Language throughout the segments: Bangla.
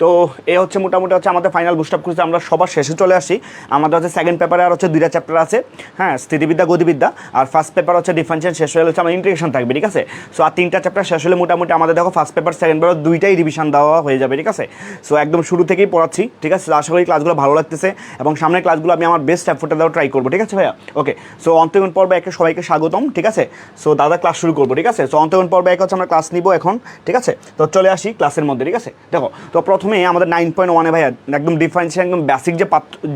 তো এই হচ্ছে মোটামুটি হচ্ছে আমাদের ফাইনাল বুস্ট আপ কোর্সে আমরা সবার শেষে চলে আসি। আমাদের হচ্ছে সেকেন্ড পেপারে আর হচ্ছে 2টা চ্যাপ্টার আছে, হ্যাঁ, স্থিতিবিদ্যা গতিবিদ্যা, আর ফার্স্ট পেপার হচ্ছে ডিফারেন্সিয়েশন, শেষ হলে হচ্ছে আমার ইন্টিগ্রেশন থাকবে, ঠিক আছে। সো আর 3টা চ্যাপ্টার শেষ হলে মোটামুটি আমাদের দেখো ফার্স্ট পেপার সেকেন্ড পেপার 2টাই রিভিশন দেওয়া হয়ে যাবে, ঠিক আছে। সো একদম শুরু থেকেই পড়াচ্ছি, ঠিক আছে। আশা করি ক্লাসগুলো ভালো লাগতেছে এবং সামনের ক্লাসগুলো আমি আমার বেস্ট এফোর্টে দেওয়া ট্রাই করবো, ঠিক আছে ভাইয়া। ওকে, সো অন্তর্গণ পর্বে একে সবাইকে স্বাগতম, ঠিক আছে। সো দাদা ক্লাস শুরু করবো, ঠিক আছে। সো অন্তর্গণ পর্বে একে হচ্ছে আমরা ক্লাস নিব এখন, ঠিক আছে। তো চলে আসি ক্লাসের মধ্যে, ঠিক আছে। দেখো, তো প্রথমে আমাদের 9.1 ভাইয়া একদম ডিফারেন্সিয়েশন, একদম বেসিক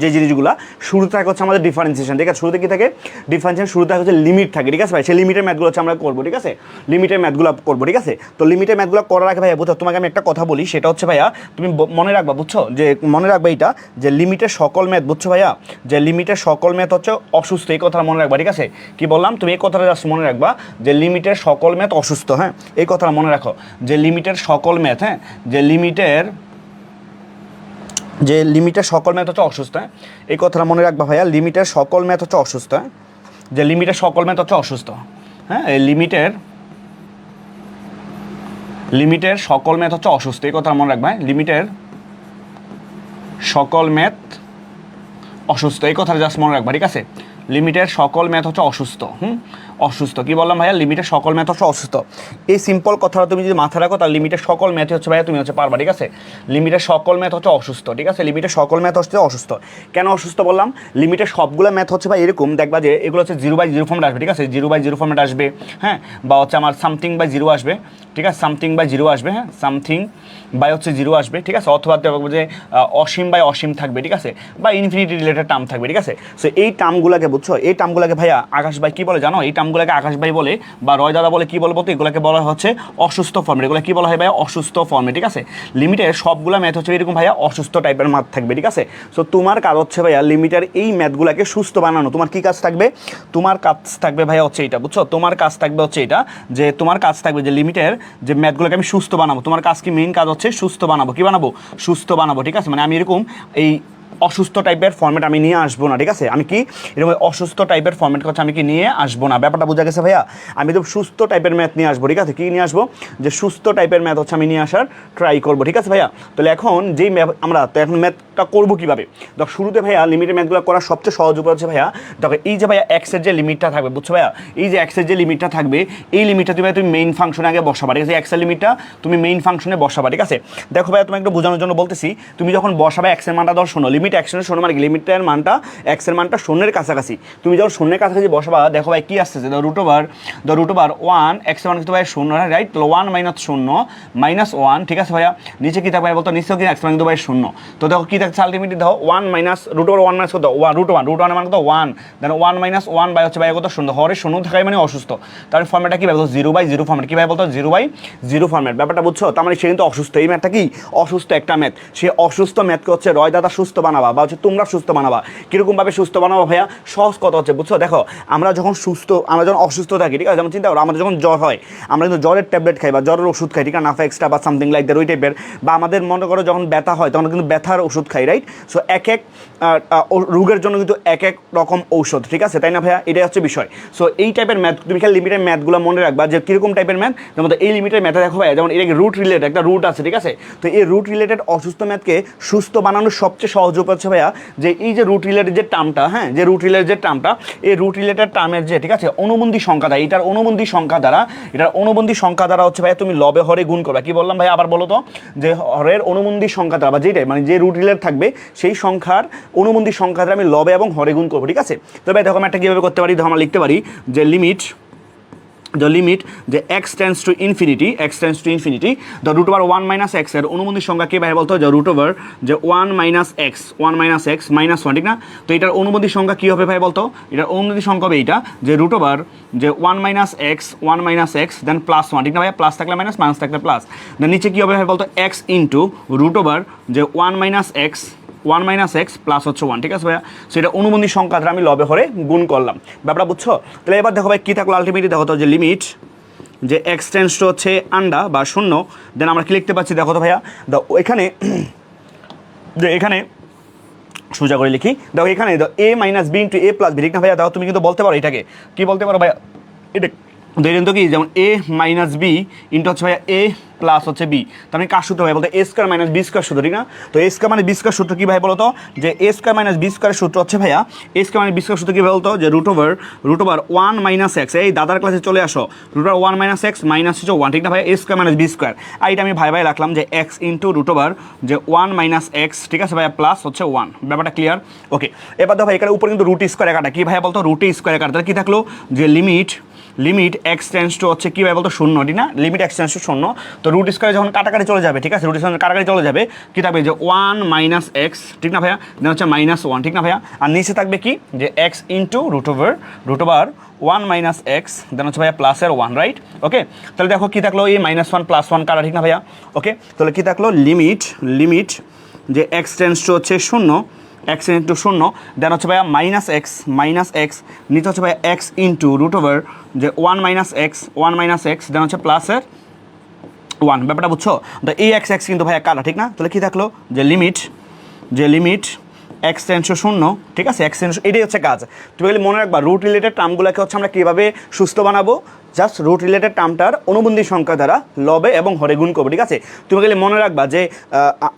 যে জিনিসগুলো শুরু থাকে হচ্ছে আমাদের ডিফারেন্সিয়েশন, ঠিক আছে। শুরুতে কি থাকে? ডিফারেন্সিয়েশন শুরুতে হচ্ছে লিমিট থাকে, ঠিক আছে ভাই। সেই লিমিটের ম্যাথগুলো হচ্ছে আমরা করবো, ঠিক আছে। লিমিটের ম্যাথগুলো করবো, ঠিক আছে। তো লিমিটের ম্যাথগুলো করার আগে ভাইয়া বুঝছো, তোমাকে আমি একটা কথা বলি, সেটা হচ্ছে ভাইয়া তুমি মনে রাখবা, বুঝছো, যে মনে রাখবা এইটা, যে লিমিটের সকল ম্যাথ, বুঝছো ভাইয়া, যে লিমিটের সকল ম্যাথ হচ্ছে অসুস্থ, এই কথাটা মনে রাখবা, ঠিক আছে। কি বললাম? তুমি এই কথাটা জাস্ট মনে রাখবা যে লিমিটের সকল ম্যাথ অসুস্থ, হ্যাঁ, এই কথাটা মনে রাখো, যে লিমিটের সকল ম্যাথ, হ্যাঁ, যে লিমিটের সকল ম্যাথ হচ্ছে অসুস্থ, হ্যাঁ, এই কথাটা মনে রাখবা ভাইয়া। লিমিটের সকল ম্যাথ হচ্ছে অসুস্থ, হ্যাঁ, যে লিমিটের সকল ম্যাথ হচ্ছে অসুস্থ, হ্যাঁ, এই লিমিটের সকল ম্যাথ হচ্ছে অসুস্থ, এই কথা মনে রাখবা। লিমিটের সকল ম্যাথ অসুস্থ, এই কথাটা জাস্ট মনে রাখবা, ঠিক আছে। লিমিটের সকল ম্যাথ হচ্ছে অসুস্থ, অসুস্থ। কি বললাম ভাইয়া? লিমিটের সকল ম্যাথ হচ্ছে অসুস্থ। এই সিম্পল কথাটা তুমি যদি মাথায় রাখো, তাহলে লিমিটের সকল ম্যাথ হচ্ছে ভাইয়া তুমি হচ্ছে পারবা, ঠিক আছে। লিমিটের সকল ম্যাথ হচ্ছে অসুস্থ, ঠিক আছে। লিমিটের সকল ম্যাথ হচ্ছে অসুস্থ। কেন অসুস্থ বললাম? লিমিটের সবগুলো ম্যাথ হচ্ছে ভাই এরকম, দেখবা যে এগুলো হচ্ছে 0/0 ফর্মেট আসবে, ঠিক আছে। 0/0 ফর্মেট আসবে, হ্যাঁ, বা হচ্ছে আমার সামথিং বাই 0 আসবে, ঠিক আছে। সামথিং বাই 0 আসবে, হ্যাঁ, সামথিং বাই হচ্ছে 0 আসবে, ঠিক আছে। অথবা যে অসীম বাই অসীম থাকবে, ঠিক আছে, বা ইনফিনিটি রিলেটেড টার্ম থাকবে, ঠিক আছে। সো এই টার্মগুলোকে, বুঝছো, এই টার্মগুলোকে ভাইয়া আকাশ ভাই কী বলে জানো? এই টার্মগুলোকে আকাশ ভাই বলে বা রয় দাদা বলে, কী বলবো? তো এগুলোকে বলা হচ্ছে অসুস্থ ফর্মেট। এগুলো কী বলা হয় ভাইয়া? অসুস্থ ফর্মেট, ঠিক আছে। লিমিটের সবগুলো ম্যাথ হচ্ছে এরকম ভাইয়া অসুস্থ টাইপের ম্যাথ থাকবে, ঠিক আছে। সো তোমার কাজ হচ্ছে ভাইয়া লিমিটের এই ম্যাথগুলোকে সুস্থ বানানো। তোমার কী কাজ থাকবে? তোমার কাজ থাকবে ভাইয়া হচ্ছে এটা, বুঝছো। তোমার কাজ থাকবে হচ্ছে এটা, যে তোমার কাজ থাকবে যে লিমিটের যে ম্যাথগুলোকে আমি সুস্থ বানাবো। তোমার কাজ কি? মেইন কাজ হচ্ছে সুস্থ বানাবো। কি বানাবো? সুস্থ বানাবো, ঠিক আছে। মানে আমি এরকম এই অসুস্থ টাইপের ফর্মেট আমি নিয়ে আসবো না, ঠিক আছে। আমি কি এরকম অসুস্থ টাইপের ফর্মেট হচ্ছে আমি কি নিয়ে আসবো না। ব্যাপারটা বোঝা গেছে ভাইয়া? আমি তো সুস্থ টাইপের ম্যাথ নিয়ে আসবো, ঠিক আছে। কি নিয়ে আসবো? যে সুস্থ টাইপের ম্যাথ হচ্ছে আমি নিয়ে আসার ট্রাই করবো, ঠিক আছে ভাইয়া। তাহলে এখন যেই আমরা তো এখন ম্যাথটা করবো কীভাবে? দেখো, শুরুতে ভাইয়া লিমিটের ম্যাথগুলো করার সবচেয়ে সহজ উপায় হচ্ছে ভাইয়া, দেখো এই যে ভাইয়া এক্সের যে লিমিটটা থাকবে, বুঝছো ভাইয়া, এই যে এক্সের যে লিমিটটা থাকবে, এই লিমিটটা তুমি মেইন ফাংশনে আগে বসাবা, ঠিক আছে। এক্সের লিমিটটা তুমি মেইন ফাংশনে বসাবা, ঠিক আছে। দেখো ভাইয়া, তুমি একটু বোঝানোর জন্য বলতেছি, তুমি যখন বসাবে এক্সের মানটা ধর শোনো, লিমিট এক্সের শোনো, মানে লিমিটের মানটা এক্সের মানটা শূন্যের কাছাকাছি। তুমি যখন শূন্যের কাছাকাছি বসাবা, দেখো ভাই কী আসতেছে? দ্য রুট ওভার 1 এক্সের মান কিন্তু ভাই শূন্য, রাইট। 1 - 0 - 1, ঠিক আছে ভাইয়া। নিচে কী থাকবে বলতো? নিচেও কি এক্সের মান কিন্তু ভাই শূন্য। তো দেখো কী থাকছে আলটিমেটলি? দেখো 1 - √1 - কত? √1 √1 মান কত? 1। দেন 1 - 1 বাই হচ্ছে ভাই কত? শূন্য। হরে শূন্য থাকাই মানে অসুস্থ। তার ফর্মেটটা কী ভাই বলতো? 0/0 ফর্মেট। কী ভাই বলতো? 0/0 ফর্মেট। ব্যাপারটা বুঝছো? তার মানে সে কিন্তু অসুস্থ। এই ম্যাথটা কি? অসুস্থ একটা ম্যাথ। সে অসুস্থ ম্যাথকে হচ্ছে রয় দাদা সুস্থ বানাবা, বা হচ্ছে তোমরা সুস্থ বানাবা। কীরকমভাবে সুস্থ বানাবো ভাইয়া? সহজ কথা হচ্ছে, বুঝছো, দেখো আমরা যখন অসুস্থ থাকি, ঠিক আছে, যেমন চিন্তা করো আমাদের যখন জ্বর হয়, আমরা কিন্তু জ্বরের ট্যাবলেট খাই বা জ্বরের ওষুধ খাই, ঠিক আছে, নাফা এক্সট্রা বা সামথিং লাইক দ্যাট, ওই টাইপের। বা আমাদের মনে করো যখন ব্যথা হয়, তখন কিন্তু ব্যথার ওষুধ খাই, রাইট। সো এক এক রোগের জন্য কিন্তু এক এক রকম ঔষধ, ঠিক আছে, তাই না ভাইয়া? এটাই হচ্ছে বিষয়। সো এই টাইপের ম্যাথ তুমি খেয়াল লিমিটের ম্যাথগুলো মনে রাখবা, যে কীরকম টাইপের ম্যাথ। যেমন এই লিমিটের ম্যাথে দেখো ভাইয়া, যেমন এটা রুট রিলেটেড, একটা রুট আছে, ঠিক আছে। তো এই রুট রিলেটেড অসুস্থ ম্যাথকে সুস্থ বানানোর সবচেয়ে সহজ উপায় হচ্ছে ভাইয়া, যে এই যে রুট রিলেটেড যে টার্মটা, হ্যাঁ, যে রুট রিলেটেড যে টার্মটা, এই রুট রিলেটেড টার্মের যে, ঠিক আছে, অনুবন্ধী সংখ্যা দ্বারা, এটার অনুবন্ধী সংখ্যা দ্বারা হচ্ছে ভাইয়া তুমি লবে হরে গুণ করবে। কি বললাম ভাইয়া? আবার বলো তো, যে হরের অনুবন্ধী সংখ্যা দ্বারা, বা যেটাই মানে যে রুট রিলেটেড থাকবে সেই সংখ্যার অনুবন্ধী সংখ্যা দ্বারা আমি লবে এবং হরে গুণ করবো, ঠিক আছে। তবে দেখো আমি একটা কীভাবে করতে পারি, দেখো আমরা লিখতে পারি যে লিমিট যে x tends to infinity, the root over 1 - x এর অনুবন্ধী সংখ্যা কে ভাই বলতো? যে রুট ওভার যে 1 - x -1, ঠিক না? তো এটার অনুবন্ধী সংখ্যা কী হবে ভাই বলতো? এটার অনুবন্ধী সংখ্যা হবে এইটা, যে রুট ওভার যে 1 - x দেন +1, ঠিক না ভাইয়া? প্লাস থাকলে মাইনাস, মাইনাস থাকলে প্লাস। দেন নিচে কী হবে ভাই বলতো? x ইন্টু রুট ওভার যে 1 - x প্লাস হচ্ছে 1, ঠিক আছে ভাইয়া? সো এটা অনুবন্ধী সংখ্যা দ্বারা আমি লবে হরে গুণ করলাম। ব্যাপারটা বুঝছো? তাহলে এবার দেখো ভাই কী থাকলো আলটিমেটলি? দেখো তো যে লিমিট যে x টেন্ডস টু হচ্ছে আন্ডা বা শূন্য, দেন আমরা কি লিখতে পাচ্ছি দেখো তো ভাইয়া? এখানে যে এখানে সোজা করে লিখি, দেখো এখানে a - b * a + b, ঠিক না ভাইয়া? দেখো তুমি কিন্তু বলতে পারো এটাকে, কি বলতে পারো ভাইয়া? ধরেন তো কি যেমন a মাইনাস বি ইন্টু হচ্ছে ভাইয়া a প্লাস হচ্ছে বি, তার মানে কার সূত্র ভাই বলতো এ স্কোয়ার মাইনাস বি স্কোয়ার সূত্র, ঠিক না? তো এ স্কোয়ার মাইনাস বি স্কোয়ার সূত্র কী ভাই বলতো, যে এ স্কোয়ার মাইনাস বি স্কোয়ারের সূত্র হচ্ছে ভাইয়া এ স্কোয়ার মাইনাস বি স্কোয়ার সূত্র কী বলতো, যে রুট ওভার 1 মাইনাস এক্স, এই দাদার ক্লাসে চলে আসো, root over 1 minus X minus হচ্ছে 1, ঠিক না ভাই? A square minus B square, আর এটা আমি ভাই রাখলাম যে এক্স ইন্টু রুট ওভার যে 1 মাইনাস এক্স, ঠিক আছে ভাইয়া, প্লাস হচ্ছে 1, ব্যাপারটা ক্লিয়ার? ওকে, এবার দেখো ভাই এখানে উপরে কিন্তু রুট স্কোয়ার একাটা, কী ভাইয়া বলতো রুট স্কোয়ার একাটা, তাহলে কী থাকলো যে লিমিট এক্স টেন্স টু হচ্ছে কী ভাই বলতো 0, ঠিক না? লিমিট এক্স টেন্স টু 0, তো রুট স্কোয়ারে যখন কাটাকাটি চলে যাবে, ঠিক আছে, রুট স্কোয়ার কাটাকাটি চলে যাবে, কী থাকবে যে 1 মাইনাস এক্স, ঠিক না ভাইয়া, দেন হচ্ছে -1, ঠিক না ভাইয়া? আর নিচে থাকবে কি যে x into root over 1 minus x, then হচ্ছে ভাইয়া প্লাসের 1, রাইট? ওকে, তাহলে দেখো কী থাকলো এই -1 +1 কাটা, ঠিক না ভাইয়া? ওকে, তাহলে কী থাকলো লিমিট যে এক্স টেন্স টু হচ্ছে 0, এক্স ইন্টু 0, দেন হচ্ছে ভাইয়া মাইনাস এক্স নিচে হচ্ছে ভাইয়া এক্স ইন্টু রুট ওভার যে 1 মাইনাস এক্স দেন হচ্ছে প্লাসের 1, ব্যাপারটা বুঝছো? তো এই এক্স কিন্তু ভাইয়া কাটা, ঠিক না? তাহলে কী থাকলো যে লিমিট এক্স টেন্স টু 0, ঠিক আছে, এক্স টেন্স, এটাই হচ্ছে কাজ। তুমি খালি মনে রাখবা রুট রিলেটেড টার্মগুলোকে হচ্ছে আমরা কীভাবে সুস্থ বানাবো, জাস্ট রুট রিলেটেড টার্মটার অনুবন্ধী সংখ্যা দ্বারা লবে এবং হরে গুণ করবো, ঠিক আছে? তুমি খালি মনে রাখবা যে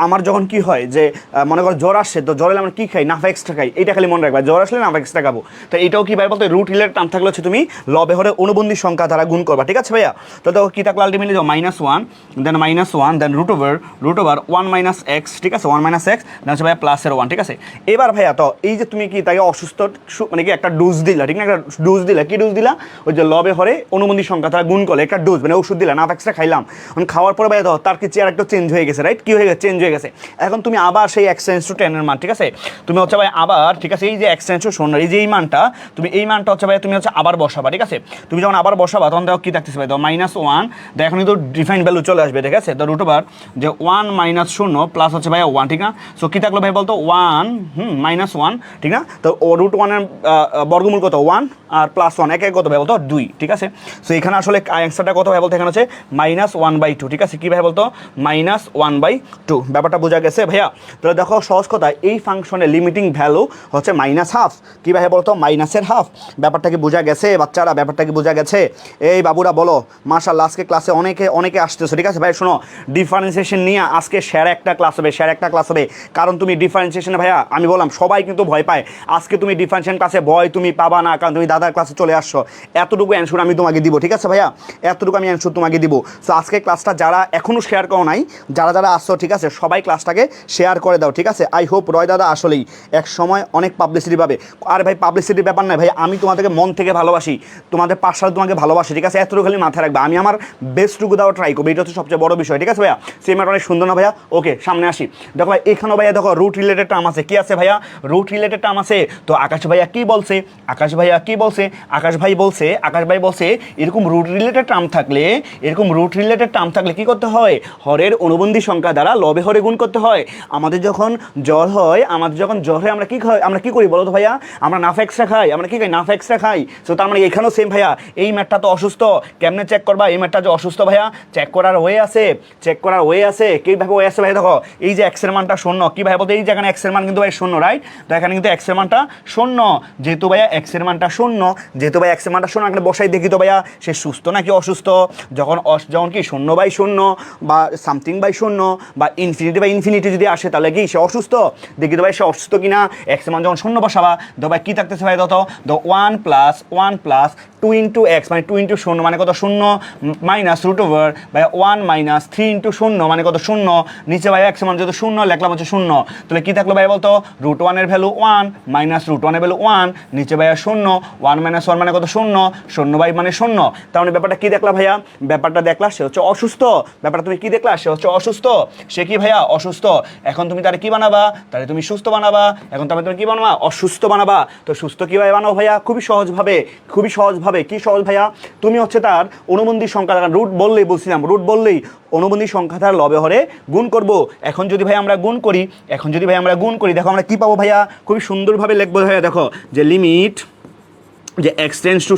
আমার যখন কি হয় যে মনে করো জ্বর আসছে, তো জ্বর এলে আমরা কী খাই, নাফা এক্সট্রা খাই, এইটা খালি মনে রাখবা, জ্বর আসলে নাফা এক্সট্রা খাবো। তো এইটাও কী ভাই বলতে রুট রিলেটেড টার্ম থাকলে হচ্ছে তুমি লবে হরে অনুবন্ধী সংখ্যা দ্বারা গুণ করবা, ঠিক আছে ভাইয়া? তো দেখো কী থাকলো আলটিমেটলি -1 দেন রুট ওভার 1 মাইনাস এক্স, ঠিক আছে, 1 মাইনাস এক্স দেন হচ্ছে ভাইয়া প্লাসের 1, ঠিক আছে? এবার ভাইয়া তো এই যে তুমি কি তাকে অসুস্থ মানে কি একটা ডোজ দিলা, ঠিক না? একটা ডোজ দিলা, কি ডোজ দিলা? ওই যে লবে হরে অনুবন্ধী সংখ্যা তারা গুণ করলে একটা ডোজ, মানে ওষুধ দিলা, নাফ এক্সট্রা খাইলাম, খাওয়ার পরে ভাই দেখো তার কি চেয়ার একটা চেঞ্জ হয়ে গেছে, রাইট? কি হয়ে গেছে? চেঞ্জ হয়ে গেছে। এখন তুমি আবার সেই এক্স টেন্স টু 10 এর মান, ঠিক আছে, তুমি হচ্ছে ভাই আবার, ঠিক আছে, এই যে এক্স টেন্স টু 0 এই যে এই মানটা, তুমি এই মানটা হচ্ছে ভাই তুমি হচ্ছে আবার বসাবা, ঠিক আছে? তুমি যখন আবার বসাবা তখন দেখো কি থাকতেছে ভাই, দেখো -1, দেখো এখন কিন্তু ডিফাইন ভ্যালু চলে আসবে, ঠিক আছে? তো রুট ওভার যে 1 মাইনাস 0 প্লাস হচ্ছে ভাই 1, ঠিক না? সো কি থাকলো ভাই বলতো 1 -1, ঠিক না? তো রুট 1 এর বর্গমূল কত 1 আর +1 এক কত ভাই বলতো 2, ঠিক আছে? সো এখানে আসলে অ্যান্সারটা কত ভাই বলতো এখানে হচ্ছে -1/2, ঠিক আছে? কি ভাই বলতো -1/2, ব্যাপারটা বোঝা গেছে ভাইয়া? তাহলে দেখো সহজ কথা, এই ফাংশনের লিমিটিং ভ্যালু হচ্ছে -1/2, কি ভাই বলতো -1/2, ব্যাপারটা কি বোঝা গেছে বাচ্চারা? ব্যাপারটা কি বোঝা গেছে? এই বাবুরা বলো মাশাআল্লাহ, আজকে ক্লাসে অনেকে আসতেছে, ঠিক আছে ভাই? শোনো, ডিফারেন্সিয়েশন নিয়ে আজকে সেরা একটা ক্লাস হবে, কারণ তুমি ডিফারেন্সিয়েশনে ভাইয়া আমি বললাম সবাই কিন্তু ভয় পায়, আজকে তুমি ডিফারেন্সিয়েশন ক্লাসে ভয় তুমি পাবা না, কারণ তুমি দাদার ক্লাসে চলে আসছো, এতটুকু অ্যান্সার আমি তোমাকে দিব, ঠিক আছে ভাইয়া? এতটুকু আমি অ্যান্সার তোমাকে দিব। সো আজকে ক্লাসটা যারা এখনও শেয়ার করো নাই, যারা আসছো, ঠিক আছে, সবাই ক্লাসটাকে শেয়ার করে দাও, ঠিক আছে? আই হোপ রয় দাদা আসলেই এক সময় অনেক পাবলিসিটি পাবে। আর ভাই পাবলিসিটির ব্যাপার নাই ভাই, আমি তোমাদেরকে মন থেকে ভালোবাসি, তোমাদের পাশাল তোমাকে ভালোবাসি, ঠিক আছে? এতটুকু খালি মাথায় রাখবা, আমি আমার বেস্টটুকু দেওয়া ট্রাই করবো, এটা হচ্ছে সবচেয়ে বড় বিষয়, ঠিক আছে ভাইয়া? সেমাটা অনেক সুন্দর না ভাইয়া? ওকে, সামনে আসি। দেখো ভাই এখানেও ভাইয়া দেখো রুট রিলেটেড টার্ম আছে, কি আছে ভাইয়া? রুট রিলেটেড টার্ম আছে। তো আকাশ ভাইয়া কি বলছে? আকাশ ভাই বলছে এরকম রুট রিলেটেড টার্ম থাকলে কি করতে হয়? হরের অনুবন্ধী সংখ্যা দ্বারা লবে হরে গুণ করতে হয়। আমাদের যখন জ্বর হয় আমরা কি করি বলো তো ভাইয়া? আমরা নাফ এক্সট্রা খাই, আমরা কি খাই? নাফ এক্সট্রা খাই। সো তার মানে এখানেও সেম ভাইয়া, এই ম্যাটটা তো অসুস্থ, কেমনে চেক করবা এই ম্যাটটা যে অসুস্থ ভাইয়া? চেক করার ওয়ে আছে, কীভাবে ওয়ে আছে ভাই? দেখো এই যে এক্সের মানটা 0, কি ভাই বলতে এই যে এখানে এক্সের মান কিন্তু ভাই 0, রাইট? তো এখানে কিন্তু এক্সের মানটা 0, যেহেতু ভাইয়া এক্সের মানটা 0, এখানে বসাই দেখি তো ভাইয়া সে সুস্থ নাকি অসুস্থ? যখন কি 0/0 বা সামথিং/0 বা ইনফিনিটি যদি আসে তাহলে কি সে অসুস্থ? দেখি তো ভাই সে অসুস্থ কিনা। এক্সের মান যখন 0 বসাবা তো ভাই কি থাকতেছে ভাই? তো 1 + 2 × x মানে 2 × 0 মানে কত? 0 মাইনাস রুট ওভার ভাই 1 - 3 × 0 মানে কত? 0। নিচে ভাই এক্স মান যেহেতু 0 লিখলাম হচ্ছে 0, তাহলে কি থাকলো ভাই বলতো? √1 এর ভ্যালু 1 মাইনাস √1 এর ভ্যালু 1, নিচে ভাইয়া 0, 1 - 1 মানে কত? 0, 0 মানে 0। তার মানে ব্যাপারটা কি দেখলা ভাইয়া? ব্যাপারটা দেখলা সে হচ্ছে অসুস্থ। ব্যাপারটা তুমি কি দেখলা? সে হচ্ছে অসুস্থ। সে কি ভাইয়া? অসুস্থ। এখন তুমি তারে কি বানাবা? তারে তুমি সুস্থ বানাবা। এখন তুমি কি বানাবা? অসুস্থ বানাবা। তো সুস্থ কিভাবে বানাবো ভাইয়া? খুবই সহজভাবে। কি সহজ ভাইয়া? তুমি হচ্ছে তার অনুবন্ধী সংখ্যা, রুট বললেই অনুবন্ধী সংখ্যা তার লবে হরে গুণ করব। এখন যদি ভাই আমরা গুণ করি, দেখো আমরা কি পাবো ভাইয়া? খুবই সুন্দরভাবে লিখবো ভাইয়া। দেখো যে লিমিট যে এক্স টেন্স টু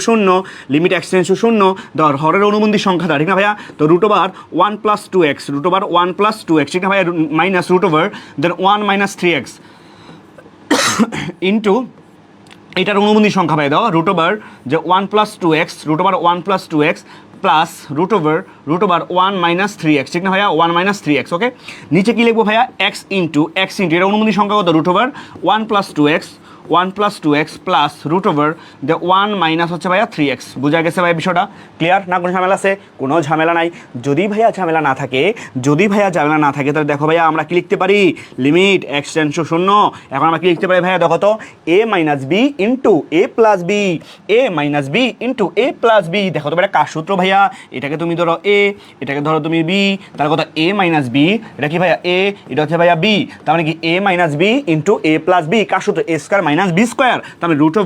0 ধর হরের অনুবন্ধী সংখ্যাটা, ঠিক না ভাইয়া? তো √1 + 2x, ঠিক না ভাইয়া? মাইনাস √, দেন 1 - 3x ইন্টু এটার অনুবন্ধী সংখ্যা পাই দাও রুট ওভার যে 1 plus 2x root over 1 plus 2x plus root over 1 minus 3x, ঠিক না ভাইয়া 1 মাইনাস 3x। ওকে, নিচে কি লিখবো ভাইয়া x ইন্টু এটা অনুবন্ধী সংখ্যা কত root over 1 plus 2x plus root over the 1 minus হচ্ছে ভাইয়া 3x। বোঝা গেছে ভাইয়া বিষয়টা? ক্লিয়ার না? কোনো ঝামেলা আছে? কোনো ঝামেলা নাই। যদি ভাইয়া ঝামেলা না থাকে তাহলে দেখো ভাইয়া আমরা কি লিখতে পারি, লিমিট x টেন্ডস টু 0। এখন আমরা কি লিখতে পারি ভাইয়া দেখো তো, a minus b into a plus b, a minus b into a plus b। দেখো তো ভাইয়া কার সূত্র ভাইয়া, এটাকে তুমি ধরো a, এটাকে ধরো তুমি b, তাহলে কত a মাইনাস b, এটা কি ভাইয়া a, এটা হচ্ছে ভাইয়া b, তার মানে কি a minus b into a plus b, কার সূত্র a square minus b square, তার মানে রুট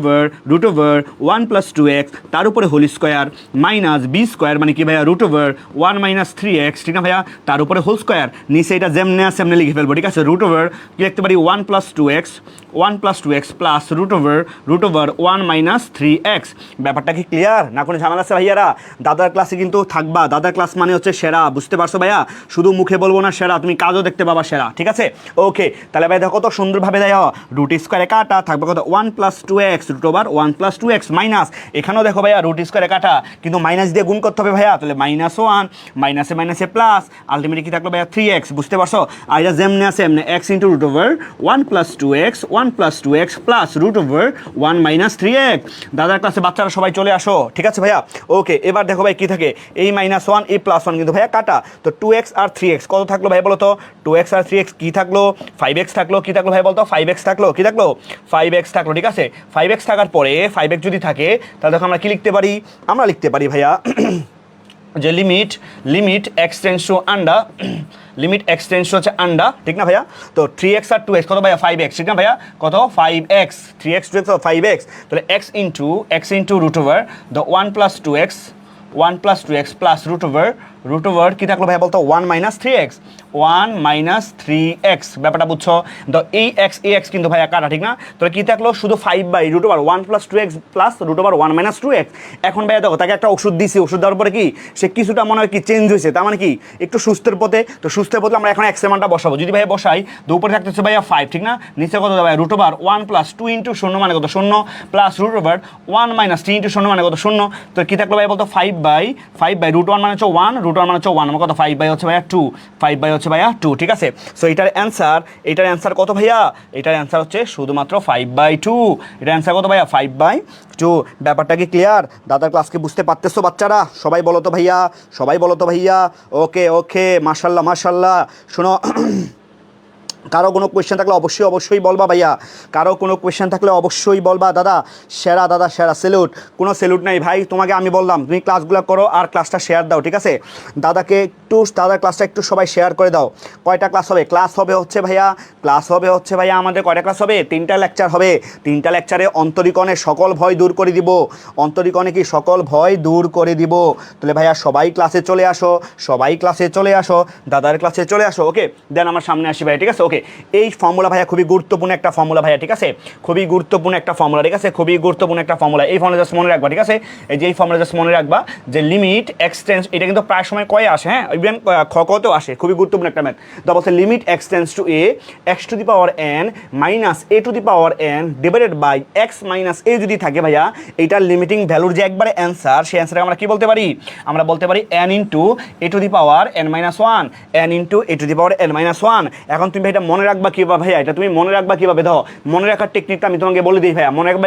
ওভার 1 প্লাস 2x তার উপরে whole square minus b square, মানে কি ভাইয়া রুট ওভার 1 মাইনাস 3x, ঠিক না ভাইয়া, তার উপরে হোল স্কয়ার। নিচে এটা যেমনে আছে সেমনে লিখে ফেলবো, ঠিক আছে। রুট ওভার কি লিখতে পারি 1 plus 2x plus root over 1 minus 3x। ব্যাপারটা কি ক্লিয়ার না? কোনো ঝামেলা আছে ভাইয়ারা? দাদার ক্লাসে কিন্তু থাকবা, দাদার ক্লাস মানে হচ্ছে সেরা, বুঝতে পারছো ভাইয়া? শুধু মুখে বলবো না সেরা, তুমি কাজও দেখতে পাবা সেরা, ঠিক আছে। ওকে, তাহলে ভাই দেখো তো সুন্দরভাবে দেওয়া রুট স্কয়ারে কাটা থাকবে কত 1 plus 2x root over 1 plus 2x minus, এখানেও দেখো ভাইয়া রুট স্কয়ারে কাটা, কিন্তু মাইনাস দিয়ে গুণ করতে হবে ভাইয়া, তাহলে -1 মাইনাসে প্লাস, আলটিমেটলি কি থাকলো ভাইয়া 3x, বুঝতে পারছো? আর এটা যেমনে আছে এমনি x into root over 1 plus 2x plus root over 1 minus 3x। দাদার ক্লাসে বাচ্চারা সবাই চলে আসো, ঠিক আছে ভাইয়া। ওকে, এবার দেখো ভাই কি থাকে, এই -1 এই +1 কিন্তু ভাইয়া কাটা, তো 2x আর 3x কত থাকলো ভাই বলো তো? 2x আর 3x কি থাকলো? 5x থাকলো, কি থাকলো ভাই বলতো? 5x থাকলো, কি থাকলো? 5x থাকলো, ঠিক আছে। 5x থাকার পরে 5x যদি থাকে তাহলে দেখো আমরা কি লিখতে পারি? আমরা লিখতে পারি ভাইয়া যে limit x tends two under, limit x tends two হচ্ছে আন্ডার, ঠিক না ভাইয়া। তো 3x আর 2x কত ভাইয়া 5x, ঠিক না ভাইয়া, কত 5x, 3x 2x 5x, তাহলে x into root over the 1 plus 2x plus root over কি থাকলো ভাইয়া বলতো 1 মাইনাস 3x। ব্যাপারটা বুঝছো? তো এই x কিন্তু ভাইয়া কাটা, ঠিক না? তাহলে কি থাকলো শুধু 5 by root over 1 plus 2x plus root over 1 minus 2x। এখন ভাইয়া দেখো তাকে একটা ওষুধ দিছি, ওষুধ দেওয়ার পরে কি সে কিছুটা মনে হয় কি চেঞ্জ হয়েছে, তার মানে কি একটু সুস্থের পথে। তো সুস্থের পথে আমরা এখন x এর মানটা বসাবো, যদি ভাইয়া বসাই তো উপরে থাকতেছে ভাইয়া 5, ঠিক না? নিচে কত ভাইয়া রুট ওভার 1 প্লাস 2 ইন্টু 0 মানে কত 0 plus root over 1 minus 3 into 0 মানে কত 0। তো কি থাকলো ভাইয়া বলতো 5 বাই রুট 1 মানে হচ্ছে 1, রুট 1 মানে হচ্ছে 1, আমার কত 5 বাই হচ্ছে ভাইয়া 2, 5 বাই হচ্ছে ভাইয়া 2, ঠিক আছে। সো এটার অ্যান্সার কত ভাইয়া? এটার অ্যান্সার হচ্ছে শুধুমাত্র 5/2। এটার অ্যান্সার কত ভাইয়া? 5/2। ব্যাপারটা কি ক্লিয়ার? দাদার ক্লাসকে বুঝতে পারতেছো বাচ্চারা? সবাই বলো তো ভাইয়া। ওকে, মাশাল্লাহ। শোনো, কারো কোনো কোয়েশ্চেন থাকলে অবশ্যই বলবা ভাইয়া, কারো কোনো কোয়েশ্চেন থাকলে অবশ্যই বলবা। দাদা সেরা, স্যালুট। কোনো স্যালুট নাই ভাই, তোমাকে আমি বললাম তুমি ক্লাসগুলো করো আর ক্লাসটা শেয়ার দাও, ঠিক আছে। দাদার ক্লাসটা একটু সবাই শেয়ার করে দাও। কয়টা ক্লাস হবে? ক্লাস হবে হচ্ছে ভাইয়া আমাদের কয়টা ক্লাস হবে? 3টা লেকচার হবে। 3টা লেকচারে অন্তরীকণে সকল ভয় দূর করে দিব, তাহলে ভাইয়া সবাই ক্লাসে চলে আসো, দাদার ক্লাসে চলে আসো। ওকে, দেন আমার সামনে আসি ভাই, ঠিক আছে। ওকে, এই ফর্মুলা ভাইয়া খুবই গুরুত্বপূর্ণ একটা ফর্মুলা ভাইয়া, ঠিক আছে, খুবই গুরুত্বপূর্ণ একটা ফর্মুলা। এই ফর্মুলা জাস্ট মনে রাখবা, ঠিক আছে। এই যে এই ফর্মুলা জাস্ট মনে রাখবা যে লিমিট এক্সটেন্স, এটা কিন্তু প্রায় সময় কয়ে আসে, হ্যাঁ, ইভেন খতেও আসে, খুবই গুরুত্বপূর্ণ একটা ম্যাথ। তো বলছে limit X tends to a x to the power n minus a to the power n divided by x minus a যদি থাকে ভাইয়া, এইটার লিমিটিং ভ্যালুর যে একবারে অ্যান্সার, সেই অ্যান্সারে আমরা কি বলতে পারি? আমরা বলতে পারি n into a to the power n minus 1, n into a to the power n minus 1। এখন তুমি এটা মনে রাখবা কিভাবে ভাইয়া? এটা তুমি মনে রাখবা কিভাবে? দাও মনে রাখার টেকনিকটা আমি তোমাকে বলে দিই ভাইয়া। মনে রাখবা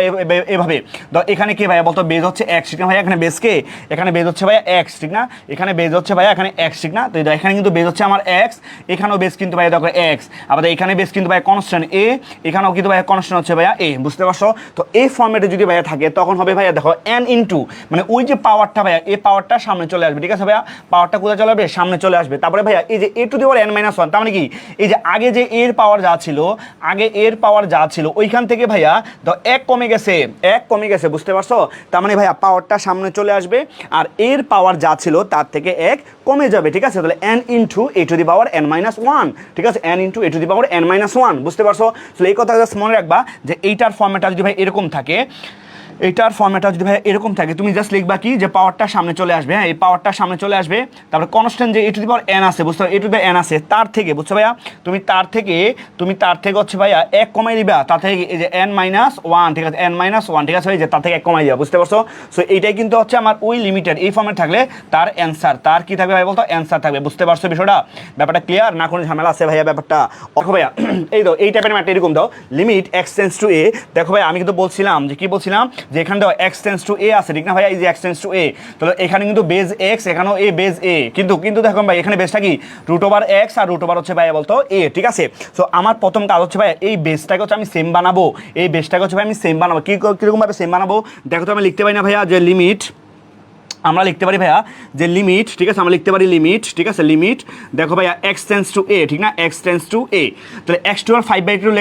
এভাবে। দাও এখানে কি ভাইয়া বলতো? বেজ হচ্ছে x, ঠিক না ভাইয়া? এখানে বেজ কে? এখানে বেজ হচ্ছে ভাইয়া x, ঠিক না? এখানে বেজ হচ্ছে ভাইয়া এখানে x, ঠিক না? তো এখানে কিন্তু বেজ হচ্ছে আমার x, এখানেও বেজ কিন্তু ভাইয়া দেখো x, আবার এখানে বেজ কিন্তু ভাইয়া কনস্ট্যান্ট a, এখানেও কিন্তু ভাইয়া কনস্ট্যান্ট হচ্ছে ভাইয়া a, বুঝতে পারছো? তো এই ফর্মেটে যদি ভাইয়া থাকে তখন হবে ভাইয়া দেখো n ইন্টু, মানে ওই যে পাওয়ারটা ভাইয়া, এই পাওয়ারটা সামনে চলে আসবে, ঠিক আছে ভাইয়া? পাওয়ারটা কোথায় চলে আসবে? সামনে চলে আসবে। তারপরে ভাইয়া এই যে a to the power n minus 1, তার মানে কি এই যে আগে যে এর পাওয়ার যা ছিল ওইখান থেকে ভাইয়া এক কমে গেছে, বুঝতে পারছো? তার মানে ভাইয়া পাওয়ারটা সামনে চলে আসবে আর এর পাওয়ার যা ছিল তার থেকে এক কমে যাবে, ঠিক আছে। তাহলে n into a to the power n minus 1, ঠিক আছে, n into a to the power n minus 1, বুঝতে পারছো? তাহলে এই কথা জাস্ট মনে রাখবা যে এইটার ফর্মেটটা যদি ভাই এরকম থাকে, এটার ফর্মেটটা যদি ভাই এরকম থাকে, তুমি জাস্ট লিখবা কি যে পাওয়ারটা সামনে চলে আসবে, হ্যাঁ এই পাওয়ারটা সামনে চলে আসবে, তারপরে কনস্ট্যান্ট যে a to the power N আছে, বুঝতে পারো এ টু দি এন আছে, তার থেকে বুঝছো ভাইয়া তুমি তার থেকে হচ্ছে ভাইয়া এক কমাই দিবা, তার থেকে এই যে এন মাইনাস ওয়ান, ঠিক আছে, এন মাইনাস ওয়ান, ঠিক আছে ভাই, যে তার থেকে এক কমাই দিবা, বুঝতে পারছো? সো এইটাই কিন্তু হচ্ছে আমার ওই লিমিটেড এই ফর্মেট থাকলে তার অ্যান্সার, তার কি থাকবে ভাই বলতো, অ্যান্সার থাকবে, বুঝতে পারছো বিষয়টা? ব্যাপারটা ক্লিয়ার না, কোনো ঝামেলা আছে ভাইয়া ব্যাপারটা? দেখো ভাইয়া এই তো এই টাইপের ম্যাথটা এরকম দাও, লিমিট এক্স টেন্স টু এ, দেখো ভাই আমি কিন্তু বলছিলাম যে কি বলছিলাম যে এখানে দাও এক্স টেন্স টু এ আছে, ঠিক না ভাইয়া, এই যে এক্স টেন্স টু এ, তাহলে এখানে কিন্তু বেজ এক্স, এখানেও এ বেজ এ, কিন্তু দেখো ভাই এখানে বেজটা কি রুট ওভার এক্স আর রুট ওভার হচ্ছে ভাইয়া বলতো এ, ঠিক আছে? সো আমার প্রথম কাজ হচ্ছে ভাইয়া এই বেসটাকে হচ্ছে আমি সেম বানাবো, এই বেসটাকে হচ্ছে ভাই আমি সেম বানাবো, কীরকম ভাবে সেম বানাবো দেখো তো, আমি লিখতে পারি না ভাইয়া যে লিমিট, আমরা লিখতে পারি ভাইয়া যে লিমিট, ঠিক আছে, আমরা লিখতে পারি লিমিট, ঠিক আছে, লিমিট দেখো ভাইয়া এক্স টেন্স টু এ, ঠিক না, এক্স টেন্স টু এ, তাহলে এক্স টু পাওয়ার 5/2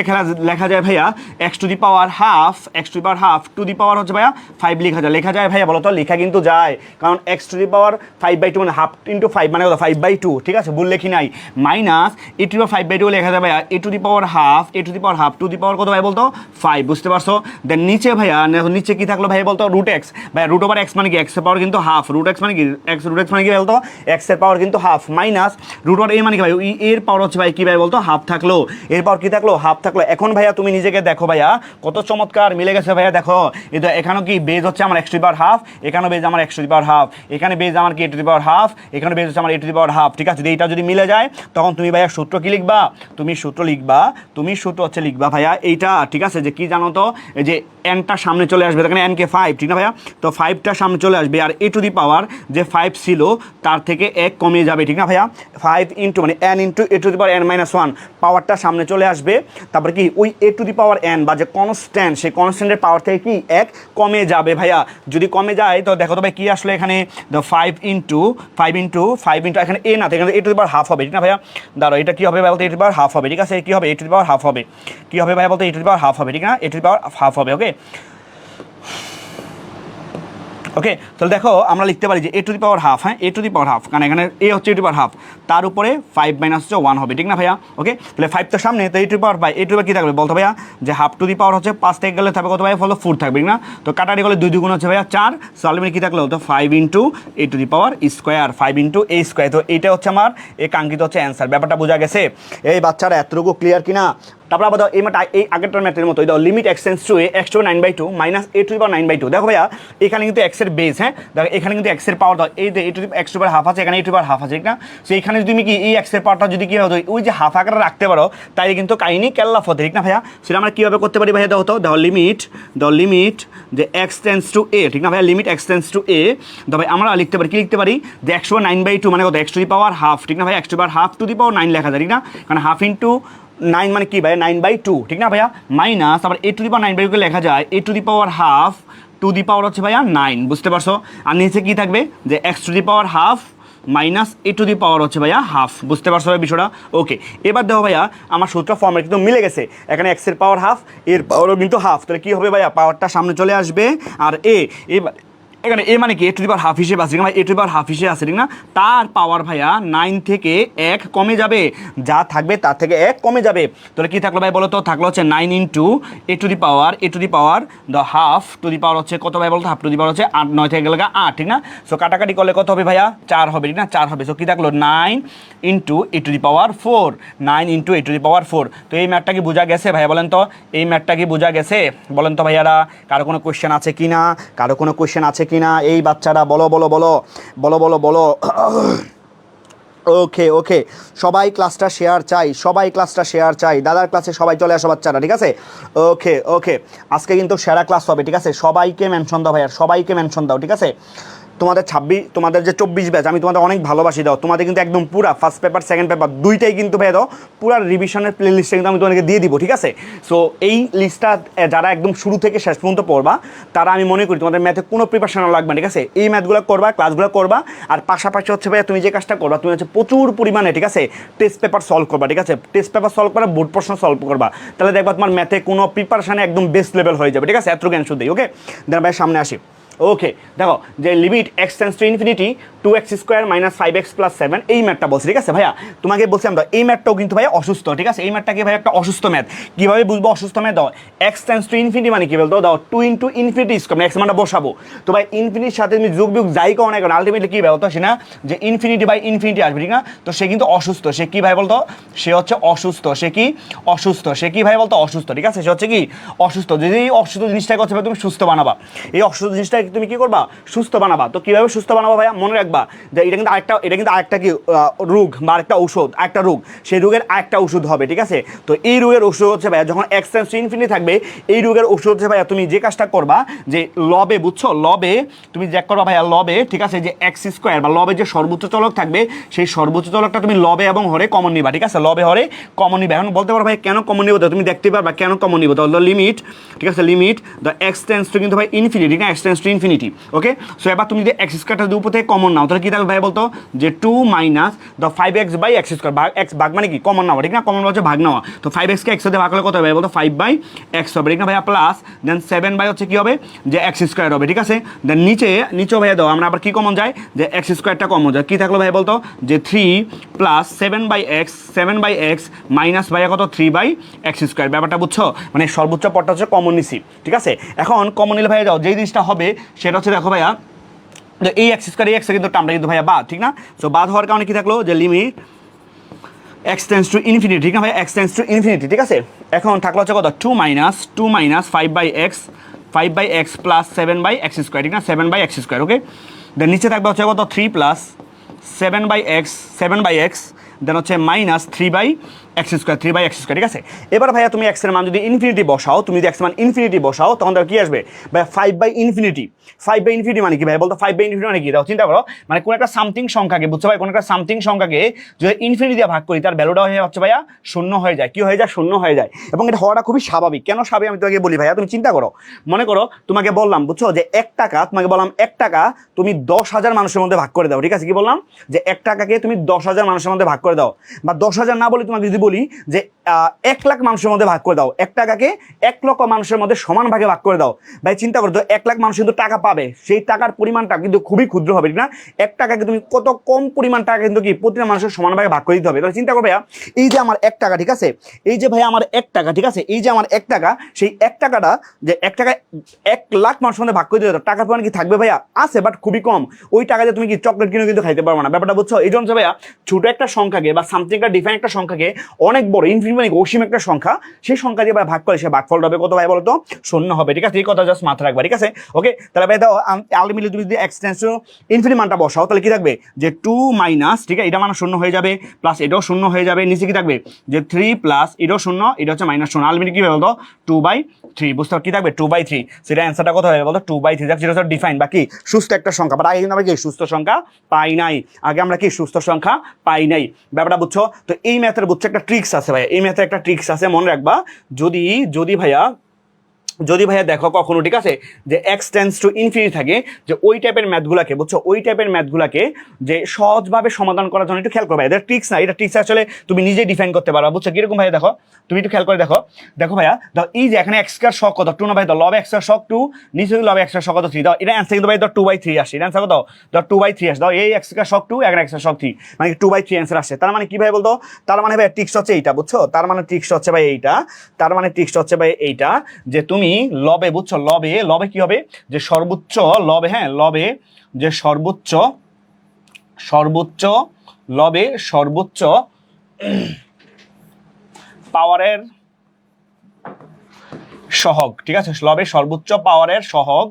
লেখা যায় ভাইয়া x to the power half, x to the power half to the power হচ্ছে ভাইয়া 5 লেখা যায় ভাইয়া, বলো তো লেখা কিন্তু যায়, কারণ এক্স টু দি পাওয়ার 5/2 মানে হাফ ইন্টু 5 মানে কত 5/2, ঠিক আছে, ভুল লেখি নাই, মাইনাস এ টু দি পাওয়ার 5/2 লেখা যায় ভাইয়া a to the power half, a to the power half to the power কত ভাই বলতো 5, বুঝতে পারছো? দেন নিচে ভাইয়া নিচে কি থাকলো ভাই বলতো রুট এক্স, ভাইয়া রুট ওভার এক্স মানে কি এক্সের পাওয়ার কিন্তু হাফ, রুট এক্স মানে কি রুট এক্স মানে কি বলতো এক্সের পাওয়ার কিন্তু half, minus root over a মানে কি ভাই এর পাওয়ার হচ্ছে ভাই কি ভাই বলতো হাফ থাকলো, এর পাওয়ার কি থাকলো হাফ থাকলো। এখন ভাইয়া তুমি নিজেকে দেখো ভাইয়া কত চমৎকার মিলে গেছে ভাইয়া, দেখো এই তো এখানেও কি বেজ হচ্ছে আমার x to the power half, এখানেও বেজ আমার x to the power half, এখানে বেজ আমার কি এ টু দি পাওয়ার হাফ, এখানে বেজ হচ্ছে আমার এ টু দি পাওয়ার হাফ, ঠিক আছে? এইটা যদি মিলে যায় তখন তুমি ভাইয়া সূত্র কি লিখবা, তুমি সূত্র হচ্ছে লিখবা ভাইয়া এইটা, ঠিক আছে, যে কি জানো তো এই যে এনটা সামনে চলে আসবে, এখানে এন কে 5, ঠিক না ভাইয়া, তো 5টা সামনে চলে আসবে আর এ টু দি পাওয়ার যে 5 ছিল তার থেকে এক কমিয়ে যাবে, ঠিক না ভাইয়া, 5 ইন্টু মানে N into a to the power N minus 1, পাওয়ারটা সামনে চলে আসবে, তারপরে কি ওই এ টু দি পাওয়ার এন বা যে কনস্ট্যান্ট সেই কনস্ট্যান্টের পাওয়ার থেকে কি এক কমে যাবে ভাইয়া, যদি কমে যায় তো দেখো তো ভাই কি আসলে এখানে 5 ইন্টু এখানে এ না, এখানে এ টু দি পাওয়ার হাফ হবে, ঠিক না ভাইয়া, দাঁড়ো এটা কি হবে ভাই বলতে এ টু দি পাওয়ার হাফ হবে, ঠিক আছে, কি হবে এ টু দি পাওয়ার হাফ হবে, কি হবে ভাই বলতে এ টু দি পাওয়ার হাফ হবে, ঠিক না, এ টু দি পাওয়ার হাফ হবে, ওকে ওকে। তাহলে দেখো আমরা লিখতে পারি যে a to the power half, হ্যাঁ এ টু দি পাওয়ার হাফ, কারণ এখানে এ হচ্ছে এ টু দি পাওয়ার হাফ, তার উপরে 5 মাইনাস হচ্ছে 1 হবে, ঠিক না ভাইয়া, ওকে। তাহলে 5 তো সামনে, তো এ to the power 5, A to the পাওয়ার কী থাকবে বলতো ভাইয়া, যে হাফ টু দি পাওয়ার হচ্ছে 5 থেকে গেলে থাকবে কত ভাইয়া, ফলো 4 থাকবে, ঠিক না, তো কাটারি গেলে 2 2 হচ্ছে ভাইয়া 4, সো আলমিনে কী থাকলো তো 5 into a to the power square, 5 into A square, তো এইটা হচ্ছে আমার এই কাঙ্ক্ষিত হচ্ছে অ্যান্সার। ব্যাপারটা বোঝা গেছে এই বাচ্চারা, এতটুকু ক্লিয়ার কিনা? তারপর আবার এই ম্যাথ এই আগেরটার ম্যাথের মতো দাও, limit x tends to a x to 9/2 minus a to the power 9/2, দেখো ভাইয়া এখানে কিন্তু এক্সের বেস, হ্যাঁ দেখো এখানে কিন্তু এক্সের পাওয়ার দাও, এই যে a to the x to power half আছে, এখানে এ টু পাওয়ার হাফ আছে, ঠিক না, সো এখানে যদি তুমি কি এই এক্সের পাওয়ারটা যদি কি হতো ওই যে হাফ আকারে রাখতে পারো তাই কিন্তু কাহিনী কেল্লাফ হতে, ঠিক না ভাইয়া? সেটা আমরা কীভাবে করতে পারি ভাইয়া, দেখো লিমিট যে এক্স টেন্স টু এ, ঠিক না ভাইয়া, লিমিট এক্স টেন্স টু এ, তবে আমরা লিখতে পারি কি লিখতে পারি যে এক্স টু 9/2 মানে কত x to the power half, ঠিক না ভাইয়া, x to power half to the power 9 লেখা যায়, ঠিক না, কারণ হাফ ইন্টু 9 মানে কি ভাইয়া 9/2, ঠিক না ভাইয়া, মাইনাস আবার এ টু দি পাওয়ার 9/2 লেখা যায় a to the power half to the power হচ্ছে ভাইয়া 9, বুঝতে পারছো? আর নিচে কি থাকবে যে x to the power half minus a to the power হচ্ছে ভাইয়া হাফ, বুঝতে পারছো বিষয়টা? ওকে, এবার দেখো ভাইয়া আমার সূত্র ফর্মেট কিন্তু মিলে গেছে, এখানে এক্সের পাওয়ার হাফ, এর পাওয়ারও কিন্তু হাফ, তাহলে কী হবে ভাইয়া পাওয়ারটা সামনে চলে আসবে আর এবার এখানে এ মানে কি এ টু দি পাওয়ার হাফ হিসেবে আছে, ভাই এ টু দি পাওয়ার হাফ হিসেবে আছে, ঠিক না, তার পাওয়ার ভাইয়া 9 থেকে 1 কমে যাবে, যা থাকবে তার থেকে 1 কমে যাবে, তাহলে কি থাকলো ভাই বলো তো, থাকলো হচ্ছে 9 into a to the power the half to the power হচ্ছে কত ভাই বলতো, হাফ টু দি পাওয়ার হচ্ছে 8, 9 থেকে গেলে 8, ঠিক না, সো কাটাকাটি করলে কত হবে ভাইয়া 4 হবে, ঠিক না, 4 হবে, সো কি থাকলো 9 into a to the power 4, 9 into a to the power 4। তো এই ম্যাথটা কি বোঝা গেছে ভাইয়া, বলেন তো এই ম্যাথটা কি বোঝা গেছে, বলেন তো ভাইয়ারা, কারো কোনো কোয়েশ্চেন আছে কি না, এই বাচ্চারা বলো। ওকে সবাই ক্লাসটা শেয়ার চাই, দাদার ক্লাসে সবাই চলে আসো বাচ্চারা, ঠিক আছে? ওকে আজকে কিন্তু সেরা ক্লাস হবে, ঠিক আছে, সবাইকে মেনশন দাও ভাইয়া, সবাইকে মেনশন দাও, ঠিক আছে? তোমাদের যে 24 ব্যাচ আমি তোমাদের অনেক ভালোবাসি, দাও তোমাদের কিন্তু একদম পুরা ফার্স্ট পেপার সেকেন্ড পেপার দুইটাই কিন্তু ভাই দাও, পুরা রিভিশনের প্লে লিস্টটা কিন্তু আমি তোমাদেরকে দিয়ে দিব, ঠিক আছে? সো এই লিস্টটা যারা একদম শুরু থেকে শেষ পর্যন্ত পড়বা তারা আমি মনে করি তোমাদের ম্যাথে কোনো প্রিপারেশন লাগবে না, ঠিক আছে? এই ম্যাথগুলো করবা, ক্লাসগুলো করবা, আর পাশাপাশি হচ্ছে ভাইয়া তুমি যে কাজটা করবা তুমি হচ্ছে প্রচুর পরিমাণে, ঠিক আছে, টেস্ট পেপার সলভ করবা, ঠিক আছে, টেস্ট পেপার সলভ করা, বোর্ড প্রশ্ন সলভ করবা, তাহলে দেখবা তোমার ম্যাথে কোনো প্রিপারেশনে একদম বেস্ট লেভেল হয়ে যাবে, ঠিক আছে? এত জ্ঞান শুধুই, ওকে। দেন ভাই সামনে আসি, ওকে দেখো যে limit x tends to infinity 2x square minus 5x plus 7 এই ম্যাথটা বলছি ঠিক আছে ভাইয়া তোমাকে বলছিলাম তো এই ম্যাথটাও কিন্তু ভাইয়া অসুস্থ ঠিক আছে এই ম্যাথটাকে ভাই একটা অসুস্থ ম্যাথ কীভাবে বুঝবো অসুস্থ ম্যাথ দাও এক্স টেন্স টু ইনফিনিটি মানে কি বলতো দাও 2 ইন্টু ইনফিনিটি স্কোয়ার এক্স মানটা বসাবো তো ভাই ইনফিনিটির সাথে তুমি যুগ বিয়োগ যাই করো না কারণ আলটিমেটলি কী ভাই বলতো সে না যে ইনফিনিটি বাই ইনফিনিটি আসবে ঠিক না তো সে কিন্তু অসুস্থ সে কী ভাই বলতো সে হচ্ছে অসুস্থ সে কি অসুস্থ সে কি ভাই বলতো অসুস্থ ঠিক আছে সে হচ্ছে কি অসুস্থ যদি এই অসুস্থ জিনিসটাকে হচ্ছে তুমি সুস্থ বানাবা এই অসুস্থ জিনিসটাকে তুমি কি করবা সুস্থ বানাবা তো কীভাবে সুস্থ বানাবো ভাইয়া মনে রাখবা যে এটা কিন্তু আরেকটা কি রোগ বা আরেকটা ঔষধ একটা রোগ সেই রোগের আরেকটা ওষুধ হবে ঠিক আছে তো এই রোগের ওষুধ হচ্ছে ভাইয়া যখন এক্স টেন্স টু ইনফিনিটি থাকবে এই রোগের ওষুধ হচ্ছে ভাইয়া তুমি যে কাজটা করবা যে লবে বুঝছো লবে তুমি জ্যাক করবা ভাইয়া লবে ঠিক আছে যে এক্স স্কোয়ার বা লবে যে সর্বোচ্চ চলক থাকবে সেই সর্বোচ্চ চলকটা তুমি লবে এবং হরে কমন নিবা ঠিক আছে লবে হরে কমন নিবা এখন বলতে পারো ভাই কেন কমন নিব তুমি দেখতে পারবা কেন কমন নিব তো লিমিট ঠিক আছে limit the x tends two কিন্তু ভাই ইনফিনিটি না x tends to infinity okay so এবার তুমি যদি এক্স স্কোয়ারটা দুই উপর থেকে কমন নাও তাহলে কী থাকবে ভাই বলতো যে 2 minus the 5x by X square ভাগ এক্স ভাগ মানে কি কমন নেওয়া ঠিক না কমন হচ্ছে ভাগ নেওয়া তো 5x কে এক্স সাথে ভাগ করলে কত হবে বলতো 5 বাই এক্স হবে ঠিক না ভাইয়া প্লাস দেন 7 বাই হচ্ছে কী হবে যে এক্স স্কোয়ার হবে ঠিক আছে দেন নিচেও ভাইয়া দাও আমরা আবার কী কমন যায় যে এক্স স্কোয়ারটা কমন যায় কী থাকলো ভাই বলতো যে 3 প্লাস 7 বাই এক্স মাইনাস ভাইয়া কত 3 বাই এক্স স্কোয়ার ব্যাপারটা বুঝছো মানে সর্বোচ্চ পদটা হচ্ছে কমন নিছি ঠিক আছে এখন কমন নিলে ভাইয়া যাও যেই জিনিসটা হবে সেটা হচ্ছে দেখো ভাইয়া এই এক্স স্কোয়ার এই এক্স কিন্তু টার্মটা কিন্তু ভাইয়া বাদ ঠিক না সো বাদ হওয়ার কারণে কী থাকলো যে limit x tends to infinity ঠিক না ভাই এক্স টেন্স টু ইনফিনিটি ঠিক আছে এখন থাকলো হচ্ছে কত 2 minus 5 by X plus 7 by X square ঠিক না 7 by X square okay then নিচে থাকবে হচ্ছে কত 3 প্লাস 7 বাই এক্স দেন হচ্ছে মাইনাস 3 বাই এক্স স্কোয়ার ঠিক আছে এবার ভাইয়া তুমি এক্সের মান যদি ইনফিনিটি বসাও তুমি যদি এক্সের মান ইনফিনিটি বসাও তখন তার কী আসবে ভাই 5 বাই ইনফিনিটি মানে কি ভাই বলতো 5 বাই ইনফিনিটি মানে কি দাও চিন্তা করো মানে কোনো একটা সামথিং সংখ্যাকে বুঝছো ভাই কোনো একটা সামথিং সংখ্যাকে যদি ইনফিনিটি দিয়ে ভাগ করি তার ভ্যালুটা হয়ে হচ্ছে ভাইয়া শূন্য হয়ে যায় কি হয়ে যায় শূন্য হয়ে যায় এবং এটা হওয়াটা খুবই স্বাভাবিক কেন স্বাভাবিক আমি তোমাকে বলি ভাইয়া তুমি চিন্তা করো মনে করো তোমাকে বললাম বুঝছো যে 1 টাকা তোমাকে বললাম 1 টাকা তুমি 10,000 মানুষের মধ্যে ভাগ করে দাও ঠিক আছে কি বললাম যে 1 টাকাকে তুমি 10,000 মানুষের মধ্যে ভাগ করে দাও বা 10,000 না বলে তোমাকে যদি বলি যে 1 লাখ মানুষের মধ্যে ভাগ করে দাও 1 টাকাকে 1 লক্ষ মানুষের মধ্যে সমান ভাগে ভাগ করে দাও ভাই চিন্তা করো তো 1 লাখ মানুষ কিন্তু টাকা পাবে সেই টাকার পরিমাণটা কিন্তু খুবই ক্ষুদ্র হবে ঠিক না 1 টাকাকে তুমি কত কম পরিমাণ টাকা কিন্তু কি প্রতিটা মানুষের সমান ভাগে ভাগ করে দিতে হবে তাহলে চিন্তা করো ভাইয়া এই যে আমার 1 টাকা ঠিক আছে এই যে ভাইয়া আমার 1 টাকা ঠিক আছে এই যে আমার 1 টাকা সেই 1 টাকাটা যে 1 টাকা 1 লাখ মানুষের মধ্যে ভাগ করে দিতে টাকার পরিমাণ কি থাকবে ভাইয়া আছে বাট খুবই কম ওই টাকা দিয়ে তুমি কি চকলেট কিনে কিন্তু খাইতে পারবে না ব্যাপারটা বুঝছো এই জন্য ভাইয়া ছোট একটা সংখ্যাকে বা সামথিং একটা ডিফাইন একটা সংখ্যাকে অনেক বড় ইনফিনিটি মানে অসীম একটা সংখ্যা সেই সংখ্যা দিয়ে ভাগ করে সে ভাগফল হবে কত ভাই বলতো শূন্য হবে ঠিক আছে এই কথা জাস্ট মাথায় রাখবা ঠিক আছে ওকে তাহলে ভাই দাও আলটিমেটলি তুমি যদি এক্স টেন্স টু ইনফিনিটি মানটা বসাও তাহলে কি থাকবে যে 2 মাইনাস ঠিক আছে এটা মানে শূন্য হয়ে যাবে প্লাস এটাও শূন্য হয়ে যাবে নিচে কি থাকবে যে 3 প্লাস এটাও শূন্য এটা হচ্ছে মাইনাস শূন্য আলটিমেটলি কি হবে বলতো 2/3 বুঝতে কি থাকবে 2/3 সেটা অ্যান্সারটা কত হবে বলতো 2/3 যেটা হচ্ছে ডিফাইন বাকি সুস্থ একটা সংখ্যা বাট আগে কিন্তু আমরা কি সুস্থ সংখ্যা পাই নাই আগে আমরা কি সুস্থ সংখ্যা পাই নাই ব্যাপারটা বুঝছো তো এই ম্যাথের বুঝছো একটা ট্রিক্স আছে ভাই এই ম্যাথের একটা ট্রিক্স আছে মনে রাখবা যদি ভাইয়া দেখো কখনো ঠিক আছে যে এক্স টেন্স টু ইনফিনিটি থাকে যে ওই টাইপের ম্যাথগুলোকে বুঝছো ওই টাইপের ম্যাথগুলোকে যে সহজভাবে সমাধান করার জন্য একটু খেয়াল করবে এটা ট্রিক্স না এটা ট্রিক্স আসলে তুমি নিজেই ডিফাইন করতে পারো বুঝছো কিরকম ভাইয়া দেখো তুমি একটু খেয়াল করে দেখো ভাইয়া দাও এই যে এখানে এক্স স্কয়ার শক কত 2 না ভাই দাও লব এক্স স্কয়ার শক 2 নিচে লব এক্স স্কয়ার শক কত 3 দাও এটা অ্যান্সার কিন্তু ভাই দাও 2/3 আসে এটা অ্যান্সার কত দাও 2/3 আসে দাও এই এক্স স্কয়ার শক 2 এখানে এক্স স্কয়ার শক 3 মানে 2/3 অ্যান্সার আসে তার মানে কি ভাই বলতো তার মানে ভাই ট্রিক্স হচ্ছে এইটা বুঝছো তার মানে ট্রিক্স হচ্ছে ভাই এইটা যে তুমি লবে বুঝছো লবে কি হবে যে সর্বোচ্চ লবে হ্যাঁ লবে যে সর্বোচ্চ লবে সর্বোচ্চ পাওয়ারের সহগ ঠিক আছে লবে সর্বোচ্চ পাওয়ারের সহগ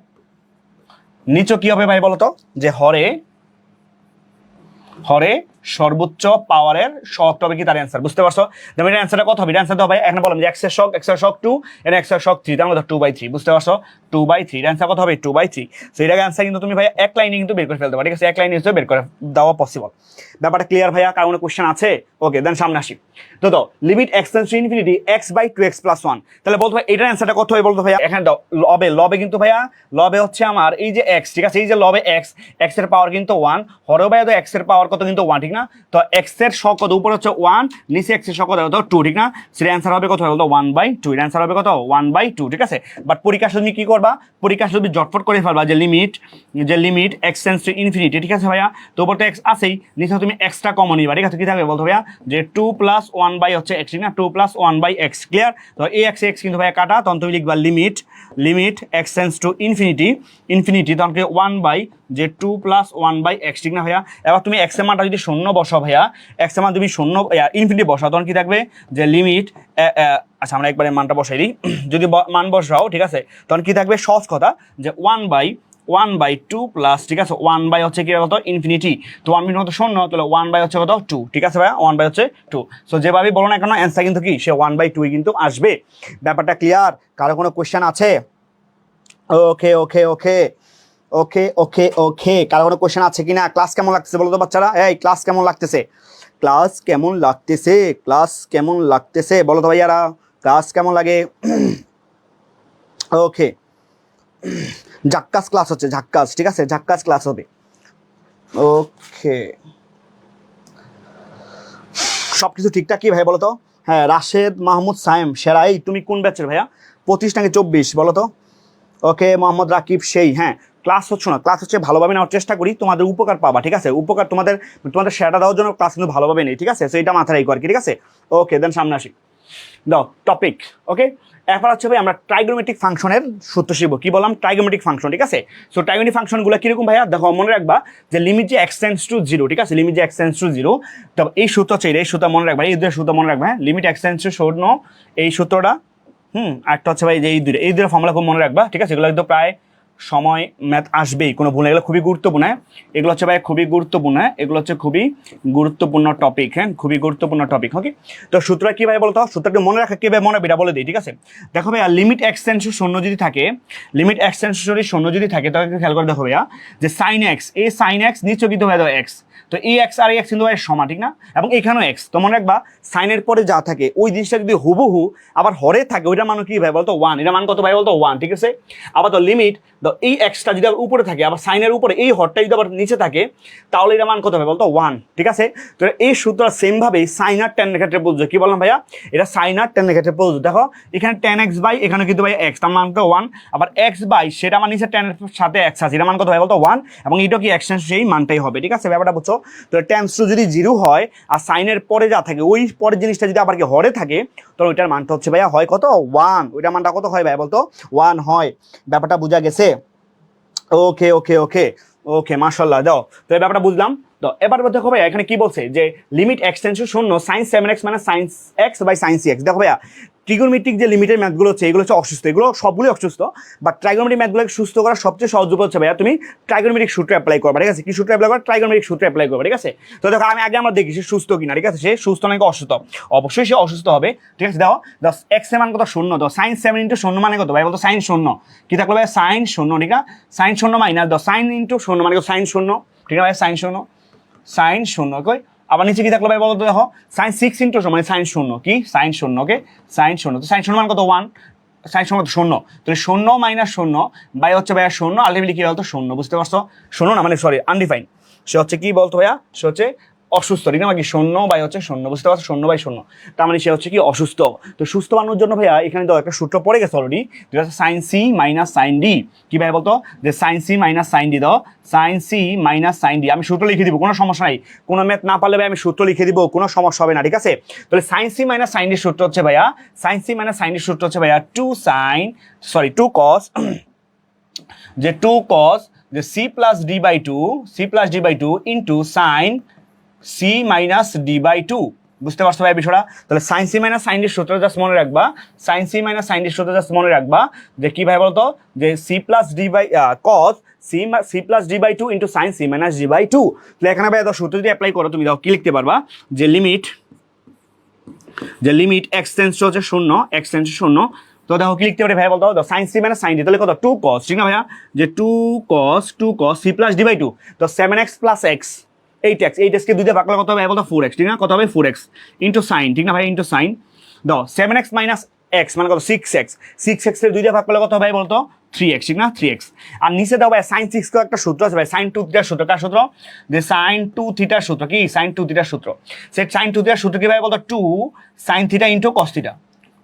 নিচে কি হবে ভাই বলতো যে হরে সর্বোচ্চ পাওয়ারের শক হবে কি তার অ্যান্সার বুঝতে পারছো যেমন এর অ্যান্সারটা কত হবে এর অ্যান্সার তো ভাই এখানে বললাম যে এক্স এর শক 2 এর এক্স এর শক 3 তার মধ্যে 2/3 বুঝতে পারছো 2/3 এর অ্যান্সার কত হবে 2/3 সো এর অ্যান্সার কিন্তু তুমি ভাই এক লাইনে কিন্তু বের করে ফেলতে পারো ঠিক আছে এক লাইনে হিসেবে বের করে দেওয়া পসিবল ব্যাপারটা ক্লিয়ার ভাইয়া কারণ কোশ্চেন আছে ওকে দেন সামনে আসি তো limit X tends to infinity x/2x + 1 তাহলে বলতো ভাই এটার অ্যান্সারটা কত হবে বলতো ভাইয়া এখানে লবে কিন্তু ভাইয়া লবে হচ্ছে আমার এই যে x ঠিক আছে এই যে লবে x এর পাওয়ার কিন্তু 1 হরেও ভাইয়া তো x এর পাওয়ার কত কিন্তু 1 ঠিক ঠিক না? তো এক্স এর শক কত, উপরে হচ্ছে 1, নিচে এক্স এর শক কত 2, ঠিক না? সেটা অ্যান্সার হবে কত বলতো 1/2, এর অ্যান্সার হবে কত 1/2, ঠিক আছে? বাট পরীক্ষা তুমি কি করবা, পরীক্ষা তুমি জটফট করে ফেলবা যে limit X tends to infinity, ঠিক আছে ভাইয়া? তো উপর তো এক্স আছেই, নিচে তুমি এক্সট্রা কমন নিবা, ঠিক আছে? কি থাকবে বলতো ভাইয়া যে 2 + 1 হচ্ছে x, ঠিক না? 2 + 1/x, ক্লিয়ার? তো এই x কিন্তু ভাইয়া কাটা, তখন তুমি লিখবা limit X tends to infinity তখন কি 1 যে 2 + 1/x, ঠিক না ভাইয়া? এবার তুমি x এর মানটা যদি শূন্য বসাও ভাইয়া, x এর মান তুমি শূন্য ইনফিনিটি বসাও, তখন কি থাকবে যে লিমিট, আচ্ছা আমরা একবারে মানটা বসাই দিই, যদি মান বসাও, ঠিক আছে? তখন কি থাকবে সহজ কথা যে 1/2 প্লাস, ঠিক আছে, 1 হচ্ছে কি কত ইনফিনিটি, তো 1 কত শূন্য, তাহলে 1 হচ্ছে কত 2, ঠিক আছে ভাইয়া? 1 হচ্ছে 2। সো যেভাবে বলো না কেন অ্যান্সার কিন্তু কি সে 1/2 কিন্তু আসবে। ব্যাপারটা ক্লিয়ার? কারো কোনো কোয়েশ্চেন আছে? ওকে ওকে ওকে ওকে ওকে ওকে কারো কোনো কোয়েশ্চেন আছে কিনা? ক্লাস কেমন লাগতেছে বলো তো বাচ্চারা? এই ক্লাস কেমন লাগতেছে? ক্লাস কেমন লাগতেছে? ক্লাস কেমন লাগতেছে বলো তো ভাইয়ারা? ক্লাস কেমন লাগে? ওকে, ঝাক্কাস ক্লাস হচ্ছে, ঝাক্কাস, ঠিক আছে? ঝাক্কাস ক্লাস হবে। ওকে, সব কিছু ঠিকঠাক কি ভাই বলো তো? হ্যাঁ, রাশেদ মাহমুদ সায়েম সেরা। এই তুমি কোন ব্যাচের ভাইয়া? 25 নাকি 24 বলো তো? ওকে, মোহাম্মদ রাকিব সেই। হ্যাঁ, ক্লাস হচ্ছে না, ক্লাস হচ্ছে ভালোভাবে নেওয়ার চেষ্টা করি, তোমাদের উপকার পাবা, ঠিক আছে? উপকার তোমাদের সেটা দেওয়ার জন্য ক্লাস কিন্তু ভালোভাবে নেই, ঠিক আছে? সো এটা মাথায় রাখো আর কি, ঠিক আছে? ওকে, দেন সামনে আসি, দাও টপিক। ওকে, এরপর হচ্ছে ভাই আমরা ট্রাইগোনোমেট্রিক ফাংশনের সূত্র শিখবো। কি বললাম? ট্রাইগোনোমেট্রিক ফাংশন, ঠিক আছে? সো ট্রাইগোনোমেট্রিক ফাংশনগুলো কিরকম ভাইয়া দেখো, মনে রাখবা যে লিমিট যে এক্স টেন্ডস টু 0, ঠিক আছে? লিমিট যে এক্স টেন্ডস টু 0, তবে এই সূত্র হচ্ছে এই সূত্র মনে রাখবা, এই দুটো সূত্র মনে রাখবা। হ্যাঁ, লিমিট এক্স টেন্ডস টু 0, এই সূত্রটা, একটা হচ্ছে ভাই যে এই দুটো ফর্মুলা খুব মনে রাখবা, ঠিক আছে? এগুলো একদম প্রায় সময় ম্যাথ আসবেই, কোনো ভুল, এগুলো খুবই গুরুত্বপূর্ণ। এগুলো হচ্ছে ভাই খুবই গুরুত্বপূর্ণ, এগুলো হচ্ছে খুবই গুরুত্বপূর্ণ টপিক। হ্যাঁ, খুবই গুরুত্বপূর্ণ টপিক। ওকে, তো সূত্রটা কি ভাই বলতো? সূত্রটা মনে রাখা কিভাবে মনে বিটা বলে দিই, ঠিক আছে? দেখো ভাইয়া, লিমিট এক্স টেন্ডস টু 0 যদি থাকে, লিমিট এক্স টেন্ডস টু 0 যদি থাকে, তাহলে খেয়াল করে দেখো ভাইয়া যে সাইন এক্স, এই সাইন এক্স নিচে কিন্তু হয়ে যাবে এক্স, তো এই এক্স আর এই এক্স কিন্তু ভাই সমান, ঠিক না? এবং এখানেও এক্স, তো মনে রাখবা সাইনের পরে যা থাকে ওই জিনিসটা যদি হুবহু আবার হরে থাকে, ওইটার মান কি ভাই বলতো 1, এটা মান কত ভাই বলতো 1, ঠিক আছে? আবার তো লিমিট এই এক্সটা যদি আবার উপরে থাকে, আবার সাইনের উপরে এই হরটা যদি আবার নিচে থাকে, তাহলে এটা মান কত হবে বলতো 1, ঠিক আছে? তো এই সূত্রটা সেম ভাবে সাইন আর টেন এর ক্ষেত্রে প্রযোজ্য। কি বললাম ভাইয়া? এটা সাইন আর টেন এর ক্ষেত্রে প্রযোজ্য। দেখো এখানে tan x বাই, এখানে কিন্তু ভাই x, তার মান তো 1, আবার x বাই সেটা আমার নিচে tan এর সাথে x আছে, এটা মান কত ভাই বলতো 1, এবং এটা কি x সেই মানটাই হবে, ঠিক আছে? ব্যাপারটা বুঝছো? তো tan যদি 0 হয় আর সাইনের পরে যা থাকে ওই পরের জিনিসটা যদি আবার কি হরে থাকে, তাহলে ওইটার মানটা হচ্ছে ভাইয়া হয় কত 1, ওইটার মানটা কত হয় ভাই বলতো 1 হয়। ব্যাপারটা বোঝা গেছে? ওকে ওকে ওকে ওকে, মাশাআল্লাহ। দাও, তো এই ব্যাপারটা বুঝলাম। তো এবার দেখো ভাইয়া এখানে কি বলছে যে limit X tends to 0 sin 7x মানে sin x by sin cx। দেখো ভাইয়া, ট্রিগোনোমেট্রিক যে লিমিটের ম্যাথগুলো হচ্ছে এগুলো হচ্ছে অসুস্থ, এগুলো সবগুলোই অসুস্থ, বাট ট্রাইগোনোমেট্রিক ম্যাথগুলোকে সুস্থ করার সবচেয়ে সহজ উপায় হচ্ছে ভাইয়া তুমি ট্রাইগোনোমেট্রিক সূত্র অ্যাপ্লাই করবা, ঠিক আছে? কি সূত্র অ্যাপ্লাই করবা? ট্রাইগোনোমেট্রিক সূত্র অ্যাপ্লাই করবা, ঠিক আছে? তো দেখো আমি আগে আমরা দেখি সে সুস্থ কিনা, ঠিক আছে? সে সুস্থ নাকি অসুস্থ? অবশ্যই সে অসুস্থ হবে, ঠিক আছে? দেখো x এর মান কত 0, তো sin 7 * 0 মানে কত ভাই বলতো sin 0, কি থাকলো ভাই sin 0, ঠিক আছে? sin 0 মাইনাস sin * 0 মানে কত sin 0, ঠিক আছে ভাই? sin 0 কই, আবার নিচে কি থাকলো ভাই বলতো? দেখো sin 6 * 0 মানে sin 0, কি sin 0, ওকে sin 0, তো sin 0 মান কত 1, sin 0 কত 0, তো 0 মাইনাস 0 বাই হচ্ছে ভাইয়া 0, আলটিমেটলি কি বলতো 0, বুঝতে পারছো? 0 না মানে সরি আনডিফাইন্ড, সে হচ্ছে কি বলতো ভাইয়া, সে হচ্ছে অসুস্থ, ঠিক না? বাকি 0 বাই হচ্ছে 0, বুঝতে পারছো? 0/0, তার মানে সে হচ্ছে কি অসুস্থ। তো সুস্থ বানানোর জন্য ভাইয়া এখানে তো একটা সূত্র পড়ে গেছে অলরেডি, যেটা হচ্ছে sin c minus sin d। কি ভাই বলতো? যে sin c minus sin d, দাও sin c minus sin d, আমি সূত্র লিখে দিব, কোনো সমস্যা নাই। কোনো ম্যাথ না পারলে ভাই আমি সূত্র লিখে দিব, কোনো সমস্যা হবে না, ঠিক আছে? তাহলে sin c minus sin d সূত্র হচ্ছে ভাইয়া, sin c minus sin d সূত্র হচ্ছে ভাইয়া 2 cos যে 2 cos যে c plus d by 2 into sin c minus d by 2, বুঝতে পারছো ভাই বিষয়টা? তাহলে sin c minus sin d সূত্র জাস্ট মনে রাখবা, sin c minus sin d সূত্র জাস্ট মনে রাখবা যে কি ভাই বলতো, যে c plus d by cos c plus d by 2 into sin c minus d by 2। তাহলে এখানে ভাই দাও সূত্র যদি অ্যাপ্লাই করো তুমি দাও কি লিখতে পারবা, যে limit x tends to 0, x tends to 0, তো দেখো কি লিখতে পারি ভাই বলতো? sin c minus sin d, তাহলে কত 2 cos, ঠিক না ভাইয়া? যে 2 cos c plus d by 2, তো 7x প্লাস x, 8x কে 2 দিয়ে ভাগ করলে কত হবে বলতো 4x, ঠিক না? কত হবে 4x ইনটু sin, ঠিক না ভাই? ইনটু sin, দাও 7x মাইনাস এক্স মানে কত 6x 6x এর 2 দিয়ে ভাগ করলে কত হবে বলতো 3x ঠিক না 3x আর নিচে দাও ভাই sin 6 কে একটা সূত্র আছে ভাই sin 2 থিটার সূত্র কার সূত্র যে sin 2 থিটার সূত্র কি sin 2 থিটার সূত্র সে sin 2 থিটার সূত্র কি ভাই বলতো 2 sin theta into cos theta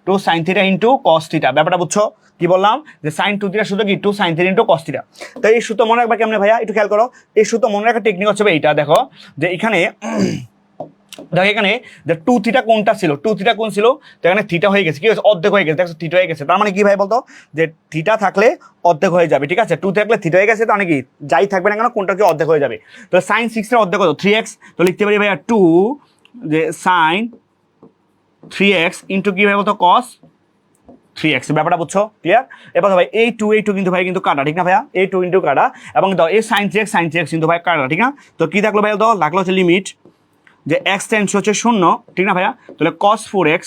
2 sin theta into cos theta ব্যাপারটা বুঝছো কি বললাম যে sin 2 থিটার সূত্র কি 2 sin theta into cos theta তো এই সূত্র মনে রাখবা কেমনে ভাইয়া একটু খেয়াল করো এই সূত্র মনে রাখার টেকনিক হচ্ছে এইটা দেখো যে এখানে দেখো এখানে যে 2 থিটা কোনটা ছিল 2 থিটা কোন ছিল তো এখানে থিটা হয়ে গেছে কি হয়েছে অর্ধেক হয়ে গেছে দেখো থিটা হয়ে গেছে তার মানে কি ভাই বলতো যে থিটা থাকলে অর্ধেক হয়ে যাবে ঠিক আছে 2 থাকলে থিটা হয়ে গেছে তার মানে কি যাই থাকবে না কেন কোনটা কি অর্ধেক হয়ে যাবে তো sin 6 এর অর্ধেক কত 3x তো লিখতে পারি ভাইয়া 2 যে sin 3x ইনটু কি ভাই বলতো cos 3x ব্যাপারটা বুঝছো ক্লিয়ার এবার ভাই এই 2 কিন্তু ভাই কিন্তু কাটা ঠিক না ভাইয়া এই 2 ইনটু কাটা এবং দাও এই sin 3x কিন্তু ভাই কাটা ঠিক না তো কি থাকলো ভাই দাও লাগলো হচ্ছে লিমিট যে x টেন্স হচ্ছে 0 ঠিক না ভাইয়া তাহলে cos 4x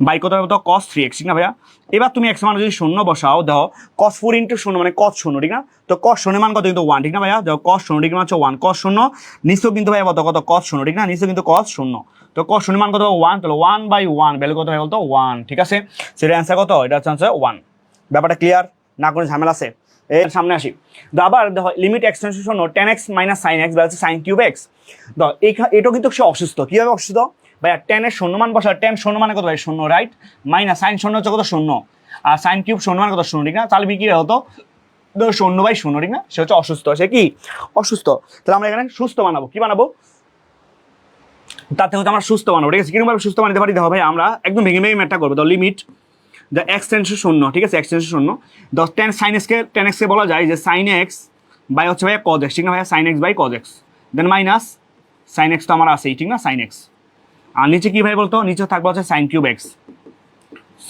বাই কত হবে তো cos 3x ঠিক না ভাইয়া এবার তুমি x মান যদি 0 বসাও দাও cos 4 ইনটু 0 মানে cos 0 ঠিক না তো cos 0 মান কত কিন্তু 1 ঠিক না ভাইয়া দাও cos 0 ডিগ্রি মান হচ্ছে 1 cos 0 নিচেও কিন্তু ভাইয়া কত cos 0 ঠিক না নিচেও কিন্তু cos 0 তো cos 0 মান কত 1 তাহলে 1/1 ভ্যালু কত হয় বলতো 1 ঠিক আছে সেটা অ্যানসার কত এটা হচ্ছে 1 ব্যাপারটা ক্লিয়ার না কোনো ঝামেলা আছে এর সামনে আসি আবার দেখো limit x tends to 0 tan x - sin x by sin cube x দাও এটা কিন্তু সে অসুস্থ কিভাবে অসুস্থ ভাইয়া tan এর 0 মান বসা tan 0 মানে কত ভাই 0 রাইট মাইনাস sin 0 হচ্ছে কত 0 আর sin কিউব 0 মানে কত 0 ঠিক না তাহলে কি হতো 0/0 ঠিক না সে হচ্ছে অসুস্থ সে কি অসুস্থ তাহলে আমরা এখানে সুস্থ বানাবো কি বানাবো তাতে হচ্ছে আমরা সুস্থ বানাবো ঠিক আছে কিরকম ভাবে সুস্থ বানাতে পারি দেখো ভাই আমরা একদম ভেঙে ভেঙে ম্যাথটা করবো তো limit the x tends to 0 ঠিক আছে x tends to 0 the tan sin x K tan x কে বলা যায় যে sin x বাই হচ্ছে ভাই cos x ঠিক না ভাই sin x by cos x then minus sin x তো আমার আছেই ঠিক না sin x আর নিচে কি ভাই বলতো নিচে থাকবে হচ্ছে sin cube x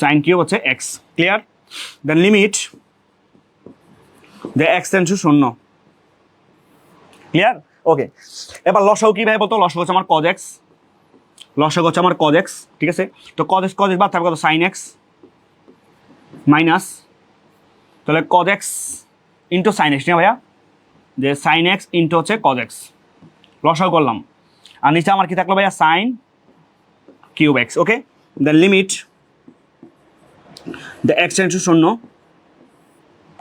sin cube হচ্ছে x clear then limit the x tends to 0 clear okay এবার লসাগু কি ভাই বলতো লসাগু হচ্ছে আমার cos x লসাগু হচ্ছে আমার cos x ঠিক আছে তো cos x বাদ থাকবে কত sin x মাইনাস তাহলে cos x into sin x না ভাইয়া যে sin x ইনটু হচ্ছে cos x লসাগু করলাম আর নিচে আমার কি থাকলো ভাইয়া sin cube x okay then limit the x tends to 0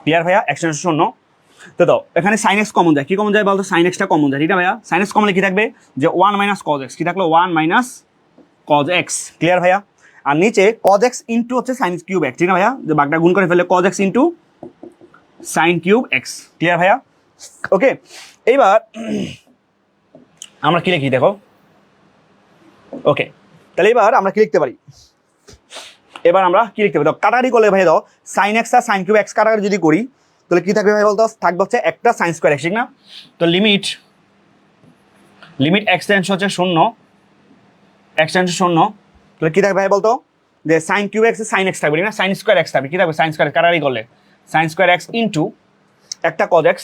clear ভাইয়া x টেন্স টু 0 তো দাও এখানে sin x কমন যায় কি কমন যায় বলতো sin x টা কমন যায় ঠিক না ভাইয়া sin x কমলে কি থাকবে যে 1 - cos x কি থাকলো 1 - cos x ক্লিয়ার ভাইয়া আর নিচে cos x ইনটু হচ্ছে sin কিউব x ঠিক না ভাইয়া যে ভাগটা গুণ করে ফেললে cos x into sin cube x clear ভাইয়া ওকে এইবার আমরা কি লিখি দেখো ওকে তাহলে এবার আমরা কি লিখতে পারি এবার আমরা কি লিখতে পারি দাও কাটাকাটি করলে ভাই দাও sin x আর sin কিউব x কাটাকাটি যদি করি তাহলে কি থাকবে ভাই বলতো থাকবে হচ্ছে একটা sin স্কয়ার x ঠিক না তো লিমিট x টেন্স হচ্ছে 0 x টেন্স 0 তাহলে কি থাকবে ভাই বলতো যে sin cube x sin x থাকবে না sin স্কয়ার x থাকবে কি থাকবে sin স্কয়ার কাটাকাটি করলে sin স্কয়ার x ইনটু একটা cos x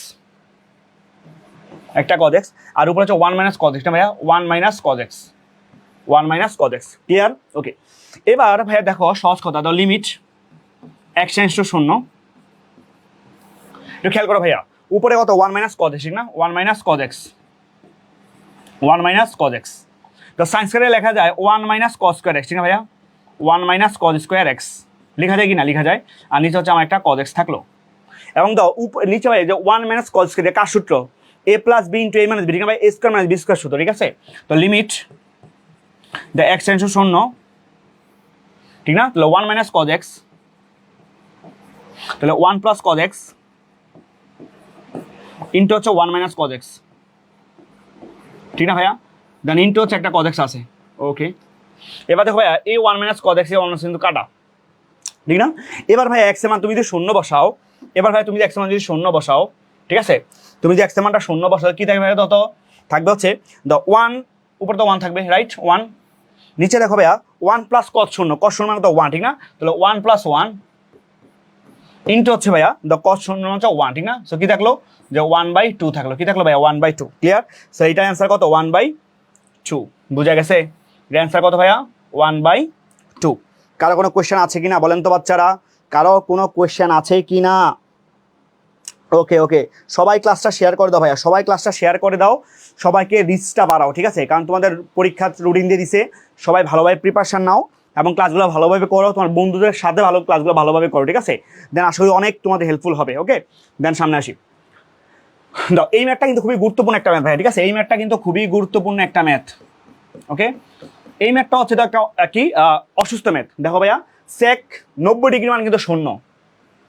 আর উপরে হচ্ছে 1 - cos x না ভাইয়া 1 - cos x 1 - cos x clear okay এবার ভাইয়া দেখো সহজ কথা দাও লিমিট x টেন্স টু 0 একটু খেয়াল করো ভাইয়া উপরে কত 1 - cos x ঠিক না 1 - cos x 1 - cos x তো sin স্কয়ারে লেখা যায় 1 - cos স্কয়ার x ঠিক না ভাইয়া 1 - cos স্কয়ার x লেখা যায় কি না লেখা যায় আর নিচে হচ্ছে আমার একটা cos x থাকলো এবং দাও নিচে ভাই যে 1 - cos স্কয়ার কার সূত্র a + b * a - b ঠিক না ভাই a স্কয়ার - b স্কয়ার সূত্র ঠিক আছে তো limit the x tends to 0 ঠিক না তাহলে 1 - cos x তাহলে 1 + cos x ইনটু হচ্ছে 1 - cos x ঠিক না ভাইয়া দেন ইনটু হচ্ছে একটা cos x আছে ওকে এবার দেখো ভাইয়া এই 1 - cos x এর অন্য কিন্তু কাটা ঠিক না এবার ভাই x এর মান তুমি যদি 0 বসাও এবার ভাই তুমি যদি x এর মান যদি 0 বসাও ঠিক আছে তুমি যদি x এর মানটা 0 বসাও কি থাকবে ভাইয়া তো থাকবে হচ্ছে the 1 উপরে তো 1 থাকবে রাইট 1 নিচে দেখো ভাইয়া 1 + cos 0 মানে তো 1 ঠিক না তাহলে 1 + 1 ইনটু হচ্ছে ভাইয়া the cos 0 মানে হচ্ছে 1 ঠিক না সো কি থাকলো যে 1/2 থাকলো কি থাকলো ভাইয়া 1/2 ক্লিয়ার সো এইটার অ্যান্সার কত 1/2 বুঝা গেছে এর অ্যান্সার কত ভাইয়া 1/2 কারো কোনো কোশ্চেন আছে কিনা বলেন তো বাচ্চারা কারো কোনো কোশ্চেন আছে কিনা ওকে ওকে সবাই ক্লাসটা শেয়ার করে দাও ভাইয়া সবাই ক্লাসটা শেয়ার করে দাও সবাইকে রিচটা বাড়াও ঠিক আছে কারণ তোমাদের পরীক্ষার রুটিন দিয়ে দিছে সবাই ভালোভাবে প্রিপারেশন নাও এবং ক্লাসগুলো ভালোভাবে করো, তোমার বন্ধুদের সাথে ক্লাসগুলো ভালোভাবে করো, ঠিক আছে? দেন আশা করি অনেক তোমাদের হেল্পফুল হবে। ওকে, দেন সামনে আসি। দাও, এই ম্যাথটা কিন্তু খুবই গুরুত্বপূর্ণ একটা ম্যাথ ভাই, ঠিক আছে? এই ম্যাথটা কিন্তু খুবই গুরুত্বপূর্ণ একটা ম্যাথ। ওকে, এই ম্যাথটা হচ্ছে তো একটা কি অসুস্থ ম্যাথ। দেখো ভাইয়া, সেক 90 ডিগ্রি মানে কিন্তু শূন্য,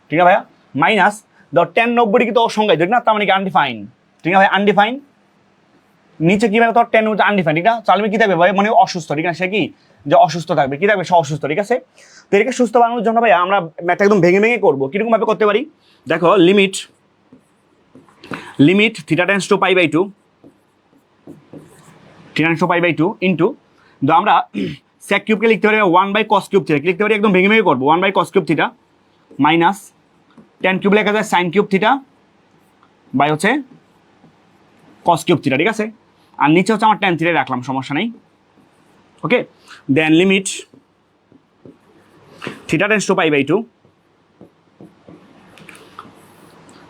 ঠিক আছে ভাইয়া? মাইনাস ধর টেন 90 ডিগ্রি তো অসংজ্ঞায়িত, ঠিক না? তার মানে কি আনডিফাইন, ঠিক আছে ভাই? আনডিফাইন নিচে কি ভাবে তোর টেন আনডিফাইন, ঠিক না? তাহলে কি থাকবে ভাই? মানে অসুস্থ, ঠিক না? সে কি যে অসুস্থ থাকবে, কি থাকবে? সে অসুস্থ, ঠিক আছে? তো এটাকে সুস্থ বানানোর জন্য ভাই আমরা ম্যাথটা একদম ভেঙে ভেঙে করবো। কিরকম ভাবে করতে পারি? দেখো, limit theta tends to pi by 2, theta tends to pi by 2 into, তো আমরা সেক কিউবকে লিখতে পারি 1 বাই কস কিউব থিটা, লিখতে পারি একদম ভেঙে ভেঙে করবো 1 by cos cube theta minus tan cube লেখা যায় সাইন কিউব থিটা বাই হচ্ছে কস কিউব থিটা, ঠিক আছে? আর নিচে হচ্ছে আমার টেন থিটা রাখলাম, সমস্যা নেই। Okay, then limit theta tends to pi by 2,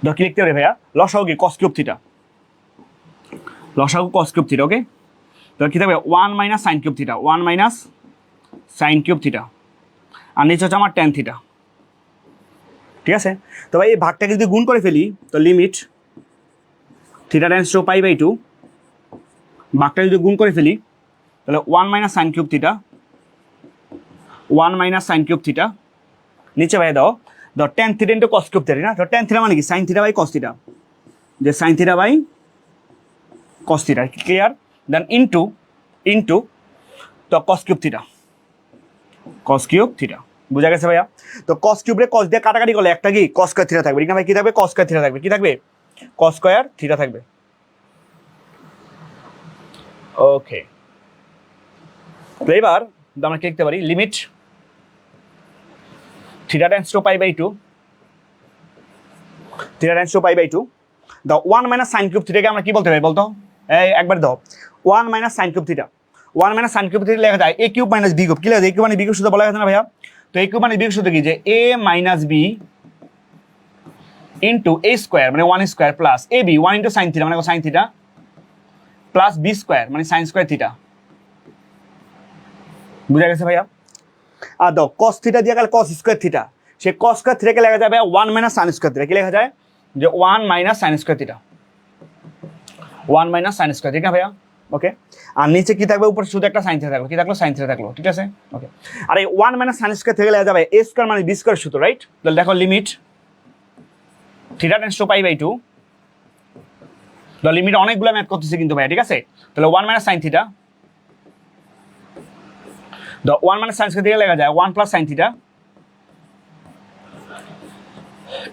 ধর কি লিখতে পারি ভাইয়া? লসাগু কি কস কিউব থিটা, লসাগু কস কিউব থিটা। ওকে, তো কি থাকবে 1 minus sine cube theta, 1 minus sine cube theta, আর নিচে হচ্ছে আমার টেন থিটা, ঠিক আছে? তো ভাই এই ভাগটাকে যদি গুণ করে ফেলি, তো limit theta tends to pi by 2 ভাগটা যদি গুণ করে ফেলি, তাহলে 1 minus sine cube theta, 1 minus sine cube theta, নিচে ভাই দাও tan theta into cos cube theta, না? তো টেন থিটা মানে কি sine theta by cos theta, যে sine theta by cos theta, clear? Then into তো cos cube theta, cos cube theta, বুঝা গেছে ভাইয়া? তো কস কিউবরে কস দিয়ে কাটাকাটি করলে একটা কি কস স্কয়ার থিটা থাকবে, ঠিক না ভাই? কি থাকবে? কস স্কয়ার থিটা থাকবে, কি থাকবে? কস স্কয়ার থিটা থাকবে। ওকে, তো এবার আমরা কি লিখতে পারি? Limit theta tends to pi by 2, theta tends to pi by 2, দাও 1 মাইনাস সাইন কিউব থিটাকে আমরা কি বলতে পারি বলতো? এই একবার দাও 1 minus sine cube theta, 1 minus sine cube theta লেখা যায় A cube minus B cube, কি লেখা যায়? এ কিউব মানে বি কিউব সূত্র বলা গেছে না ভাইয়া? তো এ কিউব মানে বি কিউব সূত্র কি? যে A minus B into A square মানে 1 square plus A B 1 into sine theta মানে sine theta plus B square মানে সাইন স্কোয়ার থিটা, বুঝা গেছে ভাইয়া? আর দাও কস থিটা দিয়ে গেলে কস স্কোয়ার থিটা, সে কস স্কোয়ার থিটাকে লেখা যাবে 1 মাইনাস সাইন স্কোয়ার থিটা, কি লেখা যায়? যে 1 minus sine square theta, 1 minus sine square, ঠিক না ভাইয়া? ওকে, আর নিচে কি থাকবে? উপরে শুধু একটা সাইন থিটা থাকলো, কি থাকলো? সাইন থিটা থাকলো, ঠিক আছে? ওকে, আর এই 1 মাইনাস সাইন স্কোয়ার থেকে লেখা যাবে এ স্কোয়ার মানে বি স্কোয়ার সূত্র, রাইট? তাহলে দেখো limit theta tends to pi by 2, তো লিমিট অনেকগুলো ম্যাথ করতেছে কিন্তু ভাইয়া, ঠিক আছে? তাহলে 1 মাইনাস সাইন থিটা, তো 1 মাইনাস সাইন স্কোয়ার থেকে লেখা যায় 1 plus sine theta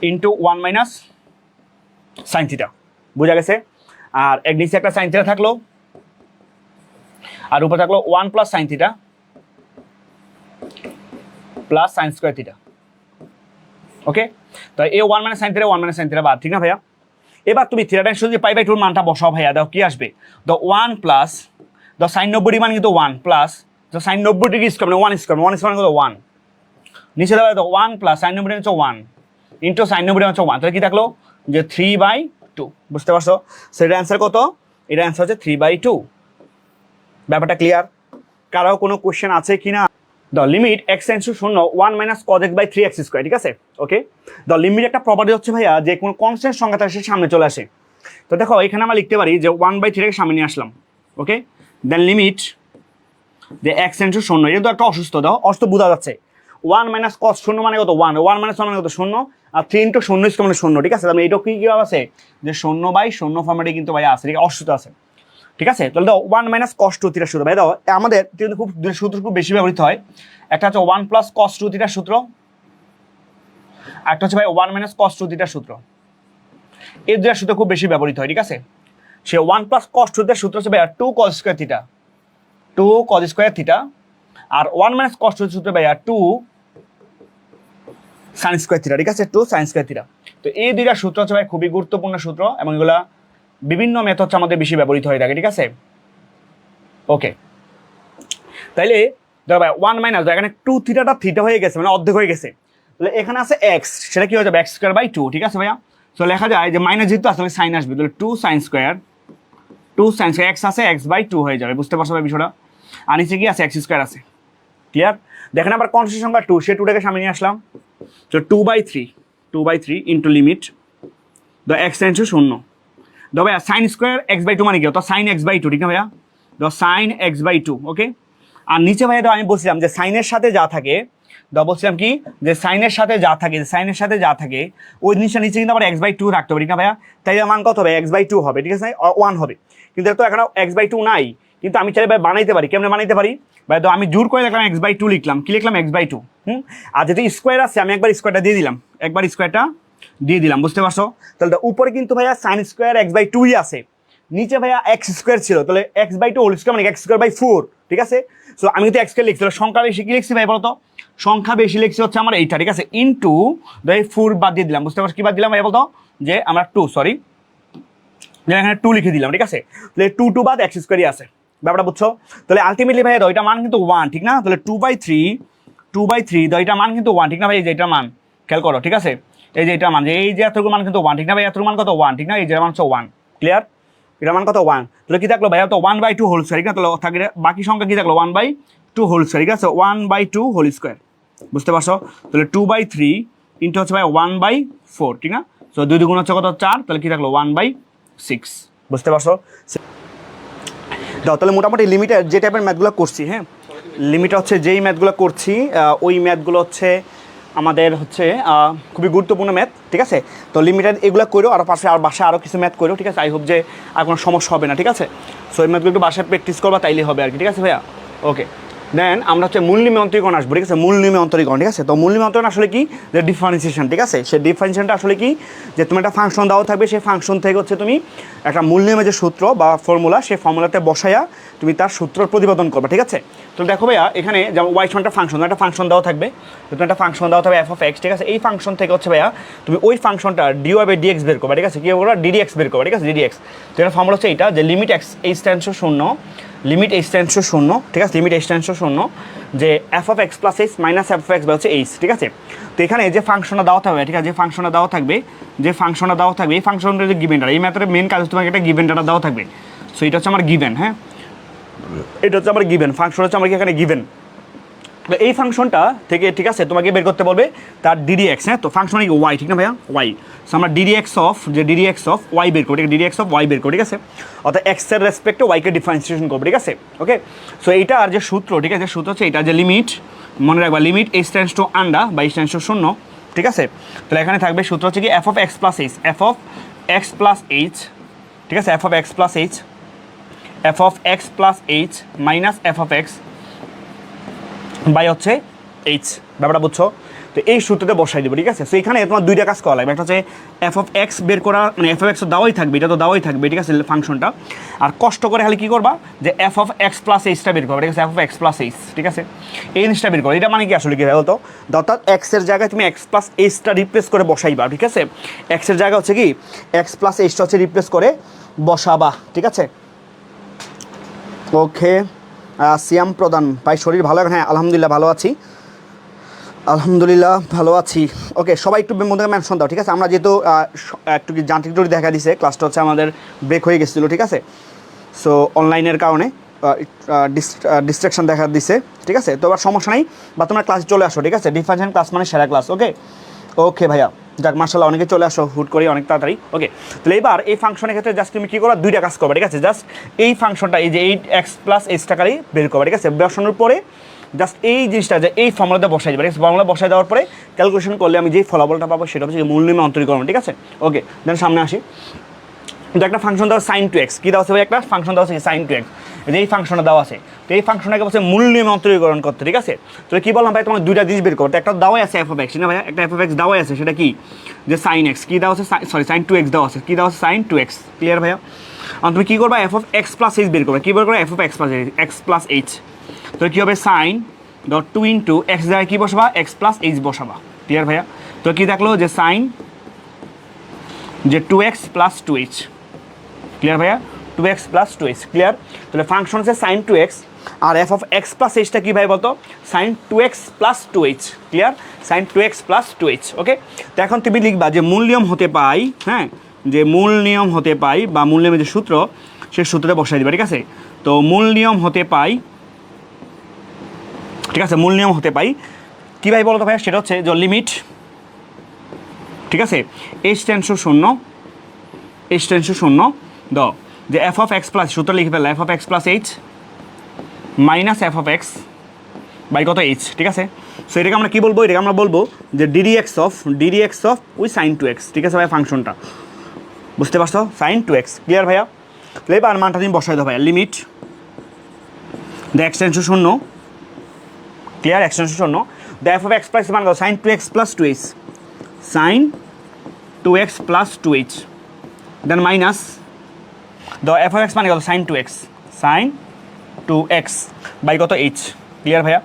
into 1 minus sine theta, বুঝা গেছে? আর এক নিচে একটা সাইন থিটা থাকলো, আর উপরে থাকলো 1 plus sine theta plus sine square theta. Okay, তো এই 1 minus sine theta 1 minus sine theta বাদ, ঠিক না ভাইয়া? এবার তুমি theta tends to pi by 2 মানটা বসাও ভাইয়া, দাও কি আসবে? তো 1 প্লাস the সাইন 90 ডিগ্রি মানে কিন্তু 1 plus the sine 90 degree square মানে 1 স্কয়ার, 1 স্কয়ার মানে 1, নিচে দেওয়া তো 1 প্লাস সাইন 90 হচ্ছে 1 ইন্টু সাইন 90 হচ্ছে 1, তাহলে কি থাকলো? যে 3/2, বুঝতে পারছো? সেটা অ্যান্সার কত? এটা অ্যান্সার হচ্ছে 3/2। ব্যাপারটা ক্লিয়ার? কারো কোনো কোশ্চেন আছে কিনা? The limit X tends to 0 1 minus cos x by 3x square, ঠিক আছে? ওকে, দ্য লিমিট একটা প্রপার্টি হচ্ছে ভাইয়া যে কোনো কনস্ট্যান্ট সংখ্যা তার সামনে চলে আসে। তো দেখো এখানে আমরা লিখতে পারি যে 1/3 সামনে নিয়ে আসলাম। ওকে, দেন লিমিট যে এক্স টেন্ডস টু 0, এটা তো একটা অসুস্থ, দাও অসুস্থ বোঝা যাচ্ছে। 1 মাইনাস কস 0 মানে কত? 1, 1 মাইনাস 1 মানে কত? 0, আর 3 ইন্টু 0 স্কোয়ার মানে 0, ঠিক আছে? তাহলে এটা কি আছে? যে 0/0 ফর্মেটে কিন্তু ভাই আছে, ঠিক আছে? অসুস্থ আছে, ঠিক আছে? তাহলে দাও 1 মাইনাস কস 2 থিটার সূত্র, ভাই দাও আমাদের কিন্তু খুব সূত্র খুব বেশি ব্যবহৃত হয়। একটা হচ্ছে 1 প্লাস কস 2 থিটার সূত্র, একটা হচ্ছে ভাই 1 মাইনাস কস 2 থিটার সূত্র, এই দুইটার সূত্র খুব বেশি ব্যবহৃত হয়, ঠিক আছে? সে 1 প্লাস কস 2 থিটার সূত্র হচ্ছে ভাইয়া 2 cos square theta, 2 cos square theta, আর 1 মাইনাস কস 2 সূত্র ভাইয়া 2 সাইন স্কোয়ার থিটা, ঠিক আছে? 2 সাইন স্কোয়ার থিটা। তো এই দুইটা সূত্র হচ্ছে ভাই খুবই গুরুত্বপূর্ণ সূত্র এবং এগুলা বিভিন্ন মেথড হচ্ছে আমাদের বেশি ব্যবহৃত হয়ে থাকে, ঠিক আছে? ওকে, তাইলে দেখো ভাই 1 মাইনাস এখানে 2 থিটাটা থিটা হয়ে গেছে মানে অর্ধেক হয়ে গেছে, তাহলে এখানে আছে এক্স, সেটা কি হয়ে যাবে? এক্স স্কোয়ার বাই 2, ঠিক আছে ভাইয়া? তো লেখা যায় যে মাইনাস যেহেতু আসলে সাইন আসবে, তাহলে 2 সাইন স্কোয়ার এক্স আছে এক্স বাই 2 হয়ে যাবে, বুঝতে পারছো ভাই বিষয়টা? আর নিচে কি আছে? এক্স স্কোয়ার আছে, ক্লিয়ার? দেখেন আবার কনস্ট্যান্ট সংখ্যা 2, সে 2টাকে সামনে নিয়ে আসলাম। তো 2/3 into limit the x tends to 0। তো ভাইয়া সাইন স্কোয়ার x/2 মানে কি? তো সাইন x/2, ঠিক না ভাইয়া? তো সাইন x/2, ওকে। আর নিচে ভাইয়া তো আমি বলছিলাম যে সাইনের সাথে যা থাকে, তো বলছিলাম কি যে সাইনের সাথে যা থাকে ওই জিনিসটা নিচে কিন্তু আবার x/2 রাখতে হবে, ঠিক না ভাইয়া? তাই মান কত হবে? x/2 হবে, ঠিক আছে, 1 হবে। কিন্তু তো এখন x/2 নাই, কিন্তু আমি চাইলে ভাই বানাইতে পারি। কেমনে বানাইতে পারি ভাই? তো আমি জোর করে লিখলাম x/2 লিখলাম, কি লিখলাম? x/2। আর যদি স্কোয়ার আছে আমি একবার স্কোয়ারটা দিয়ে দিলাম, বুঝতে পারছো? তাহলে উপরে কিন্তু ভাইয়া সাইন স্কোয়ার x/2ই আছে, নিচে ভাইয়া এক্স স্কোয়ার ছিল, তাহলে x/2 হোল স্কোয়ার মানে x²/4, ঠিক আছে। সো আমি কিন্তু x² লিখছি, সংখ্যা বেশি কি লিখছি ভাই বলতো? সংখ্যা বেশি লিখছি হচ্ছে আমার এইটা, ঠিক আছে, ইন্টু 4 বাদ দিয়ে দিলাম, বুঝতে পারছো? কি বাদ দিলাম ভাই বলতো? যে আমরা 2, সরি, যে এখানে 2 লিখে দিলাম, ঠিক আছে। তাহলে 2 বাদ x² আছে, ব্যাপারটা বুঝছো? তাহলে আলটিমেটলি ভাই এটা মান কিন্তু 1, ঠিক না? তাহলে 2/3 এটা মান কিন্তু 1, ঠিক না ভাই? এই যে এটা মান খেয়াল করো, ঠিক আছে, এই যে এটা মান, যে এই যে এতটুকু মান কিন্তু 1, ঠিক না ভাই? এতটুকু মান কত? 1, ঠিক না? এই যে মান হচ্ছে 1, ক্লিয়ার? এটা মান কত? 1। তাহলে কি থাকলো ভাইয়া? তো 1/2 হোল স্কোয়ার, ঠিক না? তাহলে থাকে বাকি সংখ্যা কি থাকলো? 1/2 হোল স্কোয়ার, ঠিক আছে, 1/2 হোল স্কোয়ার, বুঝতে পারছো? তাহলে 2/3 ইন্টু হচ্ছে ভাই 1/4, ঠিক না? তো 2 2 গুণ হচ্ছে কত? 4, তাহলে কি থাকলো? 1/6, বুঝতে পারছো? দাও, তাহলে মোটামুটি লিমিটের যে টাইপের ম্যাথগুলো করছি, হ্যাঁ, লিমিটে হচ্ছে যেই ম্যাথগুলো করছি ওই ম্যাথগুলো হচ্ছে আমাদের হচ্ছে খুবই গুরুত্বপূর্ণ ম্যাথ, ঠিক আছে। তো লিমিটেড এগুলো করো, আর বাসায় আরও কিছু ম্যাথ করো, ঠিক আছে। আই হোপ যে আর কোনো সমস্যা হবে না, ঠিক আছে। সো এই ম্যাথগুলো একটু বাসায় প্র্যাকটিস করবা, তাইলে হবে আর কি, ঠিক আছে ভাইয়া? ওকে, দেন আমরা হচ্ছে মূল নিয়মে অন্তরীকরণ আসবো, ঠিক আছে। মূল নিয়মে অন্তরীকরণ, ঠিক আছে। তো মূল নিয়মে অন্তরীকরণ আসলে কি? যে ডিফারেন্সিয়েশন, ঠিক আছে। সেই ডিফারেন্সিয়েশনটা আসলে কি? যে তুমি একটা ফাংশন দেওয়া থাকবে, সেই ফাংশন থেকে হচ্ছে তুমি একটা মূল নিয়মের যে সূত্র বা ফর্মুলা, সেই ফর্মুলাতে বসাইয়া তুমি তার সূত্র প্রতিপাদন করবে, ঠিক আছে। তো দেখো ভাইয়া, এখানে যেমন y সমান একটা ফাংশন দেওয়া থাকবে, তুমি একটা ফাংশন দেওয়া থাকবে f(x), ঠিক আছে। এই ফাংশন থেকে হচ্ছে ভাইয়া তুমি ওই ফাংশনটা dy/dx বের করবে, ঠিক আছে। কি করবে? ddx বের করবে, ঠিক আছে, ddx। তো এটা ফর্মুলা হচ্ছে এইটা, যে limit h tends to 0, limit h tends to 0, ঠিক আছে, লিমিট h টেন্ডস টু 0, যে f(x + h - f(x) হচ্ছে h, ঠিক আছে। তো এখানে যে ফাংশনটা দেওয়া থাকবে, ঠিক আছে, যে ফাংশনটা দেওয়া থাকবে, এই ফাংশনটা যে গিভেন ডাটা, এই ম্যাথের মেন কাজ তোমাকে একটা গিভেন ডাটা দেওয়া থাকবে। সো এটা হচ্ছে আমার গিভেন, হ্যাঁ, এটা হচ্ছে আমার গিভেন ফাংশন, হচ্ছে আমার এখানে গিভেন। তো এই ফাংশনটা থেকে, ঠিক আছে, তোমাকে বের করতে বলবে তার ddx, হ্যাঁ। তো ফাংশন y, ঠিক না ভাইয়া? y। সো আমরা ddx অফ y বের করি, ddx অফ y বের করি, ঠিক আছে। অর্থাৎ x এর রেসপেক্টে y কে ডিফারেন্সিয়েশন করবো, ঠিক আছে, ওকে। সো এইটা আর যে সূত্র, ঠিক আছে, সূত্র হচ্ছে এটা, যে লিমিট, মনে রাখবা, limit h tends to under বা h টেন্ডস টু 0, ঠিক আছে। তাহলে এখানে থাকবে সূত্র হচ্ছে কি f(x + h), ঠিক আছে, f(x + h), f(x + h minus f(x) by হচ্ছে h, ব্যাপারটা বুঝছো? তো এই সূত্রতে বসাই দেবো, ঠিক আছে। সো এখানে তোমার দুইটা কাজ করা লাগবে, একটা হচ্ছে f(x) বের করা, মানে f(x) তো দেওয়াই থাকবে, এটা তো দেওয়াই থাকবে, ঠিক আছে, ফাংশনটা। আর কষ্ট করে খালি কী করবা, যে f(x + h) বের করবে, ঠিক আছে, f(x + h), ঠিক আছে, এই জিনিসটা বের করো। এটা মানে কি আসলে কি হয় বলতো? অর্থাৎ x এর জায়গায় তুমি x + h রিপ্লেস করে বসাইবা, ঠিক আছে। x এর জায়গা হচ্ছে কি x + h হচ্ছে রিপ্লেস করে বসাবা, ঠিক আছে। ওকে, সিয়াম প্রধান ভাই, শরীর ভালো? হ্যাঁ, আলহামদুলিল্লাহ ভালো আছি, ওকে। সবাই একটু মধ্যে মেনশন দাও, ঠিক আছে। আমরা যেহেতু একটু যান্ত্রিক ত্রুটি দেখা দিছে, ক্লাসটা হচ্ছে আমাদের ব্রেক হয়ে গেছিলো, ঠিক আছে। সো অনলাইনের কারণে ডিস্ট্রাকশন দেখা দিছে, ঠিক আছে। তো আবার সমস্যা নেই, বা তোমরা ক্লাসে চলে আসো, ঠিক আছে। ডিফারেন্সিয়েশন ক্লাস মানে সেরা ক্লাস, ওকে ভাইয়া, যাক মার্শাল্লাহ, অনেকে চলে আসো হুট করে অনেক তাড়াতাড়ি, ওকে। তাহলে এবার এই ফাংশনের ক্ষেত্রে জাস্ট তুমি কী করো? দুইটা কাজ করবে, ঠিক আছে। জাস্ট এই ফাংশনটা, এই যে 8x + h টাকারই বের করবে, ঠিক আছে। বসানোর পরে জাস্ট এই জিনিসটা, যে এই ফর্মুলাতে বসাই দেবে, ঠিক আছে। ফর্মুলা বসাই দেওয়ার পরে ক্যালকুলেশন করলে আমি যেই ফলাফলটা পাবো সেটা হচ্ছে মূল নিয়মে অন্তরীকরণ, ঠিক আছে, ওকে। দেন সামনে আসি, কিন্তু একটা ফাংশন দেওয়া sin 2x, কী দেওয়া আছে ভাই? একটা ফাংশন দেওয়া আছে sin 2x, যে এই ফাংশনটা দেওয়া আছে। তো এই ফাংশনটাকে বলছে মূল নিয়মে অন্তরীকরণ করতে, ঠিক আছে। তো কী বললাম ভাই, তোমার দুইটা জিনিস বের করতে, একটা দেওয়াই আছে f(x), না ভাইয়া, একটা f(x) দেওয়াই আছে, সেটা কি? যে sin x, কী দেওয়া আছে? সরি, sin 2x দেওয়া আছে, কী দেওয়া আছে? sin 2x, ক্লিয়ার ভাইয়া? আর তুমি কী করবা? f(x + h) বের করবে, কী বের করবে? f(x + h), তো কী হবে? sin 2 ইন্টু x জায়গায় কী বসাবা? x + h বসাবা, ক্লিয়ার ভাইয়া? তো কী থাকলো? যে sin, যে 2x + 2h, ক্লিয়ার ভাইয়া? 2x + 2h, clear? তাহলে ফাংশন হচ্ছে sin 2x, আর f(x + h) টা কী ভাই বলতো? sin 2x + 2h, clear? sin 2x + 2h, ওকে। তো এখন তুমি লিখবা যে মূল নিয়ম হতে পাই, হ্যাঁ, যে মূল নিয়ম হতে পাই বা মূল নিয়মের যে সূত্র, সেই সূত্রটা বসাই দিবা, ঠিক আছে। তো মূল নিয়ম হতে পাই ঠিক আছে, মূল নিয়ম হতে পাই কী ভাই বলো তো ভাইয়া, সেটা হচ্ছে যে লিমিট, ঠিক আছে, এইচ টেন্স টু শূন্য, এইচ টেন্স টু শূন্য দ যে এফ অফ এক্স প্লাস, সূত্র লিখে ফেললাম F of x plus H minus F of X by কত এইচ, ঠিক আছে। সো এটাকে আমরা কী বলবো, এটাকে আমরা বলবো যে DD x of we sine two X, ঠিক আছে ভাই, ফাংশনটা বুঝতে পারছো, সাইন টু এক্স, ক্লিয়ার ভাইয়া। এবার মানটা তুমি বসাই দাও ভাইয়া, limit the x tends to শূন্য, ক্লিয়ার, এক্স টেন্স টু শূন্য, the f of x plus মান sine two x plus two h, sine two x plus two h, then minus the f of x মানে কত সাইন টু এক্স বাই কত এইচ, ক্লিয়ার ভাইয়া।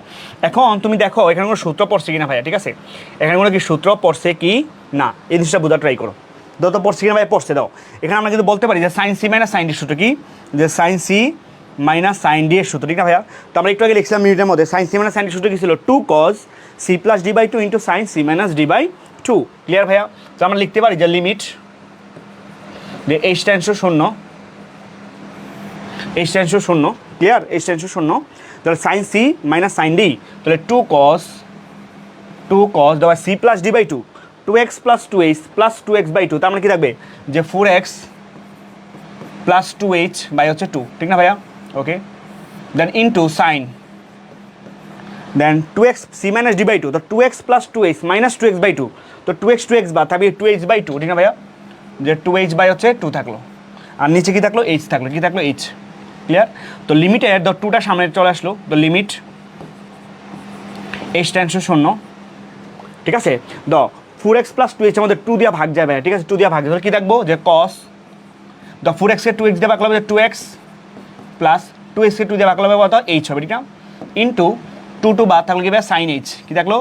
এখন তুমি দেখো এখানে কোনো সূত্র পড়ছে কি না ভাইয়া, ঠিক আছে, এখানে কোনো কি সূত্র পড়ছে কি না এই জিনিসটা বোঝা ট্রাই করো, দাও তো পড়ছে কিনা ভাই, পড়ছে দাও। এখানে আমরা কিন্তু বলতে পারি যে sine C minus sine D সূত্র কি, যে sine C minus sine D এর সূত্র, ঠিক না ভাইয়া। তো আমরা একটু আগে লিখছিলাম মিনিটের মধ্যে sine C minus sine D সূত্র কি ছিল, two cos C plus D by two into sine C minus D by two, clear ভাইয়া। তো আমরা লিখতে পারি যে লিমিট যে এইচ টেন্স টু শূন্য, এইচ টেন্স টু শূন্য, ক্লিয়ার, এইচ টেন্স টু শূন্য, তাহলে sine C minus sine D, তাহলে টু কজ দেওয়া C plus D by two, two x plus two H plus two x by two, তার মানে কী থাকবে যে four x plus two h by হচ্ছে টু, ঠিক না ভাইয়া, okay. Then into sine, then two x c minus D by two, তো two x plus two h minus two x by two, তো টু এক্স বা থাকবে টু এইচ বাই টু, ঠিক না ভাইয়া, যে টু এইচ বাই হচ্ছে টু থাকলো, আর নিচে কী থাকলো এইচ থাকলো, কী থাকলো এইচ, ক্লিয়ার। তো লিমিটের দ টুটা সামনে চলে আসলো, তো লিমিট এইচ টেন্স টু শূন্য, ঠিক আছে, দ ফোর এক্স প্লাস টু এইচের মধ্যে টু দিয়ে ভাগ যাবে, ঠিক আছে, টু দিয়ে ভাগ যাবে, কী থাকবো যে কস দ্য ফোর এক্সকে টু এক্স দিয়ে ভাগ হবে টু এক্স প্লাস টু এক্সকে টু দিয়ে ভাগ হবে কত এইচ হবে, ঠিক না, ইন্টু টু টু বাদ থাকলো কী ভাই সাইন এইচ, কী থাকলো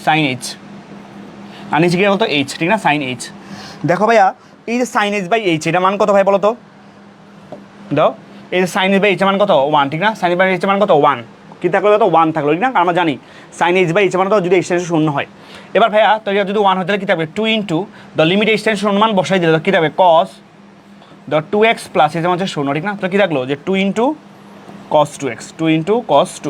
সাইন এইচ, আর নিচে কী বলতো এইচ, ঠিক না, সাইন এইচ। দেখো ভাইয়া এই যে সাইন এইচ বাই এইচ এটা মান কত ভাই বলো তো, দাও এই যে সাইন এইচ বাই এইচের মান কত ওয়ান, ঠিক না, সাইন এইচ বাই এইচের মান কত ওয়ান, কী থাকলো কত ওয়ান থাকলো, ঠিক না, আমরা জানি সাইন এইচ বাই এইচের মান কত যদি এইচ টেন্স টু শূন্য হয়। এবার ভাইয়া তো যদি ওয়ান হয় তাহলে কী থাকবে two into the limit H tends to শূন্য মান বসাই দিলে কী থাকবে cos the two x plus এইচের মান হচ্ছে শূন্য, ঠিক না, তো কী থাকলো যে two into cos two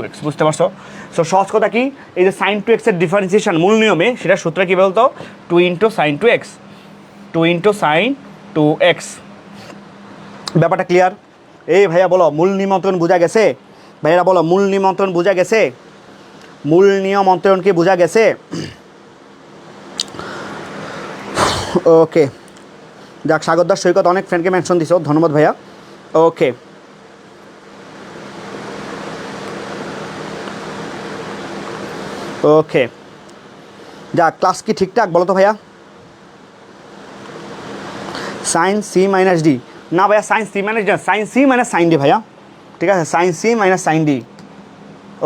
X, বুঝতে পারছো। সো সহজ কথা কি, এই যে সাইন টু এক্সের ডিফারেন্সিয়েশন মূল নিয়মে সেটা সূত্র কী বলতো, two into sine two X, ব্যাপারটা ক্লিয়ার। এই ভাইয়া বলো মূল নিমন্ত্রণ বোঝা গেছে, ভাইয়ারা বলো মূল নিমন্ত্রণ বোঝা গেছে, মূল নিয়মন্ত্রণ কি বোঝা গেছে, ওকে। যাক সাগরদার সৈকত অনেক ফ্রেন্ডকে মেনশন দিছো, ধন্যবাদ ভাইয়া, ওকে। ওকে যাক ক্লাস কি ঠিকঠাক বলো তো ভাইয়া, সাইন সি মাইনাস ডি, না ভাইয়া sine C minus d, sine C minus sine d ভাইয়া, ঠিক আছে, sine C minus sine d,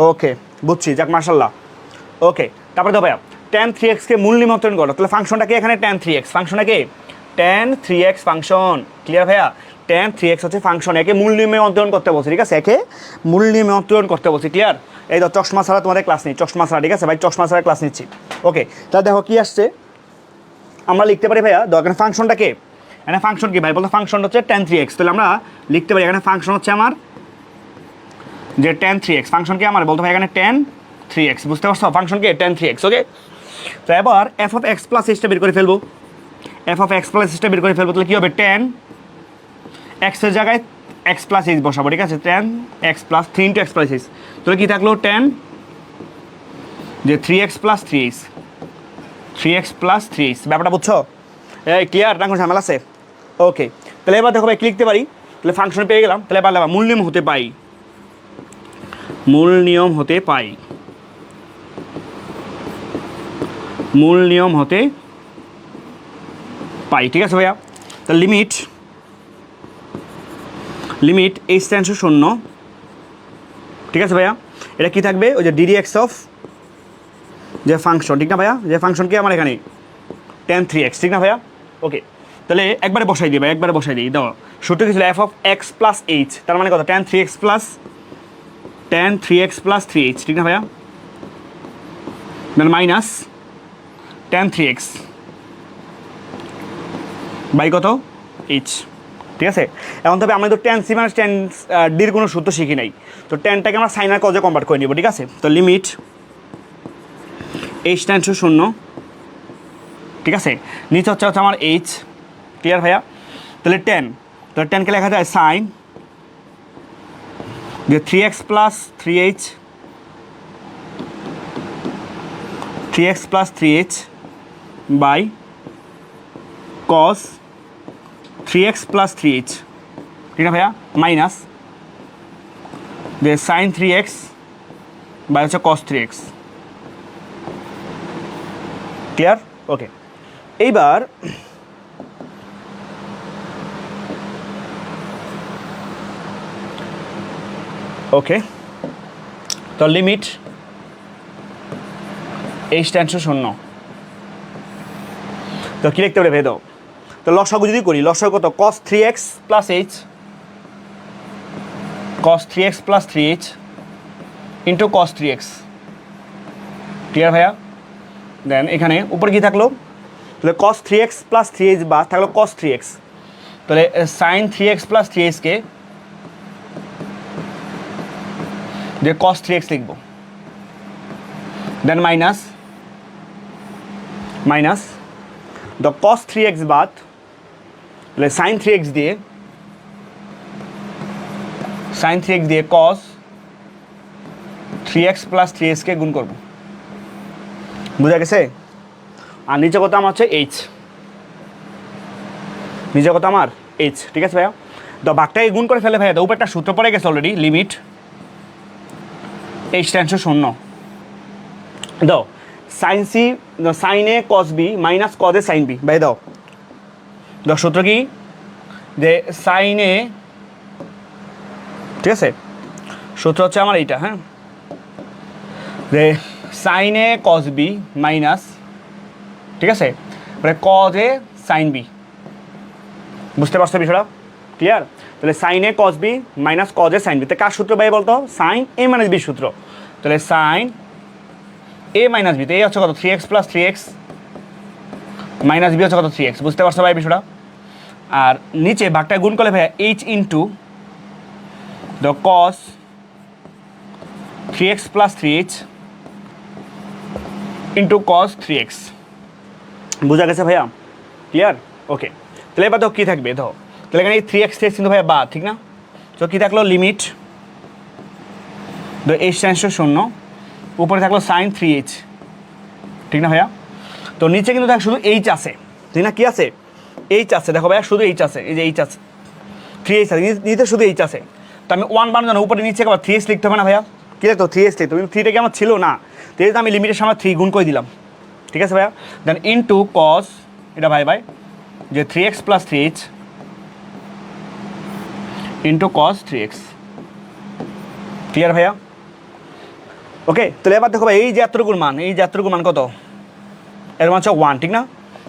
okay বুঝছি, যাক মার্শাল্লাহ, ওকে। তারপরে তো ভাইয়া ট্যান থ্রি এক্সকে মূল নিমন্ত্রণ করো, তাহলে ফাংশনটাকে এখানে ট্যান থ্রি এক্স, ফাংশনটাকে tan three x function, clear ভাইয়া, ট্যান থ্রি এক্স হচ্ছে ফাংশন, একে মূল নিমন্ত্রণ করতে বলছি, ঠিক আছে, একে মূল নিমন্ত্রণ করতে বলছি, ক্লিয়ার। এই তো চশমা ছাড়া তোমাদের ক্লাস নেই, চশমা ছাড়া, ঠিক আছে ভাই, চশমা ছাড়া ক্লাস নিচ্ছি, ওকে। তাহলে দেখো কী আসছে, আমরা লিখতে পারি ভাইয়া এখানে ফাংশনটাকে, এখানে ফাংশন কি ভাই বলতো, ফাংশন হচ্ছে ট্যান থ্রি এক্স, তাহলে আমরা লিখতে পারি এখানে ফাংশন হচ্ছে আমার যে ট্যান থ্রি এক্স, ফাংশনকে আমার বলতে ভাই এখানে ট্যান থ্রি এক্স, বুঝতে পারছো, ফাংশনকে ট্যান থ্রি এক্স, ওকে। তো এবার এফ অফ এক্স প্লাস এইচটা বের করে ফেলবো, এফ অফ এক্স প্লাস এইচটা বের করে ফেলবো, তাহলে কী হবে ট্যান এক্সের জায়গায় এক্স প্লাস এইচ বসাবো, ঠিক আছে, tan x plus three into x plus H, তাহলে কী থাকলো ট্যান যে three x plus three H, ব্যাপারটা বুঝছো, এই ক্লিয়ার না, কোনো ঝামেলা আছে, ওকে। তাহলে এবার দেখো ভাই কি লিখতে পারি, তাহলে ফাংশন পেয়ে গেলাম, তাহলে এবার মূল নিয়ম হতে পাই, মূল নিয়ম হতে পাই, ঠিক আছে ভাইয়া। তাহলে লিমিট এইচ টেন্স টু শূন্য, ঠিক আছে ভাইয়া, এটা কি থাকবে ওই যে ডিডি এক্স অফ যে ফাংশন, ঠিক না ভাইয়া, যে ফাংশন কি আমার এখানে ট্যান থ্রি এক্স, ঠিক না ভাইয়া, ওকে। তাহলে একবারে বসাই দিই ভাই, একবারে বসাই দিই, দাও সূত্র কি ছিল f of x plus h, তার মানে কত tan three x plus three h, ঠিক না ভাইয়া, then minus tan three x by কত এইচ, ঠিক আছে। এখন তবে আমরা তো ট্যান সি ট্যান ডির কোনো সূত্র শিখি নাই, তো ট্যানটাকে আমরা সাইন আর কজে কনভার্ট করে নিব, ঠিক আছে। তো লিমিট এইচ টেন্স টু শূন্য, ঠিক আছে, নিচে হচ্ছে আমার এইচ, ক্লিয়ার ভাইয়া? তাহলে টেনকে লেখা যায় সাইন যে 3x প্লাস 3h, 3x প্লাস 3h বাই কস 3x প্লাস 3h, ঠিক না ভাইয়া, মাইনাস যে সাইন 3x বাই হচ্ছে কস 3x, ক্লিয়ার? ওকে, এইবার ওকে, তো লিমিট এইচ টেন্স টু শূন্য, তো কী লিখতে পারে ভেদ? তো লসাগু যদি করি, লসাগু কত? cos 3x plus h, cos 3x প্লাস 3h into cos 3x, clear ভাইয়া? দেন এখানে উপরে কী থাকলো? তাহলে cos 3x প্লাস 3h বা থাকলো cos 3x, তাহলে সাইন 3x প্লাস 3hকে যে cos 3x লিখব, than minus the cos 3x বাদ, তাহলে সাইন 3x দিয়ে cos 3x প্লাস 3hকে গুণ করব, বুঝা গেছে? আর নিচে কত আমার হচ্ছে এইচ, নিচে কত আমার এইচ, ঠিক আছে ভাইয়া? তো ভাগটাকে গুণ করে ফেলে ভাইয়া, তো উপরে একটা সূত্র পড়ে গেছে already, limit H tends to শূন্য, দাও সাইন সি সাইন এ কস বি মাইনাস কস এ সাইন বি, ভাই দাও সূত্র কি? যে সাইন এ, ঠিক আছে, সূত্র হচ্ছে আমার এইটা, হ্যাঁ, যে সাইন এ কস বি মাইনাস, ঠিক আছে, মানে কস এ সাইন বি, বুঝতে পারছো বিষয়টা? ক্লিয়ার? তাহলে সাইন এ কস বি মাইনাস কস এ সাইন বি, তো কার সূত্র ভাই বলতো? সাইন এ মাইনাস বি সূত্র, তাহলে সাইন এ মাইনাস বি, তো এই হচ্ছে কত? 3x plus 3x minus B হচ্ছে কত? 3x, বুঝতে পারছো ভাই বিষয়টা? আর নিচে ভাগটা গুণ করলে ভাইয়া H into the cos 3x প্লাস 3h ইন্টু কস 3x, বুঝা গেছে ভাইয়া? ক্লিয়ার? ওকে, তাহলে এবার তো কী থাকবে? ধরো তাহলে এখানে এই 3x কিন্তু ভাইয়া বাদ, ঠিক না? তো কী থাকলো? Limit the H tends to শূন্য, উপরে থাকলো সাইন 3h, ঠিক না ভাইয়া? তো নিচে কিন্তু দেখ শুধু এইচ আছে, ঠিক না? কী আছে? এইচ আছে, দেখো ভাইয়া শুধু এইচ আছে, এই যে এইচ আছে, 3h আছে, নিচে শুধু এইচ আছে, তো আমি 1 বানানো জানো, উপরে নিচে আবার 3h লিখতে হবে না ভাইয়া? কী লিখতো? 3h লিখতো, কিন্তু 3টা কি আমার ছিল না, তো এই আমি লিমিটের সামনে 3 গুণ করে দিলাম, ঠিক আছে ভাইয়া? দেন ইন্টু কস, এটা ভাই যে 3x প্লাস 3h into cos 3x, clear ভাইয়া? ওকে, তাহলে এবার দেখো ভাই এই যে এতটুকুর মান, এই যে এতটুকুর মান কত? এর মান হচ্ছে 1, ঠিক না?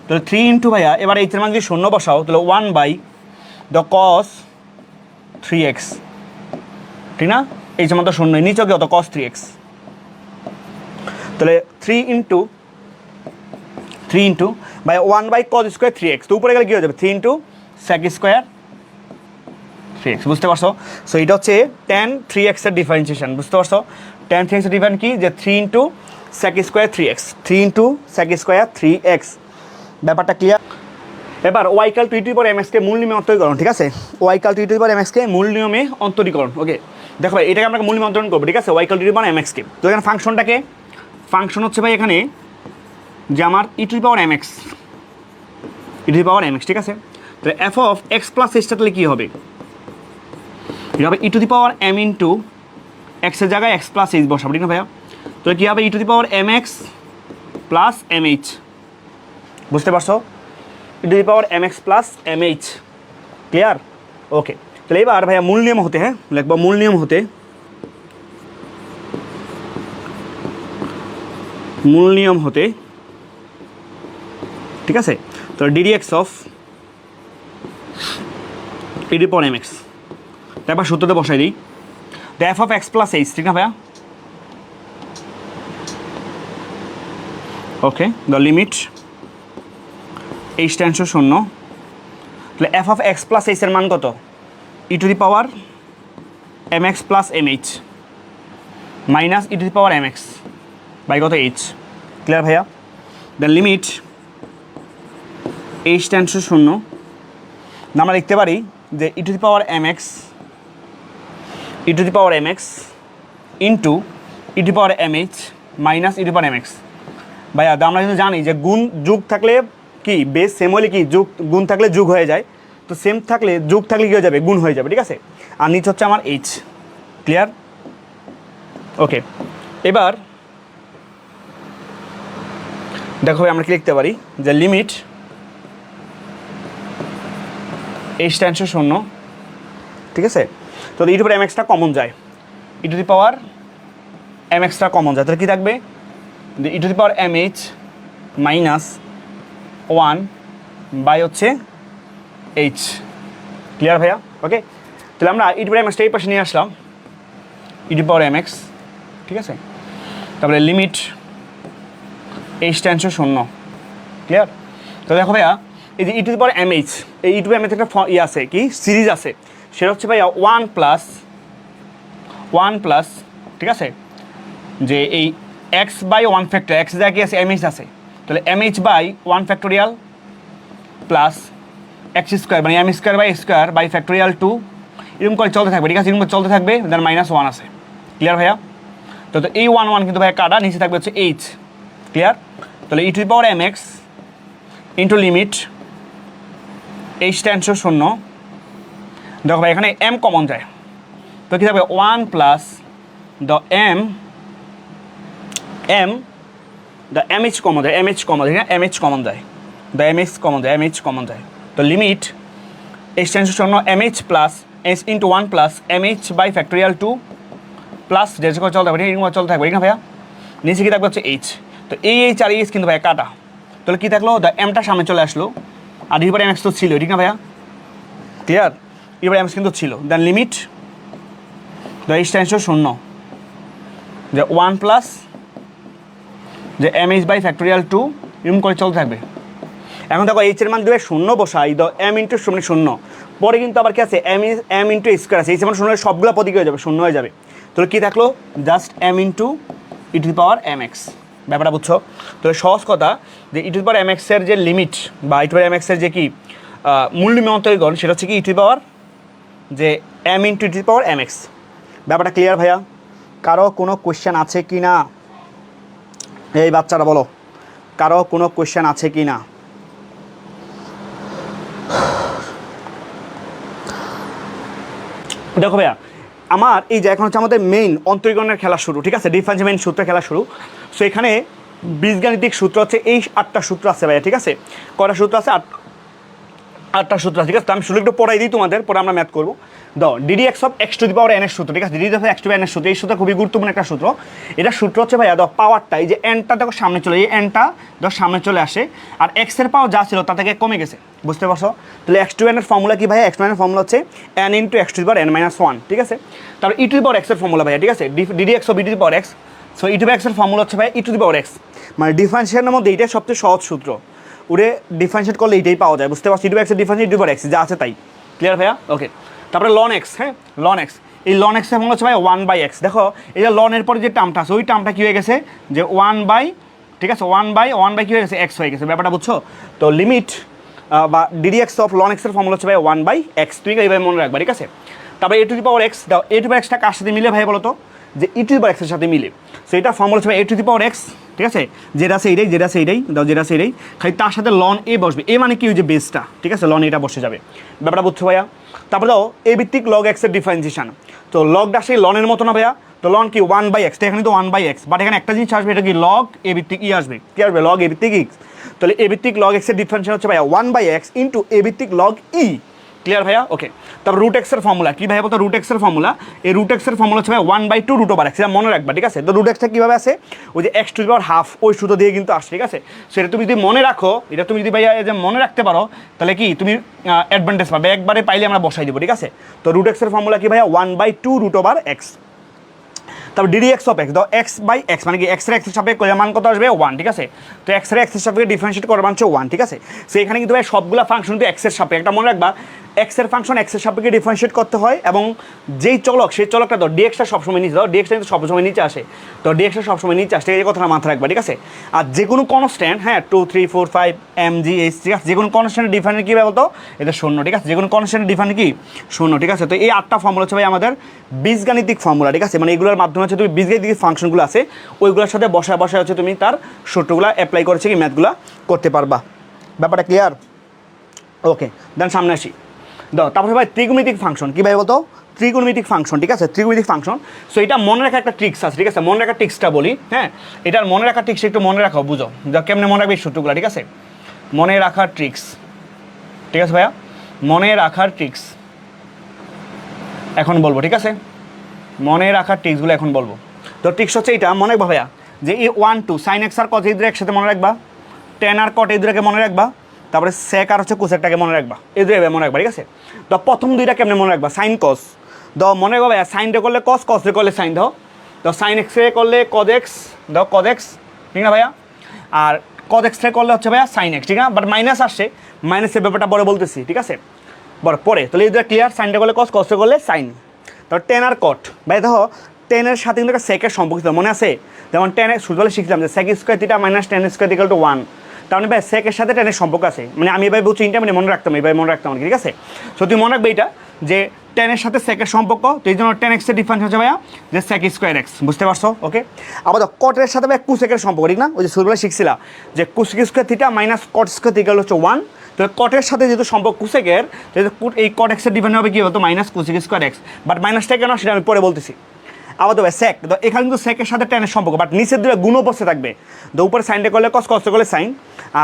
তাহলে 3 ইন্টু ভাইয়া, এবার এইচের মান যদি শূন্য বসাও, তাহলে 1 বাই দ্য কস 3x, ঠিক না? এইচের মান তো শূন্য, নিচেও কি হতো? কস 3x, তাহলে 3 into by 1 by cos square 3x, তো উপরে গেলে কী হয়ে যাবে? 3 ইন্টু সেক স্কোয়ার 3x, বুঝতে পারছো? সো এটা হচ্ছে tan 3x এর ডিফারেন্সিয়েশন, বুঝতে পারছো? tan 3x এর ডিফারেন্স কি? যে 3 into sec square 3x, 3 into sec square 3x, ব্যাপারটা ক্লিয়ার? এবার y equal to e to the power mx কে মূল নিয়মে অন্তরীকরণ, ঠিক আছে? y equal to e to the power mx কে মূল নিয়মে অন্তরীকরণ, ওকে? দেখো ভাই এটাকে আমরা মূল নিয়মে অন্তরীকরণ করবো, ঠিক আছে? y equal to e to the power mx কে, তো এখানে ফাংশনটাকে, ফাংশন হচ্ছে ভাই এখানে যে আমার e to the power mx, e to the power mx, ঠিক আছে? তো f of x plus h তাহলে কী হবে? এটা হবে e to the power m into এক্সের জায়গায় এক্স প্লাস এইচ বসাবো, ঠিক না ভাইয়া? তো কী হবে? E to the power M x plus M h, বুঝতে পারছো? E to the power M x plus M h, clear? Okay, তাহলে এবার ভাইয়া মূল নিয়ম হতে, হ্যাঁ লিখবো মূল নিয়ম হতে, ঠিক আছে? তো d d x of e to the power M x, তারপর সূত্রতে বসাই দিই, the f of x plus h, ঠিক না ভাইয়া? Okay, the limit H tends to শূন্য, তাহলে f of x plus h এর মান কত? E to the power M x plus M h minus e to the power M x by কত? এইচ, ক্লিয়ার ভাইয়া? The limit H tends to 0, আমরা লিখতে পারি যে e to the power M x into E to the power m h minus e to the power M x. ভাইয়া আমরা কিন্তু জানি যে গুণ যোগ থাকলে কি বেস সেম হলে কি যোগ, গুণ থাকলে যোগ হয়ে যায়, তো সেম থাকলে যোগ থাকলে কী হয়ে যাবে, গুণ হয়ে যাবে, ঠিক আছে? আর নিচে হচ্ছে আমার এইচ। ক্লিয়ার? ওকে, এবার দেখো আমরা কি লিখতে পারি যে লিমিট এইচ টেন্ডস টু 0, ঠিক আছে? তো e to the power m এক্সটা কমন যায়, e to the power m এক্সটা কমন যায়, তাহলে কী থাকবে, e to the power m h minus 1 by হচ্ছে এইচ। ক্লিয়ার ভাইয়া? ওকে, তাহলে আমরা e to the power m এক্সটা এই পাশে নিয়ে আসলাম, e to the power M x, ঠিক আছে? তারপরে limit H tends to 0। Clear? তো দেখো ভাইয়া এই যে e to the power m h, এই e to the power m h একটা আছে কি সিরিজ আছে, সেটা হচ্ছে ভাইয়া 1 প্লাস, ঠিক আছে, যে এই এক্স বাই 1 ফ্যাক্টর, এক্স যা কি আছে এম এইচ আছে, তাহলে m H by 1 factorial plus x square মানে m square by square by factorial 2, এরকম করে চলতে থাকবে, ঠিক আছে? এরকম করে চলতে থাকবে, দেন -1 আছে। ক্লিয়ার ভাইয়া? তো এই 1 কিন্তু ভাইয়া কাটা, নিচে থাকবে হচ্ছে এইচ। ক্লিয়ার? তাহলে e to the power M x into limit H tends to 0, দেখো ভাই এখানে এম কমন যায়, তো কী থাকবে 1 plus the M H common যায়, এম এইচ কমন যায়, এম এইচ কমন যায়, দ্য এম এইচ কমন যায়, এম এইচ কমন যায়। তো limit H tends to 0 M H plus H into 1 plus M H by factorial 2 plus যেটা করে চলতে থাকবে, এরকম চলতে থাকবে, ঠিক না ভাইয়া? নিচে কী থাকবে হচ্ছে এইচ, তো এই এইচ আর এইচ কিন্তু ভাইয়া কাটা, তাহলে কী থাকলো, দ্য এমটা সামনে চলে আসলো, আর e to the power M x তো ছিল, ঠিক না ভাইয়া? Clear? E to the power M x কিন্তু ছিল, then limit the h tends to 0, যে 1 প্লাস যে এম এইচ বাই ফ্যাক্টোরিয়াল 2 এরকম করে চলতে থাকবে। এখন দেখো এইচের মান দেবে 0 বসাই, দ এম ইন্টু 0, পরে কিন্তু আবার কি আছে এম ইন্টু স্কোয়ার আছে, এইচ মান 0 সবগুলো প্রতীক হয়ে যাবে, 0 হয়ে যাবে, তাহলে কী থাকলো just M into E to the power M X. ব্যাপারটা বুঝছো? তাহলে সহজ কথা যে e to the power M এক্সের যে লিমিট বা ই টু দি পাওয়ার এম এক্সের যে কি মূল নিয়ন্ত্রণ সেটা হচ্ছে কি ই টু দি পাওয়ার যে M into E to the power M X. ব্যাপারটা ক্লিয়ার ভাইয়া? কারো কোনো কোয়েশ্চেন আছে কি না? এই বাচ্চারা বলো, কারো কোনো কোয়েশ্চেন আছে কি না? দেখো ভাইয়া আমার এই যে এখন হচ্ছে আমাদের মেইন অন্তরীকরণের খেলা শুরু, ঠিক আছে? ডিফারেন্স মেইন সূত্রের খেলা শুরু। সো এখানে বীজগাণিতিক সূত্র হচ্ছে এই 8টা সূত্র আছে ভাইয়া, ঠিক আছে? কয়টা সূত্র আছে? 8টা সূত্র আছে, ঠিক আছে? তো আমি শুরু একটু পড়াই দিই তোমাদের, পরে আমরা ম্যাথ করবো। D D x of X to the power N এর সূত্র, ঠিক আছে? D D of X to N এর সূত্র, এই সূত্র খুবই গুরুত্বপূর্ণ একটা সূত্র। এটা সূত্র হচ্ছে ভাইয়া পাওয়ারটা, এই যে এনটা দেখো সামনে চলে, এই এনটা দেখো সামনে চলে আসে, আর এক্সের পাওয়ার যা ছিল তা থেকে কমে গেছে, বুঝতে পারছো? তাহলে এক্স টু এন এর ফর্মুলা কি ভাইয়া? এক্স টু এন এর ফর্মুলা হচ্ছে N into x to the power N minus 1, ঠিক আছে? তারপর ই টু দি পাওয়ার এক্সের ফর্মুলা ভাইয়া, ঠিক আছে? D d x of e to the power x. So e to the power এক্সের ফর্মুলা হচ্ছে ভাই ই টু দি পাওয়ার এক্স, মানে ডিফারেন্সিয়েশনের মধ্যে এইটা সবচেয়ে সহজ সূত্র, ওরে ডিফারেন্সিয়েট করলে এইটাই পাওয়া যায়, বুঝতে পারছি? ই টু দি পাওয়ার এক্সের differentiate E to the power x যা আছে তাই। ক্লিয়ার ভাইয়া? ওকে, তারপরে লন এক্স, হ্যাঁ লন এক্স, এই লন এক্সের ফর্মুলা হচ্ছে ভাই 1/x। দেখো এই যে লনের পরে যে টার্মটা আছে ওই টার্মটা কী হয়ে গেছে যে 1/, ঠিক আছে? 1/1 কী হয়ে গেছে? এক্স হয়ে গেছে, ব্যাপারটা বুঝছো? তো লিমিট বা ডিডি এক্স অফ লন এক্সের ফর্মুলা হচ্ছে ভাই 1/x, তুই এইভাবে মনে রাখবা, ঠিক আছে? তারপরে এ টু দি পাওয়ার এক্স, দাও এ টু দি পাওয়ার এক্সটা কার সাথে মিলে ভাই বলো তো? যে ই টু দি পাওয়ার এক্সের সাথে মিলে। সো এটা ফর্মুলা হচ্ছে এ টু দি পাওয়ার এক্স, ঠিক আছে? যেটা আছে এইটাই, যেটা আছে এইটাই, দাও যেটা আছে এইটাই, খালি তার সাথে লন এ বসবে, এ মানে কি ওই যে বেসটা, ঠিক আছে? লন এটা বসে যাবে, ব্যাপারটা বুঝছো ভাইয়া? তারপরে দাও এ ভিত্তিক লগ এক্সের ডিফারেন্সিয়েশন, তো লগটা সেই লনের মতো না ভাইয়া? তো লন কি 1/x, এখানে তো 1/x, বাট এখানে একটা জিনিস আসবে, এটা কি লগ এ ভিত্তিক ই আসবে, কি আসবে? লগ এ ভিত্তিক এক্স। তাহলে এ ভিত্তিক লগ এক্সের ডিফারেন্সিয়েশন হচ্ছে ভাইয়া 1/x ইন্টু এ ভিত্তিক লগ ই। ক্লিয়ার ভাইয়া? ওকে, তারপর রুট এক্সের ফর্মুলা কি ভাইয়া বলতো? রুট এক্সের ফর্মুলা, এই রুট এক্সের ফর্মুলা হচ্ছে ভাই 1/2 রুট ওভার এক্স, এটা মনে রাখবা, ঠিক আছে? তো রুট এক্সটা কীভাবে আসে? ওই যে x to the power half, ওই সূত্র দিয়ে কিন্তু আসে, ঠিক আছে? সেটা তুমি যদি মনে রাখো, এটা তুমি যদি ভাইয়া যে মনে রাখতে পারো, তাহলে কি তুমি অ্যাডভান্টেজ পাবে, একবারে পাইলে আমরা বসাই দেবো, ঠিক আছে? তো রুট এক্সের ফর্মুলা কি ভাইয়া? 1/2 রুট ওভার এক্স। তারপর ডিডি এক্স অফ এক্স, দাও x/x মানে কি এক্সের এক্সের সাপেক্ষে মান কত আসবে? 1, ঠিক আছে? তো এক্সের এক্সের সাপেক্ষে ডিফারেন্সিয়েট করার মান হচ্ছে 1, ঠিক আছে? সো এখানে কিন্তু ভাই সবগুলা ফাংশন কিন্তু এক্সের সাপেক্ষে, একটা মনে রাখবা এক্স এর ফাংশন এক্স এর সাপেক্ষে ডিফারেন্সিয়েট করতে হয়, এবং যেই চলক সেই চলকটা তো ডিএক্সটা সবসময় নিচে দাও, ডিএক্সটা কিন্তু সবসময় নিচে আসে, তো ডিএক্সটা সবসময় নিচে আসে, এই কথাটা মাথায় রাখবা, ঠিক আছে। আর যে কোনো কনস্ট্যান্ট, হ্যাঁ 2 3 4 5 mgh, ঠিক আছে, যে কোনো কনস্ট্যান্টের ডিফারেন্স কী বলতো, এটা শূন্য, ঠিক আছে, যে কোনো কনস্ট্যান্টের ডিফারেন্স কি শূন্য, ঠিক আছে। তো এই 8টা ফর্মুলা হচ্ছে ভাই আমাদের বীজগাণিতিক ফর্মুলা, ঠিক আছে, মানে এগুলোর মাধ্যমে হচ্ছে তুমি বীজগাণিতিক ফাংশনগুলো আছে ওইগুলোর সাথে বসায় বসায় হচ্ছে তুমি তার সূত্রগুলো অ্যাপ্লাই করেছে কি ম্যাথগুলো করতে পারবা। ব্যাপারটা ক্লিয়ার? ওকে, দেন সামনে আসি। দাও তারপরে ভাই ত্রিকোণমিতিক ফাংশন, কী ভাই বলতো, ত্রিকোণমিতিক ফাংশন, ঠিক আছে, ত্রিকোণমিতিক ফাংশন। সো এটা মনে রাখা একটা ট্রিক্স আছে, ঠিক আছে, মনে রাখা ট্রিক্সটা বলি, হ্যাঁ, এটার মনে রাখা ট্রিক্স একটু মনে রাখো, বুঝো যা কেমনে মনে রাখবে এই সূত্রগুলো, ঠিক আছে, মনে রাখার ট্রিক্স, ঠিক আছে ভাইয়া, মনে রাখার ট্রিক্স এখন বলবো, ঠিক আছে, মনে রাখার ট্রিক্সগুলো এখন বলবো। তো ট্রিক্স হচ্ছে এটা, মনে রাখবা ভাইয়া, যে এই 1 2 সাইন এক্স আর কজ এই একসাথে মনে রাখবা, টেন আর কট এই দুটাকে মনে রাখবা, তারপরে সেক আর হচ্ছে কোসেকটাকে মনে রাখবা, এই দুটো মনে রাখবা, ঠিক আছে। তো প্রথম দুইটা কেমনে মনে রাখবা, সাইন কস দাও মনে রাখবা ভাইয়া, সাইন রে করলে কস, কস রে করলে সাইন দাও, তো সাইন এক্স রে করলে কজ এক্স দাও, কজ এক্স, ঠিক না ভাইয়া, আর কজ এক্স রে করলে হচ্ছে ভাইয়া সাইন এক্স, ঠিক না, বাট মাইনাস আসছে, মাইনাসের ব্যাপারটা পরে বলতেছি, ঠিক আছে, বড় পরে, তাহলে এই দুটো ক্লিয়ার, সাইনটা করলে কস, কস রে করলে সাইন। তারপর টেন আর কট, ভাই দেখো টেনের সাথে কিন্তু একটা সেকের সম্পর্কিত মনে আছে, যেমন টেনে শুরু শিখলাম যে sec square theta minus tan square equal to 1, তার মানে ভাই সেকের সাথে টেনের সম্পর্ক আছে, মানে আমি এবার বলছি ইনটা মানে মনে রাখতাম, এবার মনে রাখতাম, ঠিক আছে। সো তুমি মনে রাখবে এটা যে টেনের সাথে সেকের সম্পর্ক, তো এই জন্য টেন এক্সের ডিফারেন্স হচ্ছে ভাইয়া যে সেক স্কোয়ার এক্স, বুঝতে পারছো? ওকে, আবার কটের সাথে ভাই কুসেকের সম্পর্ক, ঠিক না, ওই যে শুরুবেলা শিখছিলাম যে cosec square theta minus cot square equal হচ্ছে 1, তো কটের সাথে যেহেতু সম্পর্ক কুসেকের, যেহেতু এই কট এক্সের ডিফারেন্স হবে কি হতো minus cosec square x, but মাইনাসটা কেন সেটা আমি পরে বলতেছি। আবার তো সেক, তো এখানে কিন্তু সেকের সাথে টেনের সম্পর্ক, বাট নিচের দুটো গুণ বসে থাকবে, তো উপরে সাইনটা করলে কস, কষ্ট করলে সাইন,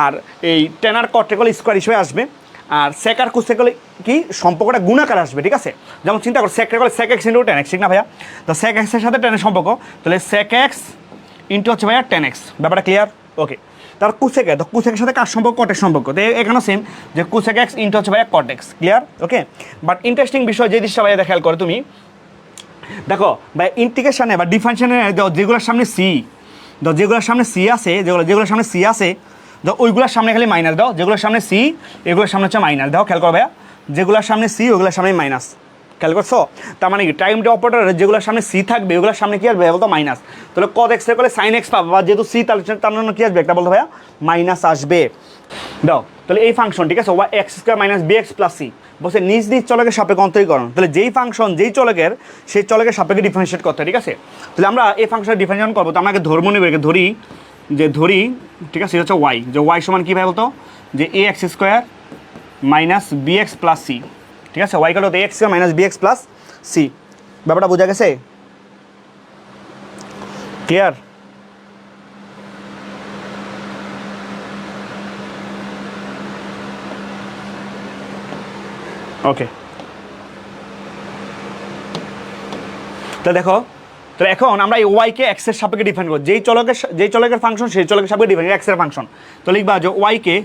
আর এই টেনার কটে করলে স্কোয়ার হিসেবে আসবে, আর সেক আর কুসে করলে কি সম্পর্কটা গুণাকার আসবে, ঠিক আছে। যেমন চিন্তা করো সেকটা করলে sec X into tan X, ঠিক না ভাইয়া, তো সেক এক্সের সাথে টেনের সম্পর্ক, তাহলে সেক এক্স ইন্টু হচ্ছে ভাইয়া টেন এক্স, ব্যাপারটা ক্লিয়ার? ওকে, তার কুসেকে, তো কুসেকের সাথে কার সম্পর্ক, কটের সম্পর্ক, তো এখানেও সেম যে কুসেক এক্স ইন্টু হচ্ছে ভাইয়া cot x, clear? Okay, but interesting বিষয় যে জিনিসটা ভাইয়া খেয়াল করো তুমি, দেখো ভাই ইন্টিগ্রেশনে বা ডিফারেন্সিয়েশনে যেগুলোর সামনে সি, যেগুলোর সামনে সি আছে, যেগুলোর সামনে সি আছে, ওইগুলোর সামনে খালি মাইনাস দাও, যেগুলোর সামনে সি এগুলোর সামনে হচ্ছে মাইনাস দাও, খেয়াল করো ভাইয়া, যেগুলোর সামনে সি ওইগুলোর সামনে মাইনাস, খেয়াল করছো? তার মানে কি টাইমটা অপারেটর যেগুলোর সামনে সি থাকবে ওগুলোর সামনে কি আসবে বলতো মাইনাস, তাহলে কদ এক্স করলে সাইন এক্স পাবা, বা যেহেতু সি তার জন্য কি আসবে একটা বলতো ভাইয়া মাইনাস আসবে দাও। তাহলে এই ফাংশন, ঠিক আছে, Y X square minus B x plus C বলছে নিজ নিজ চলকের সাপেক্ষে অন্তরীকরণ, তাহলে যেই ফাংশন যেই চলকের সেই চলকের সাপেক্ষে ডিফারেন্সিয়েট করতে হয়, ঠিক আছে। তাহলে আমরা এই ফাংশনের ডিফারেন্সিয়েশন করবো, তো আমাকে ধর্ম নেবে, ধরি, ঠিক আছে, এটা হচ্ছে ওয়াই, যে ওয়াই সমান কী ভাই বলতো, যে a x square minus B x plus c, ঠিক আছে, ওয়াই কাটো a x square minus B x plus c, ব্যাপারটা বোঝা গেছে? ক্লিয়ার? ওকে, তো দেখো, তো এখন আমরা এই ওয়াইকে এক্সের সাপেক্ষে ডিফাইন করব, যেই চলকের ফাংশন সেই চলকের সাপেক্ষে ডিফাইন, এক্সের ফাংশন, তো লিখবা যে ওয়াইকে,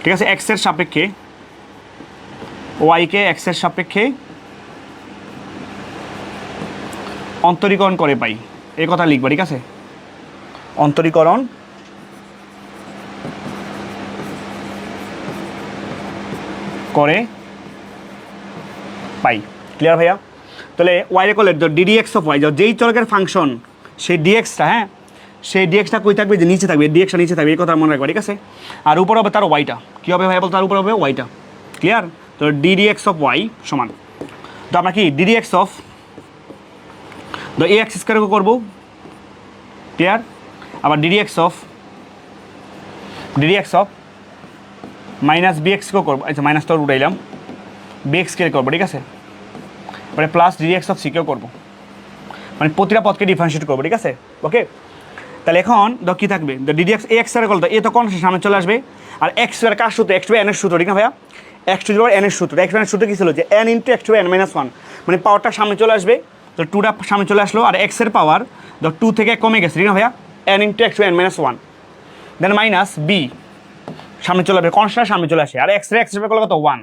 ঠিক আছে, এক্সের সাপেক্ষে, ওয়াইকে এক্সের সাপেক্ষে অন্তরীকরণ করে পাই, এই কথা লিখবা, ঠিক আছে, অন্তরীকরণ করে পাই, ক্লিয়ার ভাইয়া? তাহলে ওয়াই করলে ডিডি এক্স অফ ওয়াই, যেই চলকের ফাংশন সেই ডিএক্সটা, হ্যাঁ সেই ডিএক্সটা কই থাকবে, যে নিচে থাকবে, ডিএক্সটা নিচে থাকবে, এই কথা মনে রাখবে, ঠিক আছে। আর উপর হবে তার ওয়াইটা, কী হবে ভাই বলতো, তার উপর হবে ওয়াইটা, ক্লিয়ার? তো ডিডি এক্স অফ ওয়াই সমান, তো আমরা কি d d x of a x স্কোয়ারকে করবো, ক্লিয়ার? আবার d d x of minus b এক্সকেও করবো, আচ্ছা মাইনাস তো উঠাইলাম, বি এক্সকে করবো, ঠিক আছে, মানে প্লাস ডিডি এক্স অফ সিকেও করবো, মানে প্রতিটা পদকে ডিফারেন্সিয়েট করবো, ঠিক আছে। ওকে, তাহলে এখন কী থাকবে, ডিডি এক্স এ এক্স স্কোয়ার করলে এ তো কোন সামনে চলে আসবে, আর এক্স স্কোয়ার কার সূত্র, এক্স টু এন এর সূত্র, ঠিক না ভাইয়া, এক্স টু এন এর সূত্র, এক্স এর সূত্র কী ছিল, যে N into x to N minus one, মানে পাওয়ারটা সামনে চলে আসবে, তো টুটা সামনে চলে আসলো, আর এক্সের পাওয়ার টু থেকে কমে গেছে, ঠিক না ভাইয়া, n into x to N minus one, then minus b সামনে চলে আসবে, কনস্ট্যান্ট সামনে চলে আসে, আর এক্স করলে কত ওয়ান,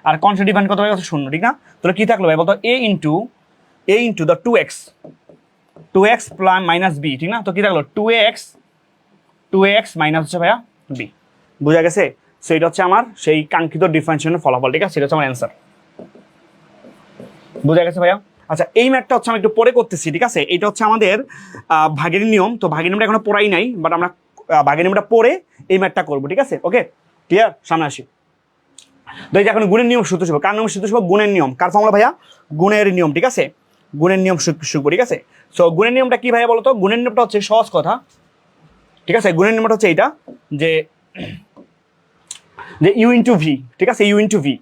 আর কনস্ট্যান্ট ডিফাইন কত হবে শূন্য, ঠিক না। তাহলে কী থাকলো ভাই বলতো, a into the two x plus minus b, ঠিক না, তো কী থাকলো টু এক্স মাইনাস হচ্ছে ভাইয়া বি, বোঝা গেছে? সো এটা হচ্ছে আমার সেই কাঙ্ক্ষিত ডিফারেন্সিয়েশনের ফলাফল, ঠিক আছে? সেটা হচ্ছে আমার অ্যান্সার। বোঝা গেছে ভাইয়া? আচ্ছা, এই ম্যাথটা হচ্ছে আমি একটু পরে করতেছি, ঠিক আছে? এটা হচ্ছে আমাদের ভাগের নিয়ম। তো ভাগের নিয়মটা এখনো পড়াই নাই, বাট আমরা ভাগের নিয়মটা পরে এই ম্যাথটা করবো, ঠিক আছে? ওকে, ক্লিয়ার? সামনে আসি। তো এই যে এখন গুণের নিয়ম সূত্র শিখবো। কার নিয়ম সূত্র শিখবো? গুণের নিয়ম। কার ফর্মুলা ভাইয়া? গুণের নিয়ম, ঠিক আছে? গুণের নিয়ম শিখবো, ঠিক আছে? সো গুণের নিয়মটা কি ভাইয়া বলতো? গুণের নিয়মটা হচ্ছে সহজ কথা, ঠিক আছে? গুণের নিয়মটা হচ্ছে এইটা, যে ইউ ইন্টু ভি, ঠিক আছে? U into V.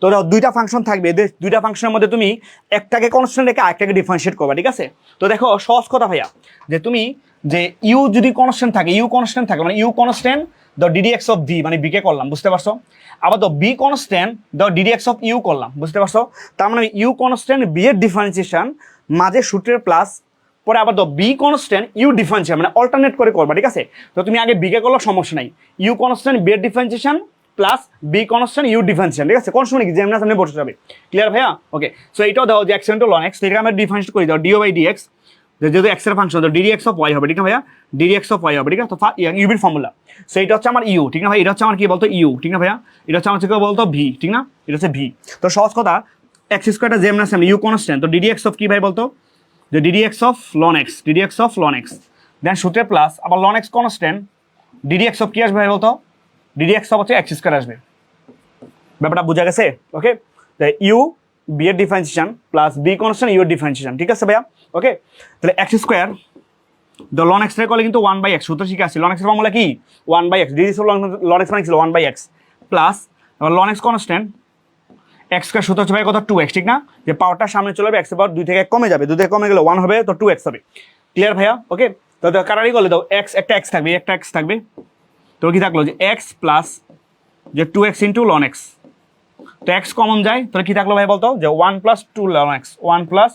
তো দুইটা ফাংশন থাকবে, দুইটা ফাংশনের মধ্যে তুমি একটাকে কনস্ট্যান্ট রেখে আরেকটাকে ডিফারেন্সিয়েট করবা, ঠিক আছে? তো দেখো সহজ কথা ভাইয়া, যে তুমি যে ইউ যদি কনস্ট্যান্ট থাকে, ইউ কনস্ট্যান্ট থাকে মানে U constant the DDX of V, মানে বিকে করলাম, বুঝতে পারছো? আবার তো B constant the DDX of U করলাম, বুঝতে পারছো? তার মানে ইউ কনস্ট্যান্ট বি এর ডিফারেন্সিয়েশন মাঝে সূত্রের প্লাস, পরে আবার তো বি কনস্ট্যান্ট ইউ ডিফারেন্সিয়েশন, মানে অল্টারনেট করে করবা, ঠিক আছে? তো তুমি আগে বিকে করলে সমস্যা নাই, ইউ কনস্ট্যান্ট বি এর differentiation plus B constant U differentiation, ঠিক আছে? কোন সময় কি যেমন সামনে বসে যাবে, ক্লিয়ার ভাইয়া? ওকে, সো এইটাও দাও যে এক্স ইন্টু লন এক্স, থেকে আমরা ডিফারেন্সিয়েট করে দাও ডিও বাই ডিএক্স, যেহেতু এক্স এর ফাংশন তো ডিডি এক্স অফ ওয়াই হবে, ঠিক না ভাইয়া? ডিডি এক্স অফ ওয়াই হবে, ঠিক আছে? তো ইউবির ফর্মুলা, সো এটা হচ্ছে আমার ইউ, ঠিক না ভাই? এটা হচ্ছে আমার কি বলতো? ইউ, ঠিক না ভাইয়া? এটা হচ্ছে আমার কি বলতো? ভি, ঠিক না? এটা হচ্ছে ভি। তো সহজ কথা, এক্স স্কোয়ারটা যেমন আছে ইউ কনস্ট্যান্ট, তো ডিডি এক্স অফ কি ভাই বলতো? যে DD x of ln x, d d x of ln x, then সূত্রে প্লাস আবার ln x constant, d d x of কি আসবে ভাই বলতো? ডিডি এক্স অফ হচ্ছে এক্স স্কোয়ার আসবে। ব্যাপারটা বোঝা গেছে? ওকে, ইউ বি এর differentiation plus B constant u এর ডিফারেন্সিয়েশন, ঠিক আছে ভাইয়া? ওকে, তাহলে x square the ln x করলে কিন্তু 1/x সূত্র শিখে আসছি। লন এক্সের ফর্মুলা কি? 1/x, ডিডি লন এক্স মানে ছিল 1/x প্লাস আবার ln x constant X square সূত্র হচ্ছে ভাই কত? 2x, ঠিক না? যে পাওয়ারটা সামনে চলে যাবে, এক্স এর পাওয়ার 2 থেকে 1 কমে যাবে, 2 থেকে কমে গেলে 1 হবে, তো 2x হবে, ক্লিয়ার ভাইয়া? ওকে, তো কারারি করলে দাও এক্স, একটা এক্স থাকবে, একটা এক্স থাকবে, তো কি থাকলো যে এক্স প্লাস যে 2x ইন্টু লন এক্স, তো এক্স কমন যায়, তাহলে কি থাকলো ভাই বলতো? যে 1 + 2 লন এক্স, 1 +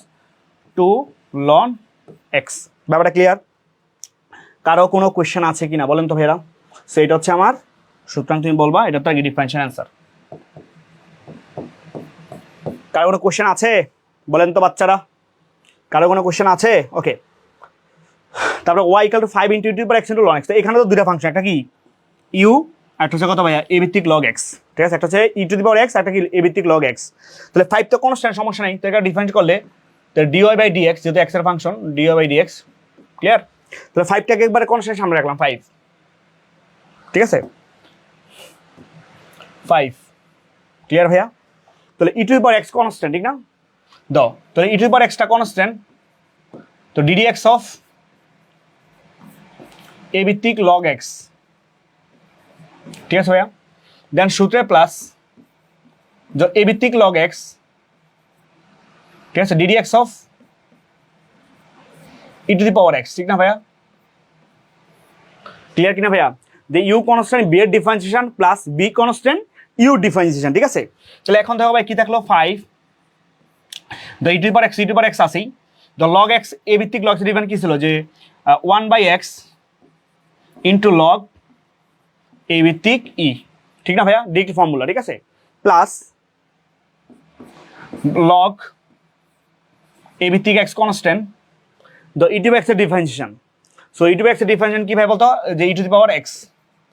2 লন এক্স। ব্যাপারটা ক্লিয়ার? কারো কোনো কোয়েশ্চেন আছে কিনা বলেন তো ভাইরা? সো এটা হচ্ছে আমার, সুতরাং তুমি বলবা এটা তো ডিফারেন্সিয়াল অ্যান্সার। কারো কোনো কোয়েশ্চেন আছে বলেন তো বাচ্চারা? কারো কোনো কোয়েশ্চেন আছে? ওকে, তারপরে y = 5 × e⁻x × ln x। তো এখানে তো দুইটা ফাংশন, একটা কি ইউ, একটা হচ্ছে কত ভাইয়া? a ভিত্তিক log x, ঠিক আছে? একটা হচ্ছে e⁻x, একটা কি a ভিত্তিক log x। তাহলে 5 তো কনস্ট্যান্ট, সমস্যা নাই, তো এটা ডিফারেন্স করলে তো dy/dx, যেহেতু x এর ফাংশন dy/dx, ক্লিয়ার? তাহলে 5টাকে একবারে কনস্ট্যান্ট সামনে রাখলাম, 5, ঠিক আছে? 5, ক্লিয়ার ভাইয়া? তাহলে e⁻x কনস্ট্যান্ট, ঠিক না? দাও, তাহলে e⁻x টা কনস্ট্যান্ট, তো ddx অফ a ভিত্তিক log x, ঠিক আছে ভাইয়া? দেন সূত্রে প্লাস যে a ভিত্তিক log x, ঠিক আছে? ddx অফ e⁻x, ঠিক না ভাইয়া? ক্লিয়ার কিনা ভাইয়া? যে ইউ কনস্ট্যান্ট বি এর differentiation plus B constant U differentiation, ঠিক আছে? তাহলে এখন দেখো ভাই কি থাকলো? 5 দ্য e⁻x আসেই, দ্য log x a ভিত্তিক log x ডিফারেন্স কি ছিল? যে 1/x ইন্টু log a ভিত্তিক ই, ঠিক না ভাইয়া? ডিরেক্ট ফর্মুলা, ঠিক আছে? প্লাস log a ভিত্তিক x কনস্ট্যান্ট দ্য e⁻x এর ডিফারেন্সিয়েশন। সো e⁻x এর ডিফারেন্সিয়েশন কি ভাই বলতো? যে e⁻x,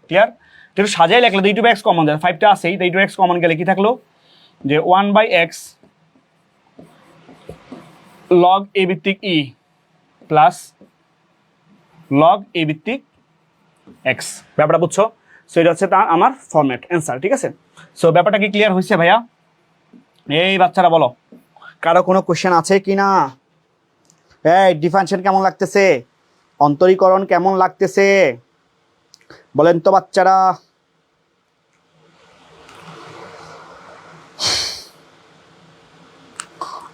ক্লিয়ার? একটু সাজাই লাগলে তো e⁻x কমন যায়, 5টা আসেই, তো e⁻x কমন গেলে কি থাকলো? যে 1/x log a ভিত্তিক ই প্লাস log a ভিত্তিক x। ব্যাপারটা বুঝছো? সো এটা হচ্ছে তার আমার ফরম্যাট অ্যান্সার, ঠিক আছে? সো ব্যাপারটা কি ক্লিয়ার হয়েছে ভাইয়া? এই বাচ্চারা বলো, কারো কোনো কোশ্চেন আছে কি না? এই ডিফারেন্সিয়েশন কেমন লাগতেছে? অন্তরীকরণ কেমন লাগতেছে বলেন তো বাচ্চারা?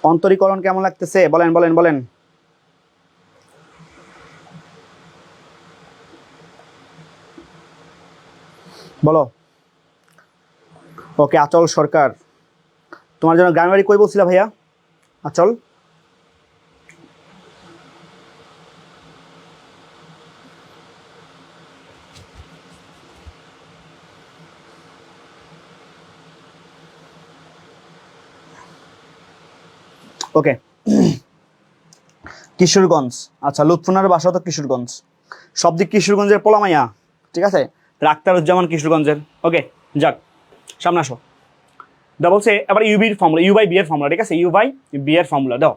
অন্তরীকরণ কেমন লাগতেছে? বলেন বলেন বলেন। বলো। ওকে, আচল সরকার, তোমার জন্য গ্রামের বাড়ি কই বলছিলা ভাইয়া? আচল, ওকে। কিশোরগঞ্জ, আচ্ছা, লুৎফুনার বাসা তো কিশোরগঞ্জ, সব দিক কিশোরগঞ্জের পোলামাইয়া, ঠিক আছে? আক্তারুজ্জামান কিশোরগঞ্জের, ওকে। যাক সামনে আসো। দা বলছে এবার ইউবির ফর্মুলা, ইউ বাই বি এর ফর্মুলা, ঠিক আছে, ইউ বাই বি এর ফর্মুলা দাও।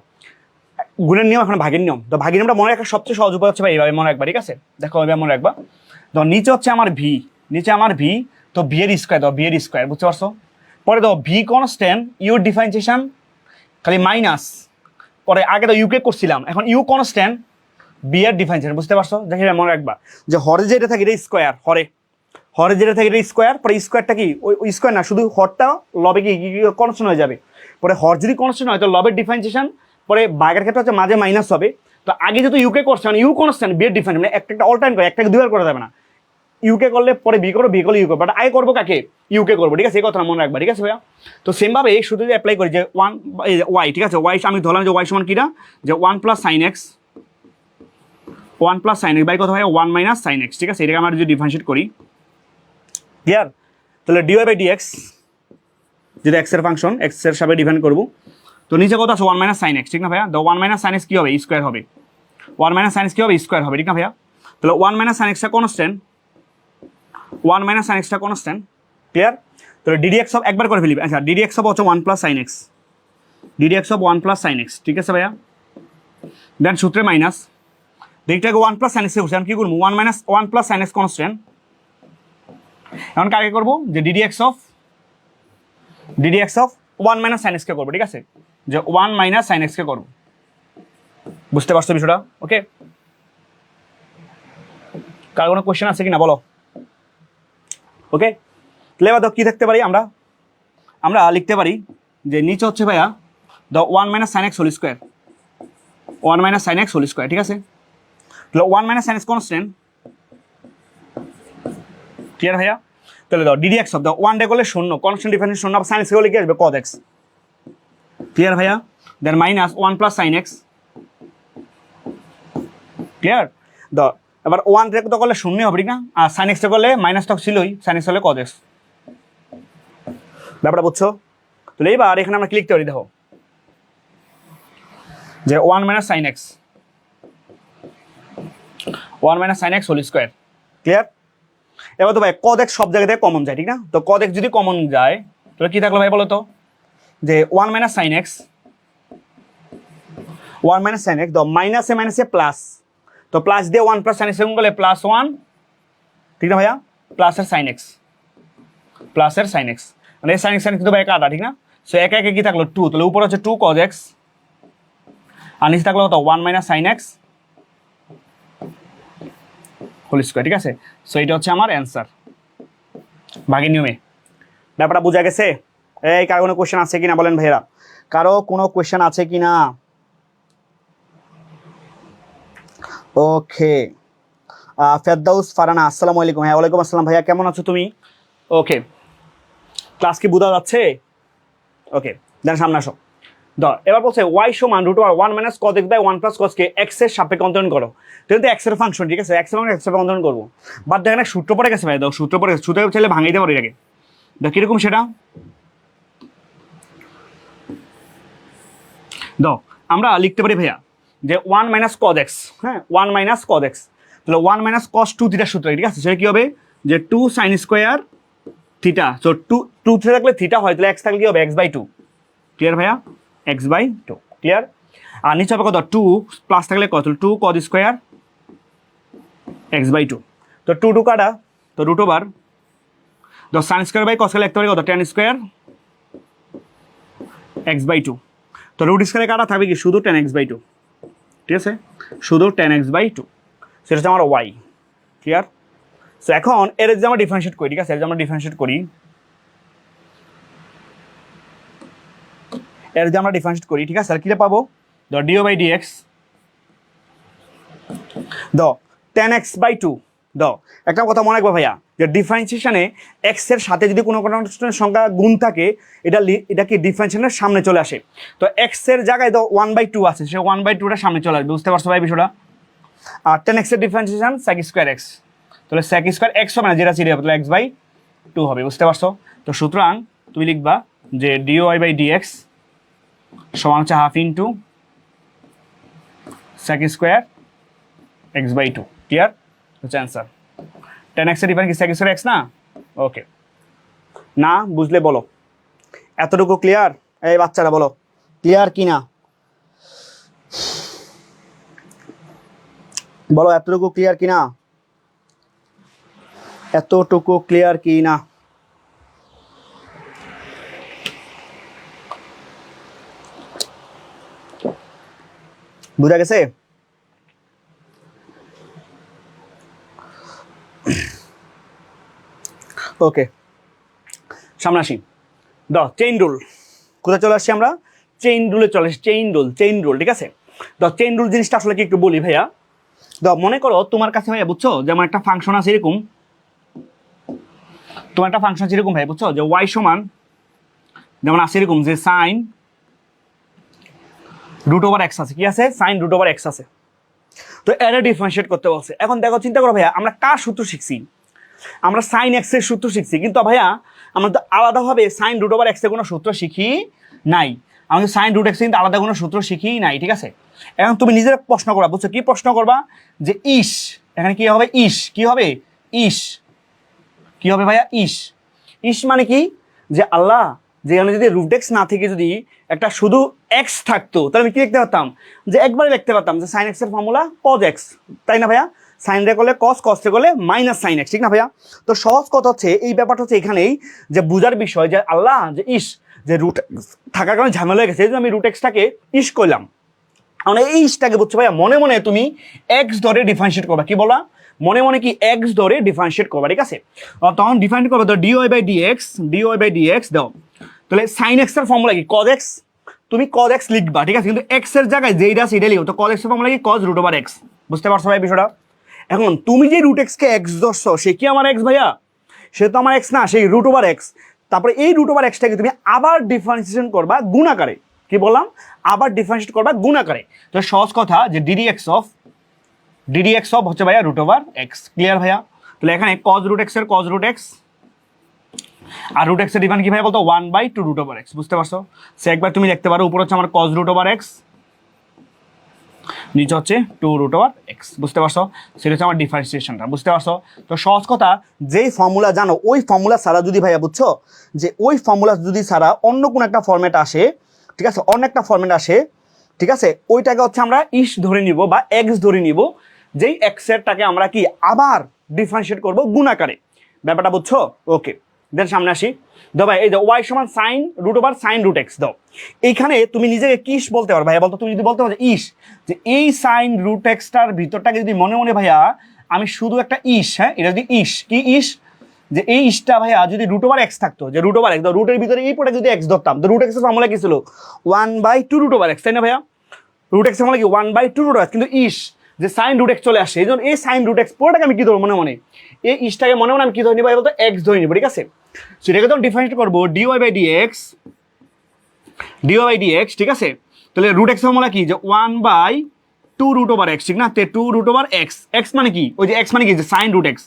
গুণের নিয়ম এখন ভাগের নিয়ম, তো ভাগের নিয়মটা মনে রাখার সবচেয়ে সহজ উপায় হচ্ছে ভাই এইভাবে মনে রাখবা, ঠিক আছে। দেখো এভাবে মনে রাখবা। তো নিচে হচ্ছে আমার ভি, নিচে আমার ভি, তো ভি এর স্কোয়ার দাও, ভি এর স্কোয়ার, বুঝতে পারছো। পরে দাও ভি কনস্ট্যান্ট, ইউর ডিফারেন্সিয়েশন খালি মাইনাস, পরে আগে তো ইউকে করছিলাম, এখন ইউ কনস্ট্যান্ট বি এর ডিফারেন্সিয়েশন, বুঝতে পারছো। দেখে মনে রাখবা যে হরে যেটা থাকে এটা স্কোয়ার, হরে যেটা থাকে এটা স্কোয়ার, পরে স্কোয়ারটা কি ওই স্কোয়ার না, শুধু হরটা লবে কি কনস্ট্যান্ট হয়ে যাবে। পরে হর যদি কনস্ট্যান্ট হয় তো লবের ডিফারেন্সিয়েশন, পরে বাঘের ক্ষেত্রে হচ্ছে মাঝে মাইনাস হবে। তো আগে যেহেতু ইউকে করছে মানে ইউ কনস্ট্যান্ট, বি এর ডিফারেন্স, মানে একটা অল টাইম করে, একটাকে দুইবার করা যাবে না। ইউকে করলে পরে বি করবো, বি করলে ইউ করবো, বাট আগে করবো কাকে, ইউকে করবো, ঠিক আছে, এই কথা মনে রাখবা, ঠিক আছে ভাইয়া। তো সেমভাবে এই শুধু যদি অ্যাপ্লাই করি যে ওয়ান ওয়াই, ঠিক আছে, ওয়াই আমি ধরলাম যে ওয়াই সমান কিনা, যে one plus sine X, one plus sine X by কত হয় ওয়ান মাইনাস সাইন এক্স, ঠিক আছে, এটাকে আমরা যদি ডিফারেন্সিয়েট করি, ক্লিয়ার। তাহলে ডিওয়াই বাই ডিএক্স, যদি এক্স এর ফাংশন এক্স এর সাথে ডিফাইন করবো, তো নিচে কত আছে ওয়ান মাইনাস সাইন এক্স, ঠিক না ভাইয়া। তো ওয়ান মাইনাস সাইন এক্স কী হবে, স্কোয়ার হবে, ওয়ান মাইনাস সাইন এক্স কী হবে, স্কোয়ার হবে, ঠিক না ভাইয়া। তাহলে ওয়ান মাইনাস সাইন এক্সটা কনস্ট্যান্ট, ওয়ান মাইনাস সাইন এক্সটা কনস্ট্যান্ট, ক্লিয়ার। তাহলে ডিডি এক্স অফ একবার করে ফেলিবে, আচ্ছা ডিডি এক্স অফ হচ্ছে one plus sine x, d d x of one plus sine x, ঠিক আছে ভাইয়া। দেন সূত্রে মাইনাস, দেখটাকে ওয়ান প্লাস সাইন এক্স করছি, আমি কী করবো one plus sine x constant, এখন কাকে করবো যে DD x of one minus sine এক্সকে করবো, ঠিক আছে, যে ওয়ান মাইনাস সাইন এক্সকে করবো, বুঝতে পারছো বিষয়টা, ওকে। কার কোনো কোয়েশ্চেন আছে কি না বলো, ওকে। তাহলে এবার কী থাকতে পারি আমরা, আমরা লিখতে পারি যে নিচে হচ্ছে ভাইয়া the one minus sine x whole square, one minus sine x whole square, ঠিক আছে। তাহলে one minus sine x constant, clear ভাইয়া। তাহলে দাও ডিডি এক্স অফ দাও ওয়ান ডে করলে শূন্য, কনস্ট্যান্ট ডিফারেন্স শূন্য, সাইন এক্স করলে কি আসবে কজ এক্স, ক্লিয়ার ভাইয়া। Then minus one plus sine x, clear. দাও এবার ওয়ান রেক তো করলে শূন্য হবে, ঠিক না, আর সাইন এক্সটা করলে মাইনাস তো ছিলই, সাইন এক্স হলে কজ এক্স, ব্যাপারটা বুঝছো। তাহলে এইবার এখানে আমরা ক্লিক করি, দেখো যে one minus sine X, one minus sine x whole square, clear. এবার তো ভাই কদ এক্স সব জায়গা থেকে কমন যায়, ঠিক না, তো কদ এক্স যদি কমন যায় তাহলে কি থাকলো ভাই বলো তো, যে one minus sine X, one minus sine x, মাইনাসে মাইনাসে প্লাস, তো প্লাস দিয়ে ওয়ান প্লাস সাইন এক্স করলে প্লাস ওয়ান, ঠিক না ভাইয়া, প্লাসের সাইন এক্স, প্লাসের সাইন এক্স, মানে সাইন এক্স কিন্তু ভাই কাটা, ঠিক না। সো একে একে কি থাকলো টু, তাহলে উপরে হচ্ছে টু কজ এক্স, আর নিচে থাকলো কত one minus sine x whole square, ঠিক আছে। সো এটা হচ্ছে আমার অ্যান্সার ভাগের নিয়মে, ব্যাপারটা বোঝা গেছে। এই কারো কোনো কোয়েশ্চেন আছে কিনা বলেন ভাইয়েরা, কারো কোনো কোয়েশ্চেন আছে কিনা, ওকে। ফেরদাউস ফারানা, আসসালামু আলাইকুম। হ্যাঁ ওয়ালাইকুম আসসালাম ভাইয়া, কেমন আছো তুমি, ওকে। ক্লাস কি বোঝা যাচ্ছে, ওকে। দেন সামনে আসো। এবার বলছে ওয়াই সমান root over one minus cos x by one plus কজকে এক্স এর সাপেক্ষে অন্তরণ করো, কিন্তু এক্স এর ফাংশন, ঠিক আছে, এক্স এর ফাংশন এক্স এর অন্তরণ করবো, বাট দেখেন সূত্র পড়ে গেছে ভাই, দাও সূত্র পড়ে গেছে, সূত্র চাইলে ভাঙাইতে পারি আগে, দেখ কিরকম সেটা দাও। আমরা লিখতে পারি ভাইয়া যে ওয়ান মাইনাস কজ এক্স, হ্যাঁ ওয়ান মাইনাস কজ এক্স, তাহলে ওয়ান মাইনাস কজ টু থিটার সূত্র, ঠিক আছে, সেটা কি হবে যে two sine square theta, so two theta থাকলে থিটা হয়, তাহলে এক্স থাকলে কি হবে এক্স বাই টু, ক্লিয়ার ভাইয়া, এক্স বাই টু, ক্লিয়ার। আর নিচে হবে কত টু প্লাস থাকলে কত two cos square X by two, তো টু টু কাটা, তো root over sine square by cos square লিখতে পারি কত tan square X by two, তো রুট স্কোয়ারে কাটা থাকবে কি শুধু টেন এক্স বাই টু, ঠিক আছে, শুধু টেন এক্স বাই টু, সেটা হচ্ছে আমার ওয়াই, ক্লিয়ার। সো এখন এর যদি আমরা ডিফারেন্সিয়েট করি, ঠিক আছে, এর যদি আমরা ডিফারেন্সিয়েট করি, এর যদি আমরা ডিফারেন্সিয়েট করি, ঠিক আছে, আর কীটা পাবো DY by DX tan X by two, একটা কথা মনে রাখবো ভাইয়া যে ডিফারেন্সিয়েশনে এক্স এর সাথে যদি কোনো সংখ্যা গুণ থাকে এটা কি ডিফারেন্সিয়েশনের সামনে চলে আসে, তো এক্স এর জায়গায় ওয়ান বাই টু আছে, সে ওয়ান বাই টুটা সামনে চলে আসবে, বুঝতে পারছো ভাই বিষয়টা। আর টেন এক্স এর ডিফারেন্সিয়েশন সেক স্কোয়ার এক্স, তাহলে সেক স্কোয়ার এক্স হবে না, যেটা সিরিয়াল তাহলে এক্স বাই টু হবে, বুঝতে পারছো। তো সুতরাং তুমি লিখবা যে ডিওয়াই বাই ডিএক্স সমান হচ্ছে half into sec square X by two, clear হচ্ছে অ্যান্সার। টেন এক্সের ডিফারেন্স কি সেক স্কোয়ার এক্স না, ওকে। না বুঝলে বলো। এতটুকু ক্লিয়ার? এই বাচ্চারা বলো ক্লিয়ার কি না, বলো এতটুকু ক্লিয়ার কি না, এতটুকু ক্লিয়ার কি না? বুঝা গেছে? ওকে, সামনে আসি। চেইন রুল, কোথায় চলে আসছি আমরা? চেইন রুলে চলে আসছি। চেইন রুল, ঠিক আছে। চেইন রুল জিনিসটা আসলে কি একটু বলি ভাইয়া। মনে করো তোমার কাছে ভাইয়া, বুঝছো, যেমন একটা ফাংশন আছে এরকম, তোমার একটা ফাংশন আছে এরকম ভাইয়া, বুঝছো, যে ওয়াই সমান যেমন আছে এরকম, যে সাইন রুট ওভার এক্স আছে, কি আছে? সাইন রুট ওভার এক্স আছে। তো এরা ডিফারেন্সিয়েট করতে বলছে। এখন দেখো, চিন্তা করো ভাইয়া, আমরা কার সূত্র শিখছি? আমরা সাইন এক্স এর সূত্র শিখছি, কিন্তু ভাইয়া আমরা তো আলাদাভাবে সাইন রুট ওভার এক্স এর কোনো সূত্র শিখি নাই। আমি সাইন রুট এক্স কিন্তু আলাদা কোনো সূত্র শিখি নাই, ঠিক আছে। এখন তুমি নিজের প্রশ্ন করবা, বুঝছো, কি প্রশ্ন করবা? যে ইস, এখানে কি হবে? ইস, কি হবে? ইস, কি হবে ভাইয়া? ইস। ইস মানে কি? যে আল্লাহ, যেখানে যদি রুট এক্স না থেকে যদি একটা শুধু এক্স থাকতো, তাহলে আমি কি লিখতে পারতাম? যে একবারে লিখতে পারতাম যে সাইন এক্স এর ফর্মুলা কজ এক্স, তাই না ভাইয়া? সাইন রে করলে কস, কস রে করলে মাইনাস সাইন এক্স, ঠিক না ভাইয়া? তো সহজ কথা হচ্ছে, এই ব্যাপারটা হচ্ছে এখানেই যে বুঝার বিষয়, যে আল্লাহ যে ইস, যে রুট থাকার কারণে ঝামেলা হয়ে গেছে, এই জন্য আমি রুট এক্সটাকে ইস করলাম। মানে এই ইসটাকে, বুঝছো ভাইয়া, মনে মনে তুমি এক্স ধরে ডিফারেন্সিয়েট করবা। কি বলা? মনে মনে কি এক্স ধরে ডিফারেন্সিয়েট করবা, ঠিক আছে। তখন ডিফারেন্ট করবে তো ডিওয়াই বাই ডিএক্স দাও। তাহলে সাইন এক্স এর ফর্মুলা কি? Cos X. তুমি কজ এক্স লিখবা, ঠিক আছে, কিন্তু এক্স এর জায়গায় যেইটা সেটা লিখো। তো কজ এক্স এর ফর্মুলা কি? Cos root over X. বুঝতে পারছো ভাই বিষয়টা? এখন তুমি যে রুট এক্স কে এক্স ধরছো, সে কি আমার এক্স ভাইয়া? সে তো আমার এক্স না, সেই রুট ওভার এক্স। তারপরে এই রুট ওভার এক্সটাকে তুমি আবার ডিফারেন্সিয়েশন করবা গুণাকারে। কি বললাম? আবার ডিফারেন্সিয়েট করবা গুণাকারে। তো সহজ কথা, যে ডিডি এক্স অফ হচ্ছে ভাইয়া রুট ওভার এক্স। ক্লিয়ার ভাইয়া? তাহলে এখানে কজ রুট এক্স এর কজ রুট এক্স, আর রুট এক্স এর ডিফারেন্ট কি ভাই বলতো? 1/2 রুট ওভার এক্স। বুঝতে পারছো? সে একবার তুমি দেখতে পারো, উপর হচ্ছে আমার কজ রুট ওভার এক্স, নিচে হচ্ছে 2 রুট ওভার এক্স। বুঝতে পারছো? সেটা হচ্ছে আমার ডিফারেন্সিয়েশনটা। বুঝতে পারছো? তো সহজ কথা, যেই ফর্মুলা জানো, ওই ফর্মুলা ছাড়া যদি ভাইয়া, বুঝছো, যে ওই ফর্মুলা যদি ছাড়া অন্য কোনো একটা ফর্মেট আসে, ঠিক আছে, অন্য একটা ফর্মেট আসে, ঠিক আছে, ওইটাকে হচ্ছে আমরা ইস ধরে নিব বা এক্স ধরে নিব, যেই এক্স এরটাকে আমরা কি আবার ডিফারেন্সিয়েট করব গুণাকারে। ব্যাপারটা বুঝছো? ওকে, দেন সামনে আসি। দাও ভাই, এই যে ওয়াই সমান sine root over sine root X দাও। এইখানে তুমি নিজেকে কিস বলতে পারো ভাইয়া, বলতো, তুমি যদি বলতে পারো ইস, যে এই সাইন রুট এক্সটার ভিতরটাকে যদি মনে মনে ভাইয়া আমি শুধু একটা ইস, হ্যাঁ, এটা যদি ইস, কি ইস, যে এই ইসটা ভাইয়া যদি রুট ওভার এক্স থাকতো, যে রুট ওভার এক্স, রুটের ভিতরে এই পরে যদি এক্স ধরতাম, তো রুট এক্সের ফর্মুলা কি ছিল? 1/2 রুট ওভার এক্স, তাই না ভাইয়া? রুট এক্স ফর্মুলা কি? 1/2 রুট ওভার এক্স। কিন্তু ইস, যে সাইন রুট এক্স চলে আসে, এই জন্য এই সাইন রুট এক্স পুরোটাকে আমি কি ধরবো মনে মনে? এই ইসটাকে মনে মনে আমি কি ধরে নিবো বলতো? এক্স ধরে নিবো, ঠিক আছে। সেটাকে যখন ডিফারেন্সিয়েট করবো ডিওয়াই বাই ডিএক্স, ঠিক আছে। তাহলে রুট এক্স ফর্মুলা কি? যে 1/2 রুট ওভার এক্স, ঠিক না? 2 রুট ওভার এক্স। এক্স মানে কি? ওই যে এক্স মানে কি? যে সাইন রুট এক্স,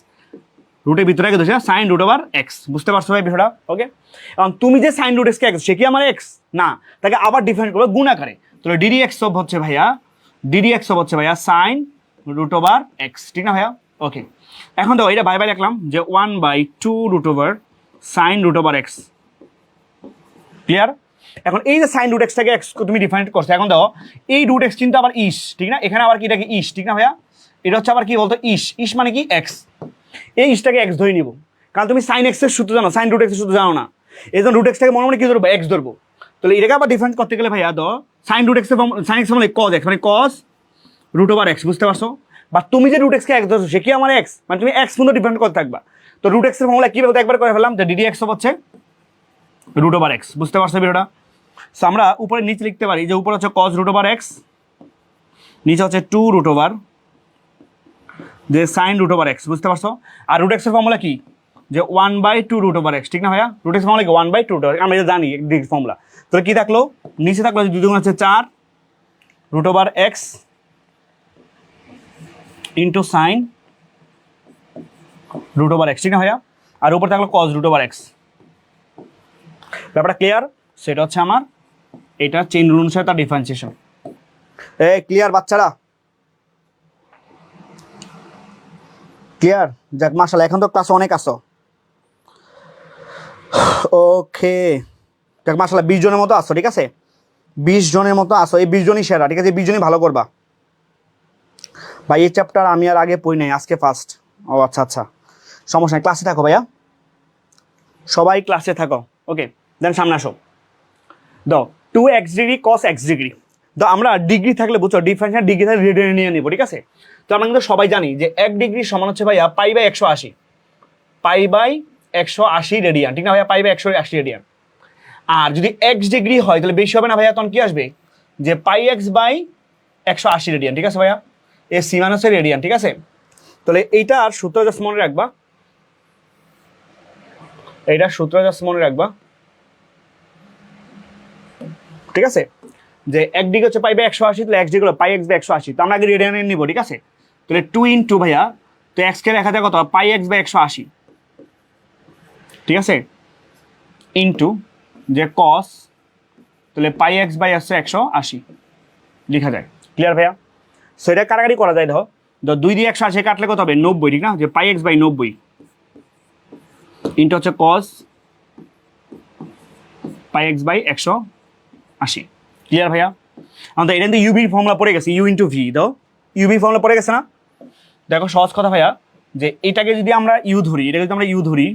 রুটের ভিতরে রেখে দিয়েছে সাইন রুট ওভার এক্স। বুঝতে পারছো ভাই বিষয়টা? ওকে, এখন তুমি যে সাইন রুট এক্সকে এক্স, সে কি আমার এক্স না, তাকে আবার ডিফারেন্ট করবো গুণাকারে। তাহলে ডিডি এক্স অফ হচ্ছে ভাইয়া সাইন রুট ওভার এক্স, ঠিক না ভাইয়া? ওকে, এখন দেখো, এটা বাই বাই লিখলাম, যে 1/2 root over sine root over X. Clear? এখন এই যে সাইন রুট এক্সটাকে এক্স তুমি ডিফারেন্ট করছো, এখন দেখো এই রুট এক্স কিন্তু আবার ইস, ঠিক না? এখানে আবার কি, এটাকে ইস, ঠিক না ভাইয়া? এটা হচ্ছে আবার কি বলতো? ইস মানে কি? এক্স। এই ইসটাকে এক্স ধরে নিব, কারণ তুমি সাইন এক্স এর সূত্র জানো, সাইন রুট এক্স এর সূত্র জানো না, এই জন্য রুট এক্সটাকে মনে মনে কি ধরবো? এক্স ধরবো। তাহলে এটাকে আবার ডিফারেন্ট করতে গেলে ভাইয়া তো sine root X sine X মানে কজ এক্স, মানে কজ রুট ওভার এক্স। বুঝতে পারছো? বা তুমি যে রুট এক্সকে এক্স ধরছো, সে কি আমার এক্স, মানে তুমি এক্স পর্যন্ত ডিফারেন্ট করতে থাকবা। তো রুট এক্স এর ফর্মুলা কিভাবে একবার করে ফেললাম, যে ডিডি এক্স হচ্ছে রুট ওভার এক্স। বুঝতে পারছো ভিডিওটা? সো আমরা উপরে নিচে লিখতে পারি, যে উপরে হচ্ছে কজ রুট ওভার এক্স, নিচে হচ্ছে 2 রুট ওভার যে সাইন রুট ওভার এক্স। বুঝতে পারছো? আর রুট এক্সের ফর্মুলা কি? যে 1/2 রুট ওভার এক্স, ঠিক না ভাইয়া? রুট এক্স ফর্মুলা কি? 1/2 রুট ওভার, আমরা এটা জানি ডিরেক্ট ফর্মুলা। তাহলে কি থাকলো? নিচে থাকলো 2 গুণ হচ্ছে 4 root over X into sine root over X, ঠিক না ভাইয়া? আর উপর থাকলো কজ রুট ওভার এক্স। ব্যাপারটা ক্লিয়ার? সেটা হচ্ছে আমার এটা চেইন রুল অনুসারে তার ডিফারেন্সিয়েশন। ক্লিয়ার বাচ্চারা? ক্লিয়ার? যাক মাশাআল্লাহ, এখন তো ক্লাস অনেক আসো। ওকে, দেখ মাশাআল্লাহ 20 জনের মতো আসো, ঠিক আছে? 20 জনের মতো আসো, এই 20 জনই সেরা, ঠিক আছে? 20 জনই ভালো করবা ভাই। এই চ্যাপ্টার আমি আর আগে পড়ি নাই, আজকে ফার্স্ট। ও আচ্ছা আচ্ছা, সমস্যা নেই, ক্লাসে থাকো ভাইয়া, সবাই ক্লাসে থাকো। ওকে, দেন সামনে আসো। দাও 2x degree cos x degree. তো আমরা ডিগ্রি থাকলে বুঝছো, ডিফারেন্সিয়াল ডিগ্রি থাকলে রেডিয়ান নিয়ে নিব, ঠিক আছে? তো আমরা কিন্তু সবাই জানি যে 1 ডিগ্রি সমান হচ্ছে ভাইয়া π/180, π/180 রেডিয়ান, ঠিক না ভাইয়া? π/180 রেডিয়ান। আর যদি x ডিগ্রি হয় তাহলে বেশি হবে না ভাইয়া? তখন কি আসবে? যে πx/180 রেডিয়ান, ঠিক আছে ভাইয়া? এ সি মান হচ্ছে রেডিয়ান, ঠিক আছে? তাহলে এইটার সূত্র জাস্ট মনে রাখবা, এইটার সূত্র জাস্ট মনে রাখবা, ঠিক আছে? যে 1 ডিগ্রি হচ্ছে π/180, তাহলে x ডিগ্রি হলো πx/180। তো আমরা আগে রেডিয়ানে নিব, ঠিক আছে? তাহলে 2 × ভাইয়া, তো x কে লেখা যায় কত? πx/180, ঠিক আছে? ইনটু যে cos, তাহলে πx/180 লেখা যায়। ক্লিয়ার ভাইয়া? সো এটা কাটাকাটি করা যায়। ধরো 2 দিয়ে 180 কাটলে কত হবে? 90, ঠিক না? যে πx/90 ইনটু হচ্ছে cos πx/180। ক্লিয়ার ভাইয়া? আমাদের এটা কিন্তু ইউবির ফর্মুলা পড়ে গেছে, ইউ ইন্টু ভি। দাও ইউবি ফর্মুলা পড়ে গেছে না? দেখো সহজ কথা ভাইয়া, যে এটাকে যদি আমরা ইউ ধরি, এটাকে যদি আমরা ইউ ধরি,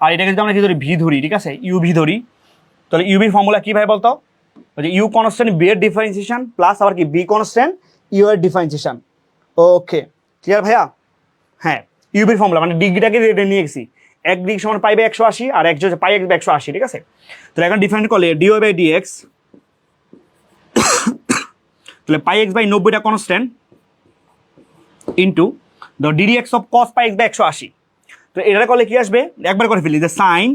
আর এটাকে যদি আমরা কি ধরি? ভি ধরি, ঠিক আছে? ইউ ভি ধরি, তাহলে ইউবির ফর্মুলা কি ভাই বলতো? যে ইউ কনস্ট্যান্ট বি এর ডিফারেন্সিয়েশন প্লাস আবার কি বি কনস্ট্যান্ট ইউ এর ডিফারেন্সিয়েশন। ওকে, ক্লিয়ার ভাইয়া? হ্যাঁ, ইউবির ফর্মুলা মানে ডিগ্রিটাকে রেটে নিয়ে গেছি। 1 ডিগ্রি সমান π/180 আর এক হচ্ছে πx/180, ঠিক আছে? তাহলে এখন ডিফারেন্ট করলে dy/dx, তাহলে πx/90টা constant into the ddx of cos πx/180। তো এটা করলে কি আসবে? একবার করে ফেলি, যে সাইন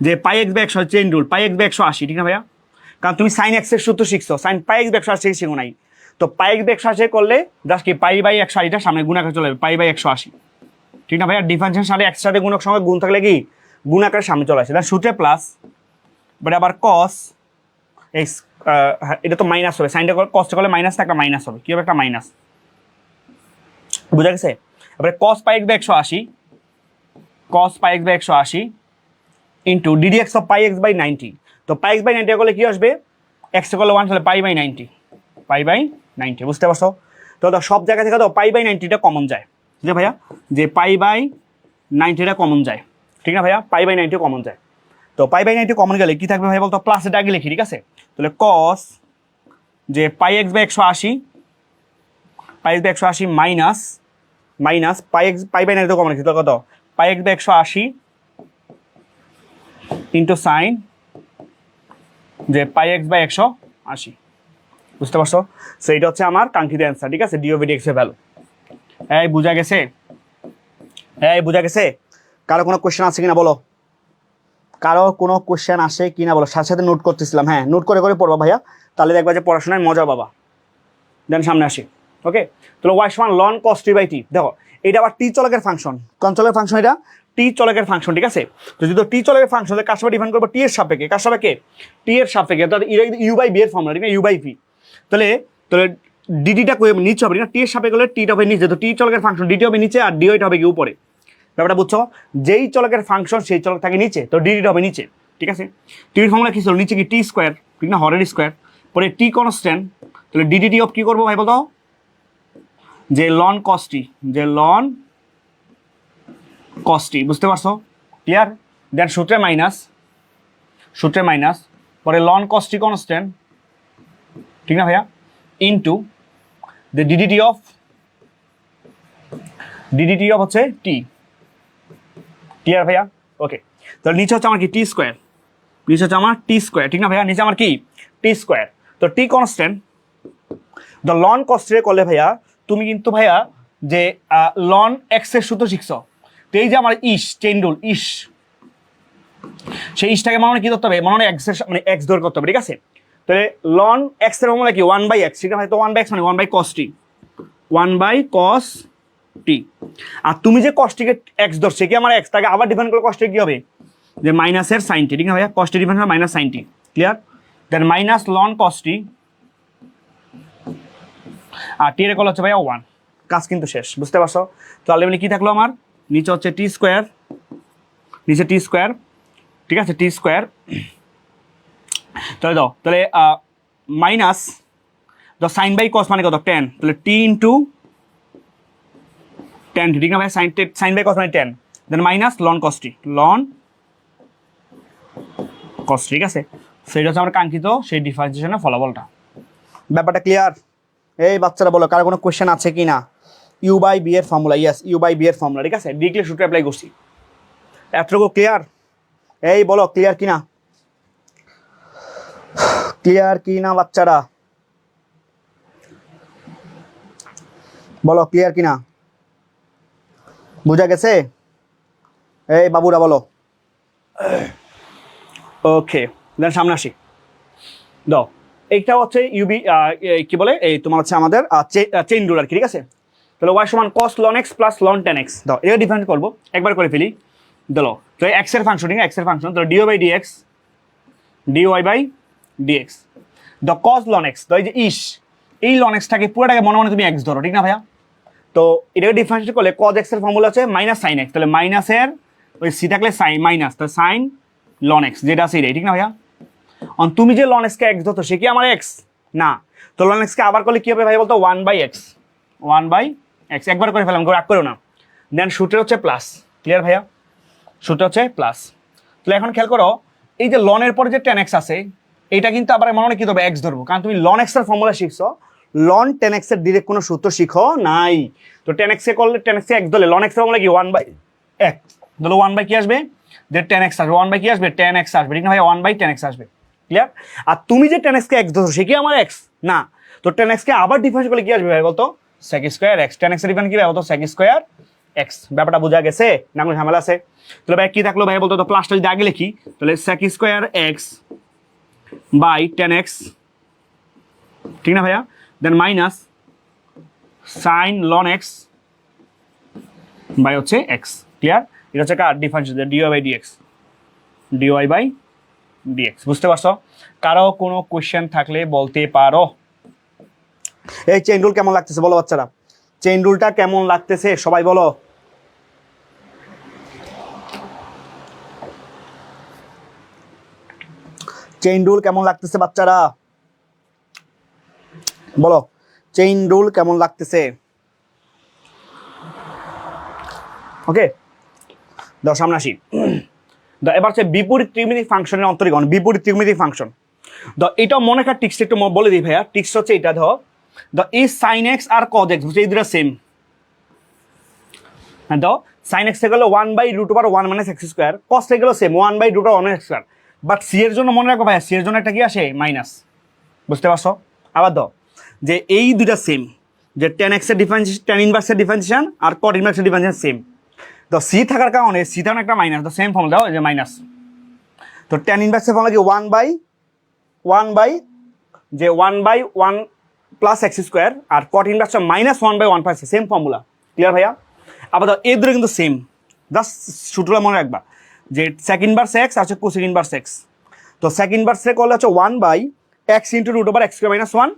যে πx/180 চেইন রুল, πx/180, ঠিক না ভাইয়া? কারণ তুমি সাইন এক্স এর সূত্র শিখছো, সাইন πx/180 শিখো নাই। তো πx/180 করলে জাস্ট কি π/180টা সামনে গুণ আকারে চলে যাবে, π/180, ঠিক না ভাইয়া? ডিফারেন্সিয়েশন সাথে একসাথে সাথে গুণক সঙ্গে গুণ থাকলে কি গুণ আকারে সামনে চলে আসে, তার সূত্রে প্লাস, বাট আবার cos এক্স, এটা তো মাইনাস হবে, সাইনটা কসটা করলে মাইনাস, একটা মাইনাস হবে, কি হবে? একটা মাইনাস। বুঝা গেছে? এবারে cos πx/180, cos πx/180 into ddx of πx/90। তো πx/90 করলে কি আসবে? x করলে 1, তাহলে π/90, π/90। বুঝতে পারছো? তো সব জায়গা থেকে তো π/90টা কমন যায়, ঠিক আছে ভাইয়া? যে π/90টা কমন যায়, ঠিক না ভাইয়া? π/90 কমন যায়। তো π/90 কমন গেলে কি থাকবে ভাই বলতো? প্লাস এটা আগে লিখি, ঠিক আছে? তাহলে cos যে πx/180, πx/180 minus minus π/90 common লিখি, তো কত? πx/180 ইন্টু সাইন যে πx/180। বুঝতে পারছো? সো এটা হচ্ছে আমার কাঙ্ক্ষিত অ্যান্সার, ঠিক আছে? dy/dx এর ভ্যালু। এই বুঝা গেছে? এই বুঝা গেছে? কারো কোনো কোশ্চেন আছে কিনা বলো? কারো কোনো কোশ্চেন আসে কিনা বলো? সাথে সাথে নোট করতেছিলাম, হ্যাঁ নোট করে করে পড়বা ভাইয়া, তাহলে দেখবা যে পড়াশোনায় মজা পাবা। দেন সামনে আসি। ওকে, তাহলে y সমান ln cos t/t। দেখো এটা আবার টি চলকের ফাংশন, কোন চলকের ফাংশন? এটা টি চলকের ফাংশন, ঠিক আছে? তো যদি টি চলকের ফাংশন, কার সাথে ডিফাইন করবো? টি এর সাপেক্ষে। কার সাপেক্ষে? টি এর সাপেক্ষে। তাহলে u/b এর ফর্মুলা, ঠিক না? u/v। তাহলে তাহলে ডিটিটা নিচে হবে, ঠিক না? টি এর সাপেক্ষে হলে টিটা হবে নিচে, তো টি চলকের ফাংশন ডিটি হবে নিচে আর ডিওটা হবে কি উপরে। ব্যাপারটা বুঝছো? যেই চলকের ফাংশন সেই চলক থাকে নিচে, তো ডিটিটা হবে নিচে, ঠিক আছে? টির ফর্মুলা কি ছিল? নিচে কি টি স্কোয়ার, ঠিক না? হরের স্কোয়ার, পরে টি কনস্ট্যান্ট, তাহলে ডিডিটি অফ কি করবো ভাই বলতো? যে ln cos t, যে ln cos t। বুঝতে পারছো? ক্লিয়ার? দেন সূত্রে মাইনাস, সূত্রে মাইনাস, পরে ln cos t কনস্ট্যান্ট, ঠিক না ভাইয়া? ইনটু দ্য ডিডিটি অফ হচ্ছে টি। ক্লিয়ার ভাইয়া? ওকে, তাহলে নিচে হচ্ছে আমার কি টি স্কোয়ার, নিচে হচ্ছে আমার টি স্কোয়ার, ঠিক না ভাইয়া? নিচে আমার কি টি স্কোয়ার, তো t constant the ln cos t করলে ভাইয়া তুমি কিন্তু ভাইয়া যে ln x এর সূত্র শিখছো, তো এই যে আমার ইস চেইন রুল ইস, সেই ইসটাকে মনে কি করতে হবে? মনে হয় এক্স এর মানে এক্স দূর করতে হবে, ঠিক আছে? তাহলে ln x এর ফর্মুলা কি? 1/x, ঠিক আছে? তো 1/x মানে 1/cos t, 1/cos t। আর তুমি যে cos t কে x ধরছে, কি আমার x, তাকে আবার ডিফাইন করলে cos t কি হবে? যে মাইনাসের sin t, ঠিক না ভাইয়া? cos t ডিফাইন হয় minus sin t। Clear? Than minus ln cos t, আর টি এর কল হচ্ছে ভাইয়া 1। কাজ কিন্তু শেষ। বুঝতে পারছো? তো আলটিমেটলি কি থাকলো আমার? নিচে হচ্ছে টি স্কোয়ার, নিচে টি স্কোয়ার ঠিক আছে, টি স্কোয়ার। তাহলে দাও, তাহলে মাইনাস দাও সাইন বাই কস মানে কত 10, তাহলে টি ইন্টু 10, ঠিক না ভাই? সাইন বাই কস মানে 10, দেন মাইনাস লন কস টি, লন কস, ঠিক আছে। সেটা হচ্ছে আমার কাঙ্ক্ষিত সেই ডিফারেন্সিয়েশনের ফলাফলটা। ব্যাপারটা ক্লিয়ার? এই বাচ্চারা বলো, কারো কোনো কোয়েশ্চেন আছে কি না? ইউ বাই বি এর formula, yes U by B এর ফর্মুলা, ঠিক আছে, ডিক্লে সূত্র অ্যাপ্লাই করছি। এতটুকু ক্লিয়ার? এই বলো ক্লিয়ার কি না? ক্লিয়ার কি না বাচ্চারা? বলো ক্লিয়ার কি না? বুঝা গেছে? এই বাবুরা বলো। ওকে, দেন সামনে আসি। দাও, এইটা হচ্ছে ইউবি কি বলে, এই তোমার হচ্ছে আমাদের চেইন রুল আর কি, ঠিক আছে। তাহলে ওয়াই সমান cos ln x plus ln tan x. দাও, এটা ডিফারেন্স করবো, একবার করে ফেলি। দিলো তো এক্স এর ফাংশন, ঠিক আছে, এক্স এর ফাংশন, তাহলে DY by DX, DY by DX. The cos ln X, তো এই যে এই লন এক্সটাকে পুরোটাকে মনে মনে তুমি এক্স ধরো, ঠিক না ভাইয়া? তো এটাকে ডিফারেন্সিয়েট করলে কজ এক্স এর ফর্মুলা আছে মাইনাস সাইন এক্স, তাহলে মাইনাসের ওই সি থাকলে সাইন মাইনাস, তাহলে সাইন লন এক্স, যেটা আছে এটাই, ঠিক না ভাইয়া? তুমি যে লন এক্সকে এক্স ধরতো সে কি আমার এক্স না? তো লন এক্সকে আবার করলে কি হবে ভাই বলতো? 1/x, 1/x, একবার করে ফেলাম, রাগ করো না। দেন সূত্র হচ্ছে প্লাস, ক্লিয়ার ভাইয়া? সূত্র হচ্ছে প্লাস। তাহলে এখন খেয়াল করো, এই যে লনের পরে যে 10x আছে, এটা কিন্তু আবার মনে মনে কি ধরবে? এক্স ধরবো, কারণ তুমি লন এক্স এর ফর্মুলা শিখছো, লন 10x এর ডিরেক্ট কোনো সূত্র শিখো নাই। তো 10x এ করলে 10x এ এক্স ধরলে লন এক্স এর ফর্মুলা কি 1/x, ধরো 1 বাই কি আসবে? যে 10x আসবে, 1 বাই কি আসবে? 10x আসবে, ঠিক না ভাইয়া? 1/10x আসবে, ক্লিয়ার? আর তুমি যে 10x কে এক্স ধরছো সে কি আমার এক্স না? তো 10x কে আবার ডিফারেন্স করলে কি আসবে ভাই বলতো? sec স্কয়ার x, 10x এর ডিফারেন্স কি ভাই বলতো? sec square x। ব্যাপারটা বোঝা গেছে না? কোনো ঝামেলা আছে? তাহলে ভাই কি থাকলো ভাই বলতো? তো প্লাসটা যদি আগে লিখি, তাহলে sec square x by 10x, ঠিক না ভাইয়া? Then minus sine ln x by হচ্ছে x, ক্লিয়ার? এটা হচ্ছে কার difference? dy by dx, dy by dx। বুঝতে পারছো? কারো কোনো কোশ্চেন থাকলে বলতে পারো। এই চেইন রুল কেমন লাগতেছে বলো বাচ্চারা? চেইন রুলটা কেমন লাগতেছে সবাই বলো। চেইন রুল কেমন লাগতেছে বাচ্চারা? বলো চেইন রুল কেমন লাগতেছে? ওকে, দাও সামনে আসি। এবার হচ্ছে বিপরীত ত্রিমিতিক ফাংশনের অন্তরীকরণ, বিপরীত ত্রিমিতিক ফাংশন। এটা মনে রাখার টিক্সটা একটু বলে দিই ভাইয়া। টিক্স হচ্ছে এটা, এই সাইন এক্স আর কজ এক্স, বুঝছে এই দুটো সেম। হ্যাঁ, সাইন এক্স থেকে গেলো 1/√1 - x স্কোয়ার, কস থেকে গেলো same 1/√1 x square. But C এর জন্য মনে রাখো ভাইয়া, সি এর জন্য একটা কি আসে? মাইনাস। বুঝতে পারছো? আবার যে এই দুটা সেম, যে 10x এর ডিফারেন্স, 10 ইনভার্সের ডিফারেন্সিয়েশন আর cot ইনভার্সের ডিফারেন্সিয়েশন সেম। তো সি থাকার কারণে সি থাকার একটা মাইনাস, তো সেম ফর্ম দাও যে মাইনাস। তো 10 ইনভার্সের ফর্মুলা কি 1/1 প্লাস x স্কোয়ার, আর cot inverse -1/1 plus, same formula, clear ভাইয়া? আবার এই দুটো কিন্তু সেম, জাস্ট সূত্রটা মনে রাখবা যে sec ইনভার্স x আর হচ্ছে cosec ইনভার্স x। তো sec ইনভার্সে করলে হচ্ছে 1/x × √x² - 1,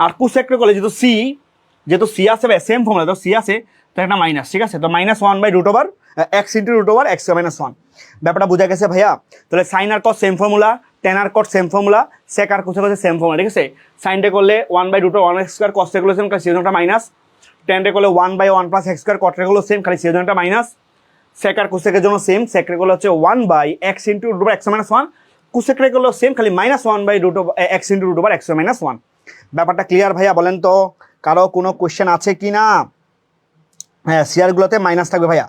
আর cosec করলে যেহেতু সি আছে ভাই, সেম ফর্মুলা, তো সি আছে তো একটা মাইনাস, ঠিক আছে? তো -1/√x × √x² - 1। ব্যাপারটা বোঝা গেছে ভাইয়া? তাহলে সাইন আর কস সেম ফর্মুলা, টেন আর কট সেম ফর্মুলা, সেক আর কোসেক হচ্ছে সেম ফর্মুলা, ঠিক আছে? সাইনটা করলে 1/√1x², কসটা করলে সেম, খালি সিজনটা মাইনাস। টেনটা করলে 1/1 + x², কটটা করলে সেম, খালি সিজনটা মাইনাস। সেক আর কোসেকের জন্য সেম, সেকটা করলে হচ্ছে 1/x × √x - 1, কোসেকটা করলে সেম, খালি -1/x × √x - 1। ব্যাপারটা ক্লিয়ার ভাইয়া? বলেন তো কারো কোনো কোয়েশ্চেন আছে কি না? হ্যাঁ, শেয়ারগুলোতে মাইনাস থাকবে ভাইয়া।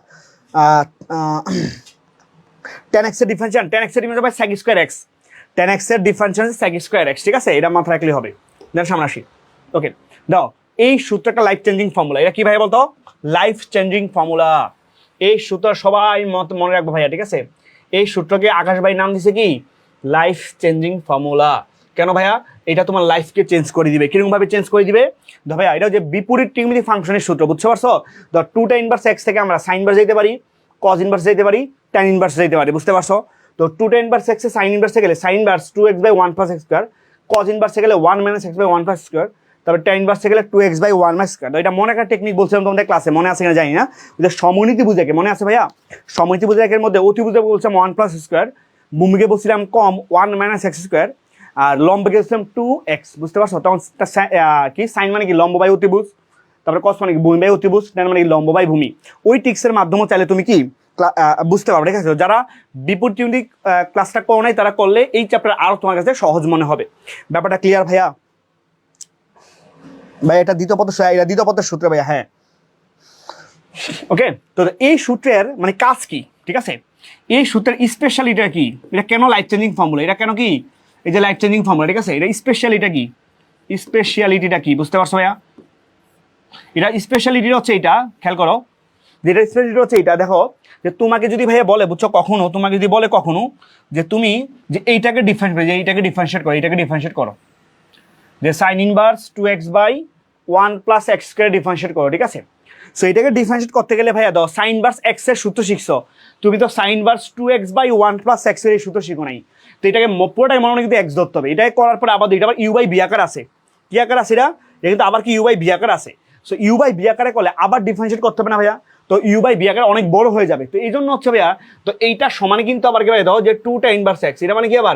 10x এর ডিফারেন্সিয়েশন, 10x এর difference by sec square x, 10x এর ডিফারেন্সিয়েশন sec স্কয়ার x, ঠিক আছে? এটা মাথায় রাখলে হবে। দেন সামনে আসি। ওকে, দাও এই সূত্রটা লাইফ চেঞ্জিং ফর্মুলা। এটা কি ভাই বলতো? Life changing formula. এই সূত্র সবাই মনে রাখবো ভাইয়া, ঠিক আছে? এই সূত্রকে আকাশ ভাই নাম দিছে কি? Life changing formula. কেন ভাইয়া? এটা তোমার লাইফকে চেঞ্জ করে দিবে। কিরকম ভাবে চেঞ্জ করে দিবে? ভাইয়া এটা যে বিপরীত ত্রিমিতিক ফাংশনের সূত্র, বুঝতে পারছো? 2 ইনভার্স x থেকে আমরা সাইন ইনভার্স যেতে পারি, কজ ইনভার্স যেতে পারি, tan ইনভার্স যেতে পারি, বুঝতে পারছো? তো 2 ইনভার্স x এ সাইন ইনভার্সে গেলে sign inverse 2x/1 + x², cause ইনভার্সে গেলে 1 - x/1 + x², তারপর tan ইনভার্সে গেলে 2x/1 - x²। এটা মনে রাখার টেকনিক বলছিলাম তোমাদের ক্লাসে, মনে আছে কিনা জানি না। সমনীতি বুঝাকে মনে আছে ভাইয়া? সমনীতি বুঝাকের মধ্যে অতিভুজ বলছিলাম 1 + x², ভূমিকে বলছিলাম কম 1 - x², আর লম্বকে বলছিলাম 2x, বুঝতে পারছো? তখন কি সাইন মানে কি লম্ব বাই অতিভুজ, তারপরে কস মানে কি ভূমি বাই অতিভুজ, tan মানে কি লম্ব বাই ভূমি। ওই টিক্সের মাধ্যমে চাইলে তুমি কি বুঝতে পারবে, ঠিক আছে? যারা বিপরীতমুখী ক্লাসটা করো নাই তারা করলে এই চ্যাপ্টার আরো তোমার কাছে সহজ মনে হবে। ব্যাপারটা ক্লিয়ার ভাইয়া? ভাই এটা দ্বিতীয় পদের সূত্র ভাইয়া, হ্যাঁ। ওকে, তো এই সূত্রের মানে কাজ কি, ঠিক আছে? এই সূত্রের স্পেশালিটা কি, এটা কেন লাইফ চেঞ্জিং ফর্মুলা, এটা কেন কি এই যে লাইফ চেঞ্জিং ফর্মুলা, ঠিক আছে? এটা স্পেশালিটা কি, স্পেশালিটিটা কি বুঝতে পারছো ভাইয়া? এটা স্পেশালিটি হচ্ছে এটা, খেয়াল করো, যেটা স্পেশালিটি হচ্ছে এটা। দেখো যে তোমাকে যদি ভাইয়া বলে, বুঝছো, কখনো তোমাকে যদি বলে কখনো যে তুমি যে এইটাকে ডিফারেন্ট করে, যে এইটাকে ডিফারেন্সিয়েট করো, এইটাকে ডিফারেন্সিয়েট করো, যে sign inverse 2x/1 + x² differentiate করো, ঠিক আছে? সো এটাকে ডিফারেন্সিয়েট করতে গেলে ভাইয়া দাও সাইন ইনভার্স x এর সূত্র শিখছো, তুমি তো সাইন ইনভার্স 2x/1 + x এর সূত্র শিখো নাই। তো এটাকে পুরোটাই মনে হয় কিন্তু x ধরতে হবে। এটাকে করার পরে আবার এটা আবার u/b আকার আছে, কি আকার আছে এটা কিন্তু আবার কি u/b আকার আছে। সো u/b আকারে করলে আবার ডিফারেন্সিয়েট করতে হবে না ভাইয়া, তো u/b আকার অনেক বড় হয়ে যাবে। তো এই জন্য হচ্ছে ভাইয়া, তো এইটা সমানে কিন্তু আবার কি ভাই দাও যে 2টা ইনভার্স x, এটা মানে কি আবার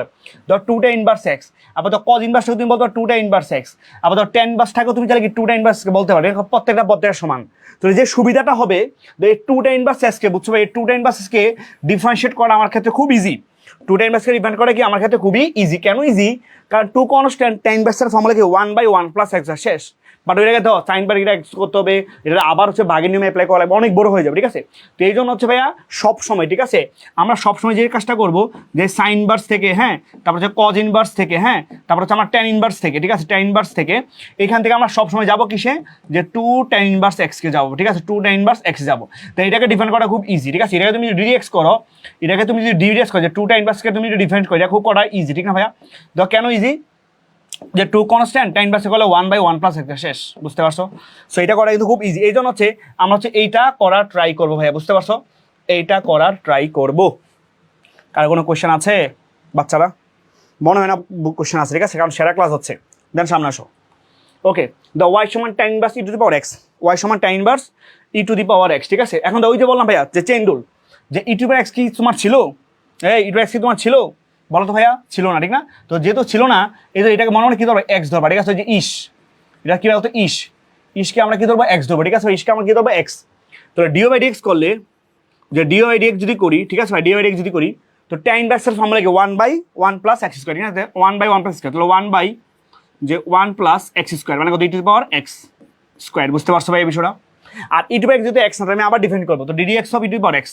ধর 2টা ইনভার্স x, আবার তো cos ইনভার্স তুমি বলতে 2টা ইনভার্স x, আবার ধর tan ইনভার্স থাকো তুমি চাইলে কি 2টা ইনভার্স বলতে পারো, প্রত্যেকটা সমান। তো যে সুবিধাটা হবে এই 2টা ইনভার্স x কে, বুঝছো ভাই, এই 2টা ইনভার্স x কে ডিফারেন্সিয়েট করা আমার ক্ষেত্রে খুব ইজি। 2টা ইনভার্সকে ডিফারেন্ট করা কি আমার ক্ষেত্রে খুবই ইজি। কেন ইজি? কারণ 2 কনস্ট্যান্ট, tan ইনভার্সের ফর্মুলা কি 1/1 + x, শেষ। বাট ওইটাকে ধর সাইন বার এটা এক্স করতে হবে, এটা আবার হচ্ছে ভাগের নিয়মে অ্যাপ্লাই করা লাগবে, অনেক বড় হয়ে যাবে, ঠিক আছে? তো এই জন্য হচ্ছে ভাইয়া সব সময়, ঠিক আছে, আমরা সব সময় যে কাজটা করব যে সাইন ইনভার্স থেকে, হ্যাঁ, তারপর হচ্ছে কজ ইনভার্স থেকে, হ্যাঁ, তারপর হচ্ছে আমার ট্যান ইনভার্স থেকে, ঠিক আছে, ট্যান ইনভার্স থেকে এখান থেকে আমরা সব সময় যাবো কিসে, যে 2 tan ইনভার্স x কে যাবো, ঠিক আছে, 2 tan ইনভার্স x যাবো। তো এটাকে ডিফারেন্ট করা খুব ইজি, ঠিক আছে? এটাকে তুমি যদি ডিএক্স করো, এটাকে তুমি যদি ডিএক্স করো, যে 2 tan ইনভার্সকে তুমি যদি ডিফারেন্ট করো, এটা খুব করা ইজি, ঠিক না ভাইয়া? তো কেন ইজি? যে 2 কনস্ট্যান্ট tan ইনভার্সে করলে 1/1 + x, শেষ, বুঝতে পারছো? সো এটা করা কিন্তু খুব ইজি। এই জন্য হচ্ছে আমরা হচ্ছে এইটা করার ট্রাই করবো ভাইয়া, বুঝতে পারছো? এইটা করার ট্রাই করবো। কার কোনো কোয়েশ্চেন আছে বাচ্চারা? মনে হয় না কোয়েশ্চেন আছে, ঠিক আছে, কারণ সেরা ক্লাস হচ্ছে। দেন সামনে আসো। ওকে, দ্য y সমান tan ইনভার্স e⁻x, y সমান tan ইনভার্স e⁻x, ঠিক আছে? এখন ওই যে বললাম ভাইয়া যে চেইন রুল, যে e⁻x কি তোমার ছিল? এই e⁻x কি তোমার ছিল? বলো তো ভাইয়া, ছিল না, ঠিক না? তো যেহেতু ছিল না, এই যে এটাকে মনে মনে কি ধরবো, x ধরবা, ঠিক আছে? যে ইস, এটা কি বলতো, ইসকে আমরা কি ধরবো, x ধরবো, ঠিক আছে? ইসকে আমরা কি ধরবো, x। তো dy/dx করলে, যে dy/dx যদি করি, ঠিক আছে ভাই, dy/dx যদি করি, তো tan ইনভার্সের ফর্মুলা কি 1/1 + x², ঠিক আছে? 1/1 + x², তাহলে 1 + x², মানে কত, e⁻x², বুঝতে পারছো ভাই এই বিষয়টা? আর e⁻x যদি x না, আমি আবার ডিফাইন করবো, তো ddx অফ e⁻x,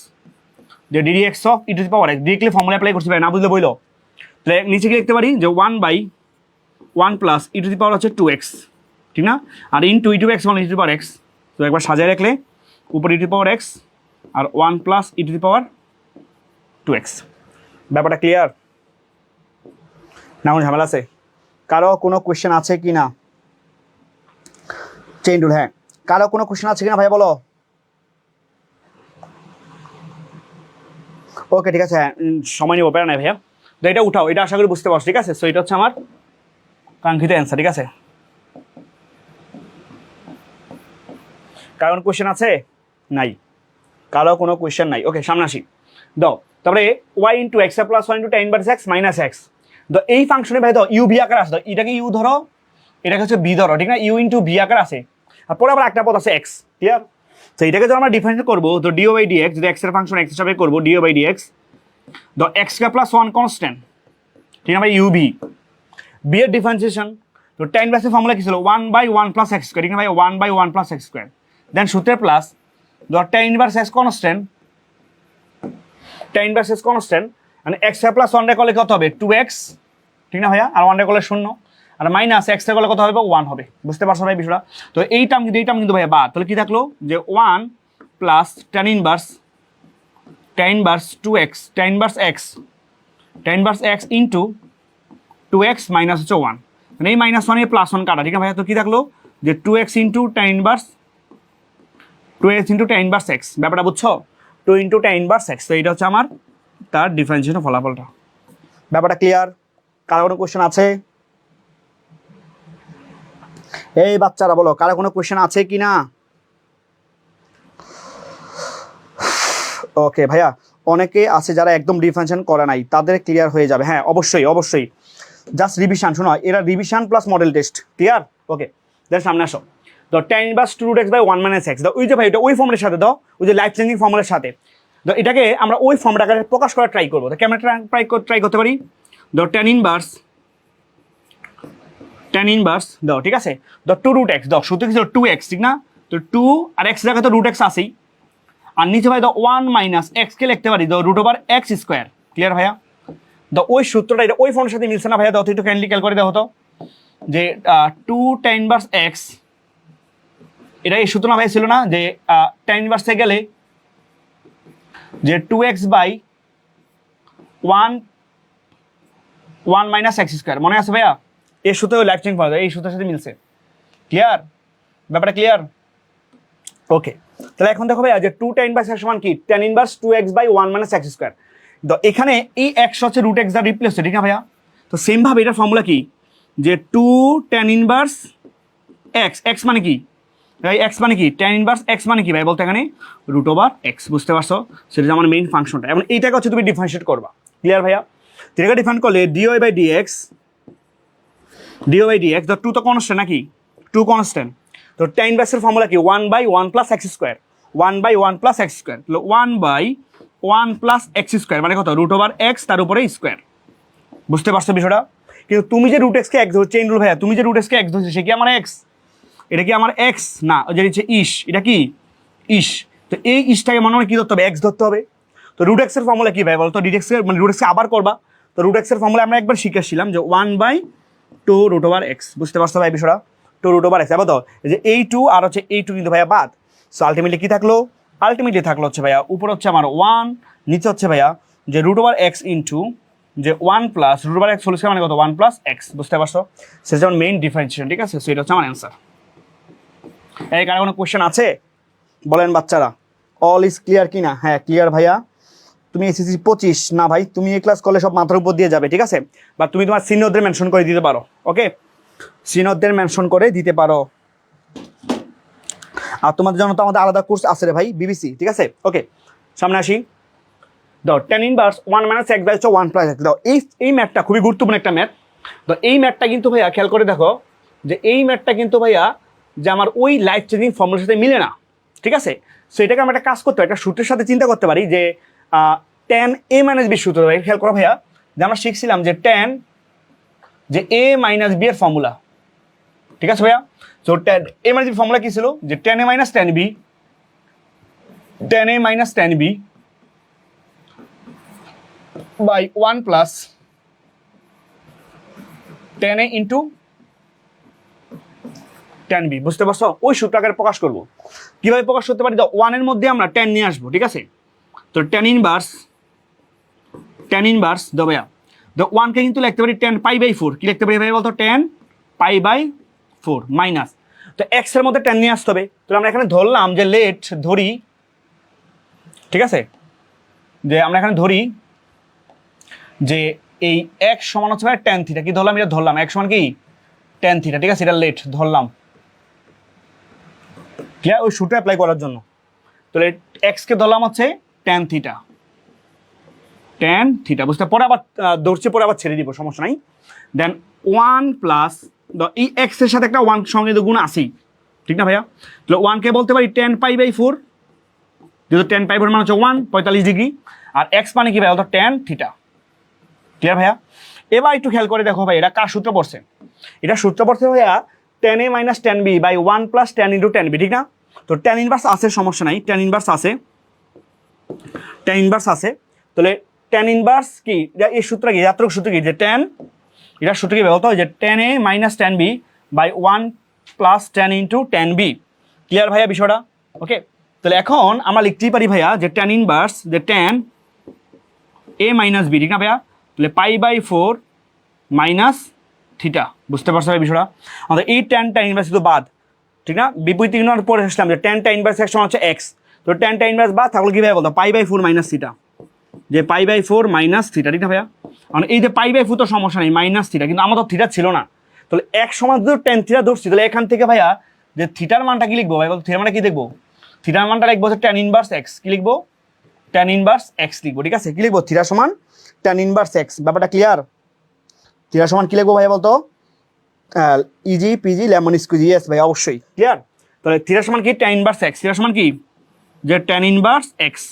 যে ddx of e⁻x directly formula apply করছি ভাই, না বুঝলে বইলো। তাহলে নিচে কি লিখতে পারি, যে 1/1 + e⁻ হচ্ছে 2x, ঠিক না? আর ইনটু e⁻x মানে e⁻x, তো একবার সাজায় রাখলে উপরে e⁻x আর 1 + e⁻2x। ব্যাপারটা ক্লিয়ার না? কোনো ঝামেলা আছে? কারো কোনো কোয়েশ্চেন আছে কি না? চেইন রুল, হ্যাঁ, কারো কোনো কোয়েশ্চেন আছে কিনা ভাইয়া বলো। ওকে, ঠিক আছে, সময় নিব, প্যারা নাই ভাইয়া। তো এটা উঠাও, এটা আশা করি বুঝতে পারছো, ঠিক আছে? সো এটা হচ্ছে আমার কাঙ্ক্ষিত অ্যান্সার, ঠিক আছে? কারণ কোয়েশ্চেন আছে? নাই, কারো কোনো কোয়েশ্চেন নাই। ওকে, সামনে আসি। দাও তারপরে y × x + y × tan inverse x - x। তো এই ফাংশনে ভাই দাও u v আকার আছে, এটাকে u ধরো, এটাকে হচ্ছে b ধরো, ঠিক না? u × v আকার আছে, আর পরে আবার একটা পদ আছে x, ক্লিয়ার? তো এটাকে যখন আমরা ডিফারেন্সিয়েট করবো, তো dy/dx, যদি x এর ফাংশন x হিসাবে করবো, dy/dx, তো x² + 1 কনস্ট্যান্ট, ঠিক না ভাই, u v, b এর ডিফারেন্সিয়েশন, তো tan ইনভার্সের ফর্মুলা কি ছিল, 1/1 + x², ঠিক না ভাই, 1/1 + x², দেন সূত্রে প্লাস, ধর tan inverse s constant, tan inverse s constant, মানে x² + 1 করলে কত হবে, 2x, ঠিক না ভাইয়া? আর 1 করলে 0, আর মাইনাস x করলে কত হবে, 1 হবে, বুঝতে পারছো ভাই বিষয়টা? তো এই টার্ম কিন্তু ভাইয়া বাদ, তাহলে কি থাকলো, যে 1 + tan inverse 2x, tan inverse x into 2x minus হচ্ছে 1, মানে এই -1 এ +1 কাটা, ঠিক না ভাইয়া? তো কি থাকলো, যে 2x into tan inverse, 2x into tan inverse x, ব্যাপারটা বুঝছো? 2 × tan ইনভার্স x। তো এটা হচ্ছে আমার তার ডিফারেন্সিয়েশন ফলাফলটা। ব্যাপারটা ক্লিয়ার? কারো কোনো কোয়েশ্চেন আছে? এই বাচ্চারা বলো, কারো কোনো কোয়েশ্চেন আছে কি না? ওকে ভাইয়া, অনেকে আছে যারা একদম ডিফারেন্সিয়েশন করে নাই, তাদের ক্লিয়ার হয়ে যাবে। হ্যাঁ অবশ্যই অবশ্যই, জাস্ট রিভিশন, শোনো এরা revision plus model test, clear? Okay, then সামনে আসো। তো tan inverse 2√x by 1 minus x, ওই যে ভাই এটা ওই ফর্মের সাথে দাও, ওই যে লাইফ চেঞ্জিং ফর্মুলার সাথে। তো এটাকে আমরা ওই ফর্মটাকে প্রকাশ করার ট্রাই করবো। তো কেমন ট্রাই করতে পারি? ধর tan ইনভার্স দাও, ঠিক আছে? ধর 2√x দাও, সূত্র কি ছিল 2x, ঠিক না? তো 2 আর x জায়গায় তো √x আসেই, আর নিচে ভাই দাও 1 মাইনাস এক্স কে লিখতে পারি দাও √x², ক্লিয়ার ভাইয়া? তো ওই সূত্রটা এটা ওই ফর্মের সাথে মিলছে না ভাইয়া? দাও তো একটু কাইন্ডলি ক্যাল করে দাও তো, যে 2 tan ইনভার্স x, এটা এই সূত্র না ভাই ছিল না যে tan ইনভার্সে গেলে যে 2x বাই 1 মাইনাস x², মনে আছে ভাইয়া? এই সূত্রে লাইফ চেঞ্জ পাওয়া যায়, এই সূত্রের সাথে মিলছে, ক্লিয়ার? ব্যাপারটা ক্লিয়ার? ওকে, তাহলে এখন দেখো ভাইয়া যে 2 tan ইনভার্স x সমান কি tan inverse 2x by 1 minus x²। তো এখানে এই x হচ্ছে √x দ্বারা রিপ্লেস হচ্ছে, ঠিক না ভাইয়া? তো সেম ভাবে এটার ফর্মুলা কি, যে 2 tan ইনভার্স x মানে কি ভাই? x মানে কি? tan ইনভার্স x মানে কি ভাই বলতে? এখানে √x, বুঝতে পারছো? সেটা আমার মেইন ফাংশনটা। এবং এইটাকে হচ্ছে তুমি ডিফারেন্সিয়েট করবা, ক্লিয়ার ভাইয়া? এটাকে ডিফারেন্ট করলে dy বাই dx, the 2 তো কনস্ট্যান্ট নাকি? 2 কনস্ট্যান্ট। তো tan ইনভার্সের ফর্মুলা কি? 1/1 প্লাস x², 1/1 প্লাস x², তাহলে 1/1 প্লাস x² মানে কত? √x তার উপরে স্কোয়ার, বুঝতে পারছো বিষয়টা? কিন্তু তুমি যে √x কে x ধরছো, চেইন রুল ভাইয়া, তুমি যে √x কে x ধরছো সে কি আমার x? এটা কি আমার x না? ওই যে হচ্ছে ইস, এটা কি ইস? তো এই ইসটাকে মনে হয় কি ধরতে হবে? x ধরতে হবে। তো √x এর ফর্মুলা কি ভাই বলতো? √x এর মানে √x কে আবার করবা। তো √x এর ফর্মুলা আমরা একবার শিখেছিলাম যে 1/2√x, বুঝতে পারছো ভাই বিষয়টা? 2√x। এবার তো এই যে এই 2 আর হচ্ছে এই 2 কিন্তু ভাইয়া বাদ। সো আলটিমেটলি কি থাকলো? আলটিমেটলি থাকলো হচ্ছে ভাইয়া উপর হচ্ছে আমার 1, নিচে হচ্ছে ভাইয়া যে √x ইন্টু যে 1 প্লাস √x হোল স্কয়ার মানে কত? 1 প্লাস x, বুঝতে পারছো? সেটা যেমন মেইন ডিফারেন্সিয়েশন, ঠিক আছে? সো এটা হচ্ছে আমার অ্যান্সার। এই কারণে কোনো কোয়েশ্চেন আছে বলেন বাচ্চারা? অল ইজ ক্লিয়ার কি না? হ্যাঁ ক্লিয়ার ভাইয়া। তুমি এসএসসি 25 না ভাই, তুমি এই ক্লাস করলে সব মাথার উপর দিয়ে যাবে, ঠিক আছে? বা তুমি তোমার সিনিয়রদের মেনশন করে দিতে পারো, ওকে? সিনিয়রদের মেনশন করে দিতে পারো। আর তোমাদের জন্য তো আমাদের আলাদা কোর্স আছে রে ভাই, বিবিসি, ঠিক আছে? ওকে, সামনে আসি। দাও tan inverse 1 minus x by 1 plus x দাও। এই ম্যাথটা খুবই গুরুত্বপূর্ণ একটা ম্যাথ। তো এই ম্যাথটা কিন্তু ভাইয়া খেয়াল করে দেখো যে এই ম্যাথটা কিন্তু ভাইয়া যে আমার ওই লাইফ চেঞ্জিং ফর্মুলার সাথে মিলে না, ঠিক আছে? সো এটাকে আমরা একটা কাজ করতে পারি, একটা সূত্রের সাথে চিন্তা করতে পারি যে tan a মাইনাস b সূত্র। ভাই খেয়াল করো ভাইয়া, যে আমরা শিখছিলাম যে tan যে a মাইনাস b এর ফর্মুলা, ঠিক আছে ভাইয়া? So tan a minus b formula কি ছিল? যে tan a minus tan b, tan a minus tan b by 1 plus tan a into tan b, বুঝতে পারছো? ওই সূত্র আকারে প্রকাশ করবো। কিভাবে প্রকাশ করতে পারি? 1 এর মধ্যে আমরা tan নিয়ে আসবো, ঠিক আছে? তো tan ইনভার্স দাও ভাইয়া, তো 1 কে কিন্তু লিখতে পারি tan π/4, কি লিখতে পারি ভাই বলতো? tan π/4 মাইনাস, তো x এর মধ্যে tan নিয়ে আসতে হবে। তো আমরা এখানে ধরলাম যে লেট ধরি, ঠিক আছে, যে আমরা এখানে ধরি যে এই x সমান হচ্ছে ভাই tan থিটা, কি ধরলাম? এটা ধরলাম x সমান কি tan থিটা, ঠিক আছে? এটা লেট ধরলাম, ক্লিয়ার? ওই সূত্র অ্যাপ্লাই করার জন্য। তাহলে x কে ধরলাম হচ্ছে tan থিটা, বুঝতে? পরে আবার ধরছে, পরে আবার ছেড়ে দিব, সমস্যা নাই। দেন 1 প্লাস এই x এর সাথে একটা 1 সঙ্গে তো গুণ আছেই, ঠিক না ভাইয়া? তাহলে 1 কে বলতে পারি tan π/4, যেহেতু tan π/4 মানে হচ্ছে 1 45 ডিগ্রি, আর x মানে কি ভাই বলতো? tan থিটা, ক্লিয়ার ভাইয়া? এবার একটু খেয়াল করে দেখো ভাই, এটা কার সূত্র পড়ছে? এটা সূত্র পড়ছে ভাইয়া tan a minus tan b by 1 plus tan into tan b, ঠিক না? তো tan ইনভার্স আছে, সমস্যা নাই, tan ইনভার্স আছে। তাহলে tan ইনভার্স কি? এই সূত্র কি? যাত্রক সূত্র কি? যে tan, এটার সূত্র কি বলতো? যে tan a minus tan b by 1 plus tan into tan b, clear ভাইয়া বিষয়টা? ওকে, তাহলে এখন আমরা লিখতেই পারি ভাইয়া যে tan ইনভার্স যে tan a মাইনাস b, ঠিক না ভাইয়া? তাহলে π/4 মাইনাস থিটা, বুঝতে পারছো ভাই বিষয়টা? আমাদের এই tan ইনভার্স তো বাদ, ঠিক না? বিপরীত চিহ্নের পরে আসলাম যে tan ইনভার্স x সমান হচ্ছে x, তো tan ইনভার্স বাদ থাকলে কি ভাইয়া বলতো? π/4 মাইনাস থিটা, যে π/4 মাইনাস থিটা, ঠিক না ভাইয়া? মানে এই যে π/4 তো সমস্যা নেই, মাইনাস থিটা, কিন্তু আমার তো থিটা ছিল না। তাহলে x সমান যদি tan থিটা ধরছি, তাহলে এখান থেকে ভাইয়া যে থিটার মানটা কি লিখবো ভাই বলতো? থিটার মানটা কি দেখবো? থিটার মানটা লিখবো হচ্ছে tan ইনভার্স x, কি লিখবো? ট্যান ইনভার্স এক্স লিখবো, ঠিক আছে? কি লিখবো? থিটা সমান ট্যান ইনভার্স এক্স। ব্যাপারটা ক্লিয়ার? থিটা সমান কি লিখবো ভাইয়া বলতো? Easy PG lemon squeegee, yes ভাই অবশ্যই ক্লিয়ার। তাহলে থিটা সমান কি? Tan inverse x. থিটা সমান কি? যে ট্যান ইনভার্স এক্স,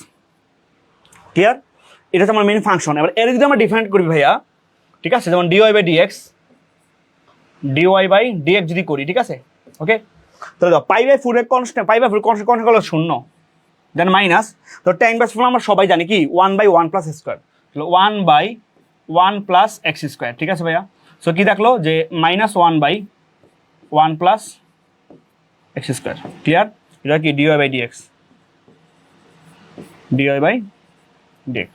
ক্লিয়ার? এটা হচ্ছে আমার মেইন ফাংশন। এবার এর যদি আমরা ডিফারেন্ট করি ভাইয়া, ঠিক আছে, যেমন DY by DX, DY by DX যদি করি, ঠিক আছে, ওকে? তাহলে pi by four constant, pi by four constant হলো শূন্য, দেন মাইনাস, তো ট্যান ইনভার্স ফর্মুলা আমরা সবাই জানি কি 1/1 প্লাস স্কোয়ার, তাহলে 1/1 প্লাস এক্স স্কোয়ার, ঠিক আছে ভাইয়া? সো কি থাকলো যে -1/1 প্লাস এক্স স্কোয়ার, ক্লিয়ার? এটা কি DY by DX, DY by DX.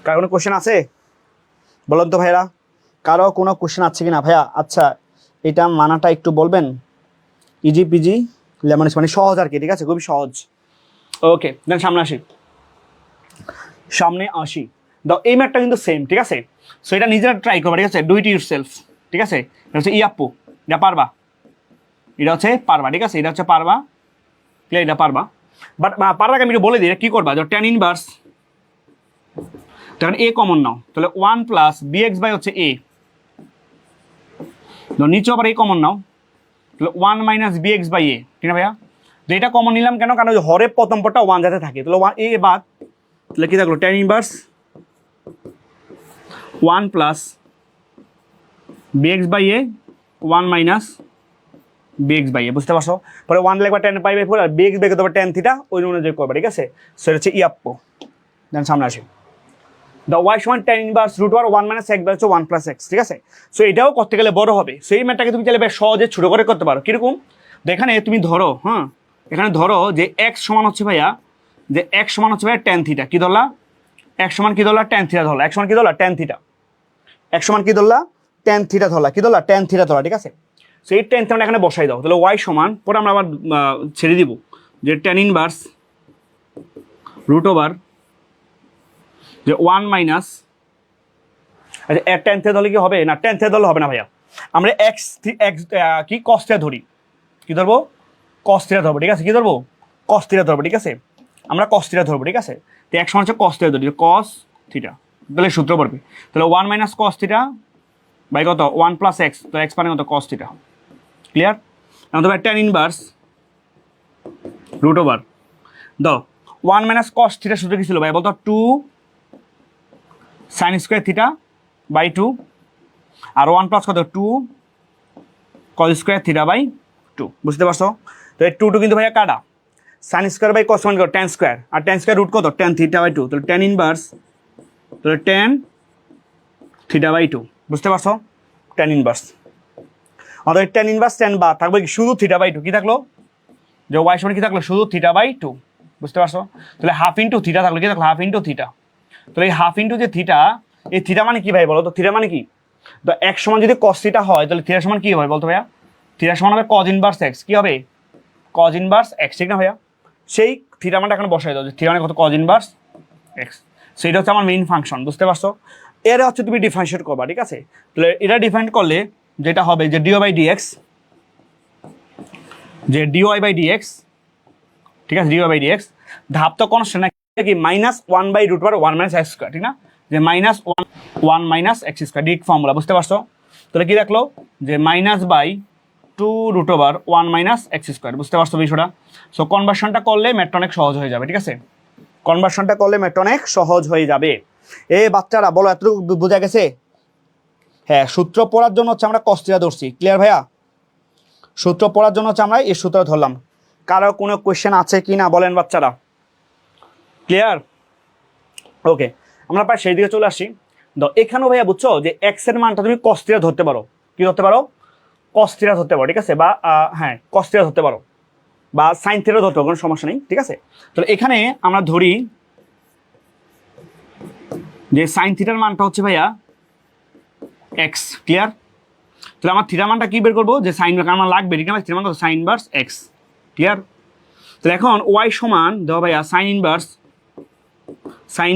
কারো কোনো কোশ্চেন আছে বলুন তো ভাইরা? কারো কোনো কোশ্চেন আছে কি না ভাইয়া? আচ্ছা, এটা মানাটা একটু বলবেন? ইজি পিজি লেমন মানে সহজ আর কি, ঠিক আছে, খুবই সহজ। ওকে, দেন সামনে আসি, সামনে আসি। দাও এই ম্যাথটা কিন্তু সেম, ঠিক আছে? সো এটা নিজেরা ট্রাই করবা, ঠিক আছে? ডু ইট ইউরসেলফ, ঠিক আছে? এটা হচ্ছে ইয়াপ্পু, এটা পারবা, এটা হচ্ছে পারবা, ঠিক আছে? এটা হচ্ছে পারবা, ক্লিয়ার? এটা পারবা, বাট পারার আগে আমি একটু বলে দিই এটা কী করবা। যখন ট্যান ইনভার্স, তখন এ কমন নাও, তাহলে 1 প্লাস বিএক্স বাই হচ্ছে এ, নিচে আবার এ কমন নাও, তাহলে 1 মাইনাস বিএক্স বাই এ, ঠিক না ভাইয়া? তো এটা কমন নিলাম কেন? কারণ ওই হরের প্রথম পদটা 1 যাতে থাকে, তাহলে 1 এ বাদ, তাহলে কি থাকলো? Tan inverse 1 plus b x by a 1 minus b x by a, বুঝতে পারছো? পরে 1 লিখবা ট্যান পাই বাই 4 আর বিএক্স বাই দেবো ট্যান থিটা, ওই অনুযায়ী করবা, ঠিক আছে? সেটা হচ্ছে ইয়াপ্পো। দেন সামনে আসি, দ্য ওয়াই সমান tan inverse root over 1 minus X by হচ্ছে 1 প্লাস এক্স, ঠিক আছে? সো এটাও করতে গেলে বড় হবে, সেই ম্যাথটাকে তুমি চাইলে বেশ সহজে ছোটো করে করতে পারো। কীরকম? এখানে তুমি ধরো, হ্যাঁ, এখানে ধরো যে এক্স সমান হচ্ছে ভাইয়া, যে এক্স সমান হচ্ছে ভাইয়া ট্যান থিটা, কি ধরলা? এক্স সমান কি Dharla? Tan theta Dharla. X সমান কি ধরলা? Tan theta. এক্স সমান কি ধরলা? Tan theta Dharla. কি ধরলা? ট্যান থিটা ধরলা, ঠিক আছে? সো এই ট্যান থিটা এখানে বসাই দাও, তাহলে ওয়াই সমান, পরে আমরা আবার ছেড়ে দিব যে ট্যান ইনভার্স রুট ওভার যে 1 মাইনাস, আচ্ছা ট্যান থিটা ধরলে কি হবে? না, ট্যান থিটা ধরলে হবে না ভাইয়া, আমরা এক্স কি কস থিটা ধরি, কি ধরবো? কস থিটা ধরবো, ঠিক আছে? কি ধরবো? কস থিটা ধরবো, ঠিক আছে? আমরা কস থিটা ধরবো, ঠিক আছে? তো এক সমান হচ্ছে কস থিটা ধরি, কস থিটা, তাহলে সূত্র পড়বে, তাহলে 1 মাইনাস কস থিটা বাই কত? 1 প্লাস এক্স, তো এক্স মানে কত? Cos theta, clear? এখন তো ট্যান ইনভার্স রুট ওভার দাও 1 মাইনাস কস থিটা সূত্র কি ছিল ভাই বলতো? 2 সাইন স্কোয়ার থিটা বাই 2, আর 1 প্লাস কত? 2 কস স্কোয়ার থিটা বাই 2, বুঝতে পারছো? তো এই 2 কিন্তু ভাইয়া কাটা, সাইন স্কোয়ার বাই কস মানে কত? ট্যান স্কোয়ার, আর ট্যান স্কোয়ার রুট কত? ট্যান থিটা বাই 2, তাহলে ট্যান ইনভার্স, তাহলে ট্যান থিটা বাই 2, বুঝতে পারছো? ট্যান ইনভার্স, অর্থাৎ ট্যান ইনভার্স ট্যান বা থাকবে কি? শুধু থিটা বাই 2, কি থাকলো? যে ওয়াই সমান কি থাকলো? শুধু থিটা বাই 2, বুঝতে পারছো? তাহলে হাফ ইন্টু থিটা থাকলো, কি থাকলো? Half into theta. তাহলে এই হাফ ইন্টু যে থিটা, এই থিটা মানে কি ভাই বলো তো? থিটা মানে কি? তো এক সমান যদি কস থিটা হয়, তাহলে থিটা সমান কি হয় বলতো ভাইয়া? থিটা সমান হবে কজ ইনভার্স এক্স, কি হবে? কজ ইনভার্স এক্স, ঠিক না ভাইয়া? সেই থিটা মানটা এখানে বসাই দাও, যে থিটা মানে কত? কজ ইনভার্স এক্স, সেইটা হচ্ছে আমার মেইন ফাংশন, বুঝতে পারছো? এর হচ্ছে তুমি ডিফারেন্সিয়েট করবা, ঠিক আছে? তাহলে এটা ডিফারেন্ট করলে যেটা হবে যে ডিও বাই ডিএক্স, যে ডিওয়াই বাই ডিএক্স, ঠিক আছে? ডিওয়াই বাই ডিএক্স ধাপ তো কনস্ট্যান্ট কি? Minus 1 by root over 1 minus X square, ঠিক না? যে minus 1 minus X square, direct formula, বুঝতে পারছো? তাহলে কি দেখলো? যে minus by 2 root over 1 minus X square, বুঝতে পারছো বিষয়টা? সো কনভার্সনটা করলে ম্যাথটা অনেক সহজ হয়ে যাবে, ঠিক আছে? কনভার্সনটা করলে ম্যাথটা অনেক সহজ হয়ে যাবে। এ বাচ্চারা বলো, এতটুকু বোঝা গেছে? হ্যাঁ, সূত্র পড়ার জন্য হচ্ছে আমরা কস থিটা ধরছি, ক্লিয়ার ভাইয়া? সূত্র পড়ার জন্য হচ্ছে আমরা এই সূত্র ধরলাম। কারো কোনো কোয়েশ্চেন আছে কি না বলেন বাচ্চারা? ক্লিয়ার? ওকে, আমরা প্রায় সেই দিকে চলে আসি। তো এখানেও ভাইয়া বুঝছো যে এক্স এর মানটা তুমি কস থিটা ধরতে পারো, কি ধরতে পারো? কস থিটা ধরতে পারো, ঠিক আছে? বা হ্যাঁ, কস থিটা ধরতে পারো, বা সাইন থিটা ধরতে পারো, কোনো সমস্যা নেই, ঠিক আছে? তাহলে এখানে আমরা ধরি যে সাইন থিটার মানটা হচ্ছে ভাইয়া এক্স, ক্লিয়ার? তাহলে আমার থিটা মানটা কি বের করবো? যে সাইন আমার লাগবে, ঠিক আছে? থিটা মান সাইন ইনভার্স এক্স, ক্লিয়ার? তাহলে এখন ওয়াই সমান দাও ভাইয়া সাইন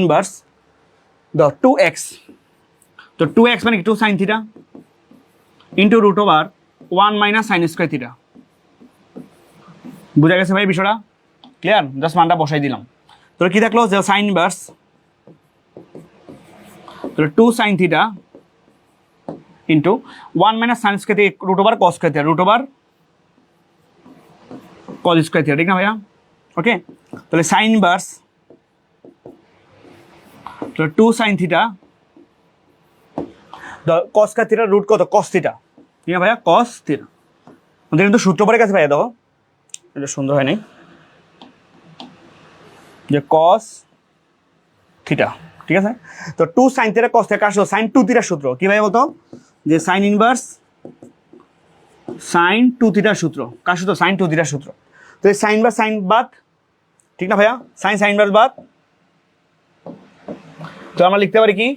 ইনভার্স দাও 2x, তো 2x মানে কি? 2 sine theta into root over 1 minus sine square theta, বুঝা গেছে ভাই বিষয়টা? ক্লিয়ার? জাস্ট মানটা বসাই দিলাম। তোর কি থাকলো যে সাইন ইনভার্স, তাহলে 2 sine theta into 1 minus sine square theta root over cos square theta, root over cos square theta, ঠিক না ভাইয়া? ওকে, তাহলে সাইন ইনভার্স, তাহলে 2 sine theta cos square theta root কত কস থিটা, ঠিক না ভাইয়া? Cos theta. আমাদের কিন্তু সূত্র পরে গেছে ভাইয়া, দেখো এটা সুন্দর হয় নাই, যে কস থিটা, ঠিক আছে? তো 2 সাইন থিটা কস থিটা কার সূত্র? সাইন 2 থিটার সূত্র। কি ভাই বলতো? যে সাইন ইনভার্স সাইন 2 থিটার সূত্র। কার সূত্র? সাইন 2 থিটার সূত্র। তো এই সাইন বা সাইন বাদ, ঠিক না ভাইয়া? সাইন সাইন ইনভার্স বাদ। তো আমরা লিখতে পারি কি?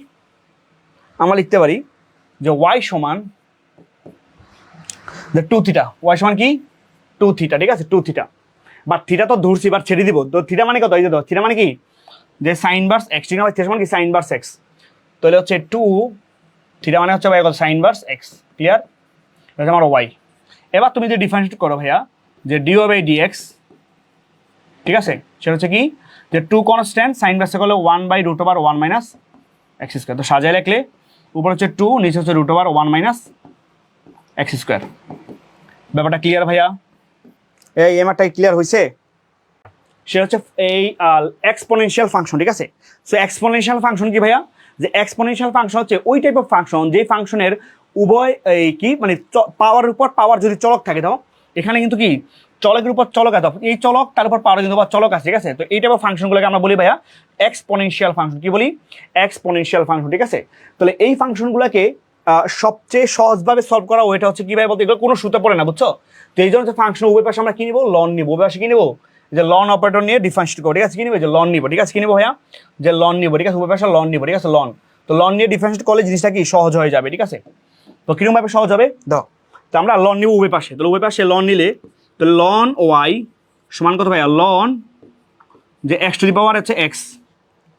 আমরা লিখতে পারি যে ওয়াই সমান যে 2 থিটা, ওয়াই সমান কি? 2 থিটা, ঠিক আছে? 2 থিটা। বাট থিটা তো ধরছি, বাট ছেড়ে দিব। তো থিটা মানে কত? এই যে থিটা মানে কি? যে সাইন ইনভার্স এক্স, ঠিক না ভাই? থিটা মানে কি? Sign inverse x. তাহলে হচ্ছে 2 থিটা মানে হচ্ছে ভাই কত? Sign inverse x. ক্লিয়ার? এটা আমার ওয়াই। এবার তুমি যদি ডিফারেন্সিয়েট করো ভাইয়া, যে ডিওয়াই বাই ডিএক্স, ঠিক আছে? সেটা হচ্ছে কি? যে 2 কনস্ট্যান্ট, সাইন ইনভার্সে করলে 1 by root over 1 minus X square. তো সাজায় লিখলে উপর হচ্ছে 2, নিচে হচ্ছে root over 1 minus X square. ব্যাপারটা ক্লিয়ার ভাইয়া? এই এমআরটাই ক্লিয়ার হয়েছে? সেটা হচ্ছে এই এক্সপোনেনশিয়াল ফাংশন, ঠিক আছে? সো এক্সপোনেনশিয়াল ফাংশন কি ভাইয়া? যে এক্সপোনেনশিয়াল ফাংশন হচ্ছে ওই টাইপ অফ ফাংশন যে ফাংশনের উভয় এই কি মানে পাওয়ারের উপর পাওয়ার যদি চলক থাকে, তো এখানে কিন্তু কি চলকের উপর চলক আছে, এই চলক তার উপর পাওয়ার কিন্তু আবার চলক আছে, ঠিক আছে? তো এই টাইপ অফ ফাংশনগুলোকে আমরা বলি ভাইয়া এক্সপোনেনশিয়াল ফাংশন। কি বলি? এক্সপোনেনশিয়াল ফাংশন, ঠিক আছে? তাহলে এই ফাংশনগুলোকে সবচেয়ে সহজভাবে সলভ করা ওইটা হচ্ছে কি ভাই বলতে, এগুলো কোনো সূত্রে পড়ে না, বুঝছো? তো এই জন্য ফাংশন উভয় পাশে আমরা কি নিবো? লন নিবো। উভয় পাশে কি নিবো? যে লন অপারেটর নিয়ে ডিফারেন্সিয়েট করবো, ঠিক আছে? কি নিবো? যে লন নিবো, ঠিক আছে? কি নিবো ভাইয়া? যে লন নিবো, ঠিক আছে? উভয় পাশে লন নিবো, ঠিক আছে? লন। তো লন নিয়ে ডিফারেন্সিয়েট করলে জিনিসটা কি সহজ হয়ে যাবে, ঠিক আছে? তো কিরকম ভাবে সহজ হবে? দাও তো আমরা লন নিবো উভয় পাশে। তাহলে উভয় পাশে লন নিলে তো লন ওয়াই সমান কত ভাইয়া? লন যে এক্স টু দি পাওয়ার হচ্ছে এক্স।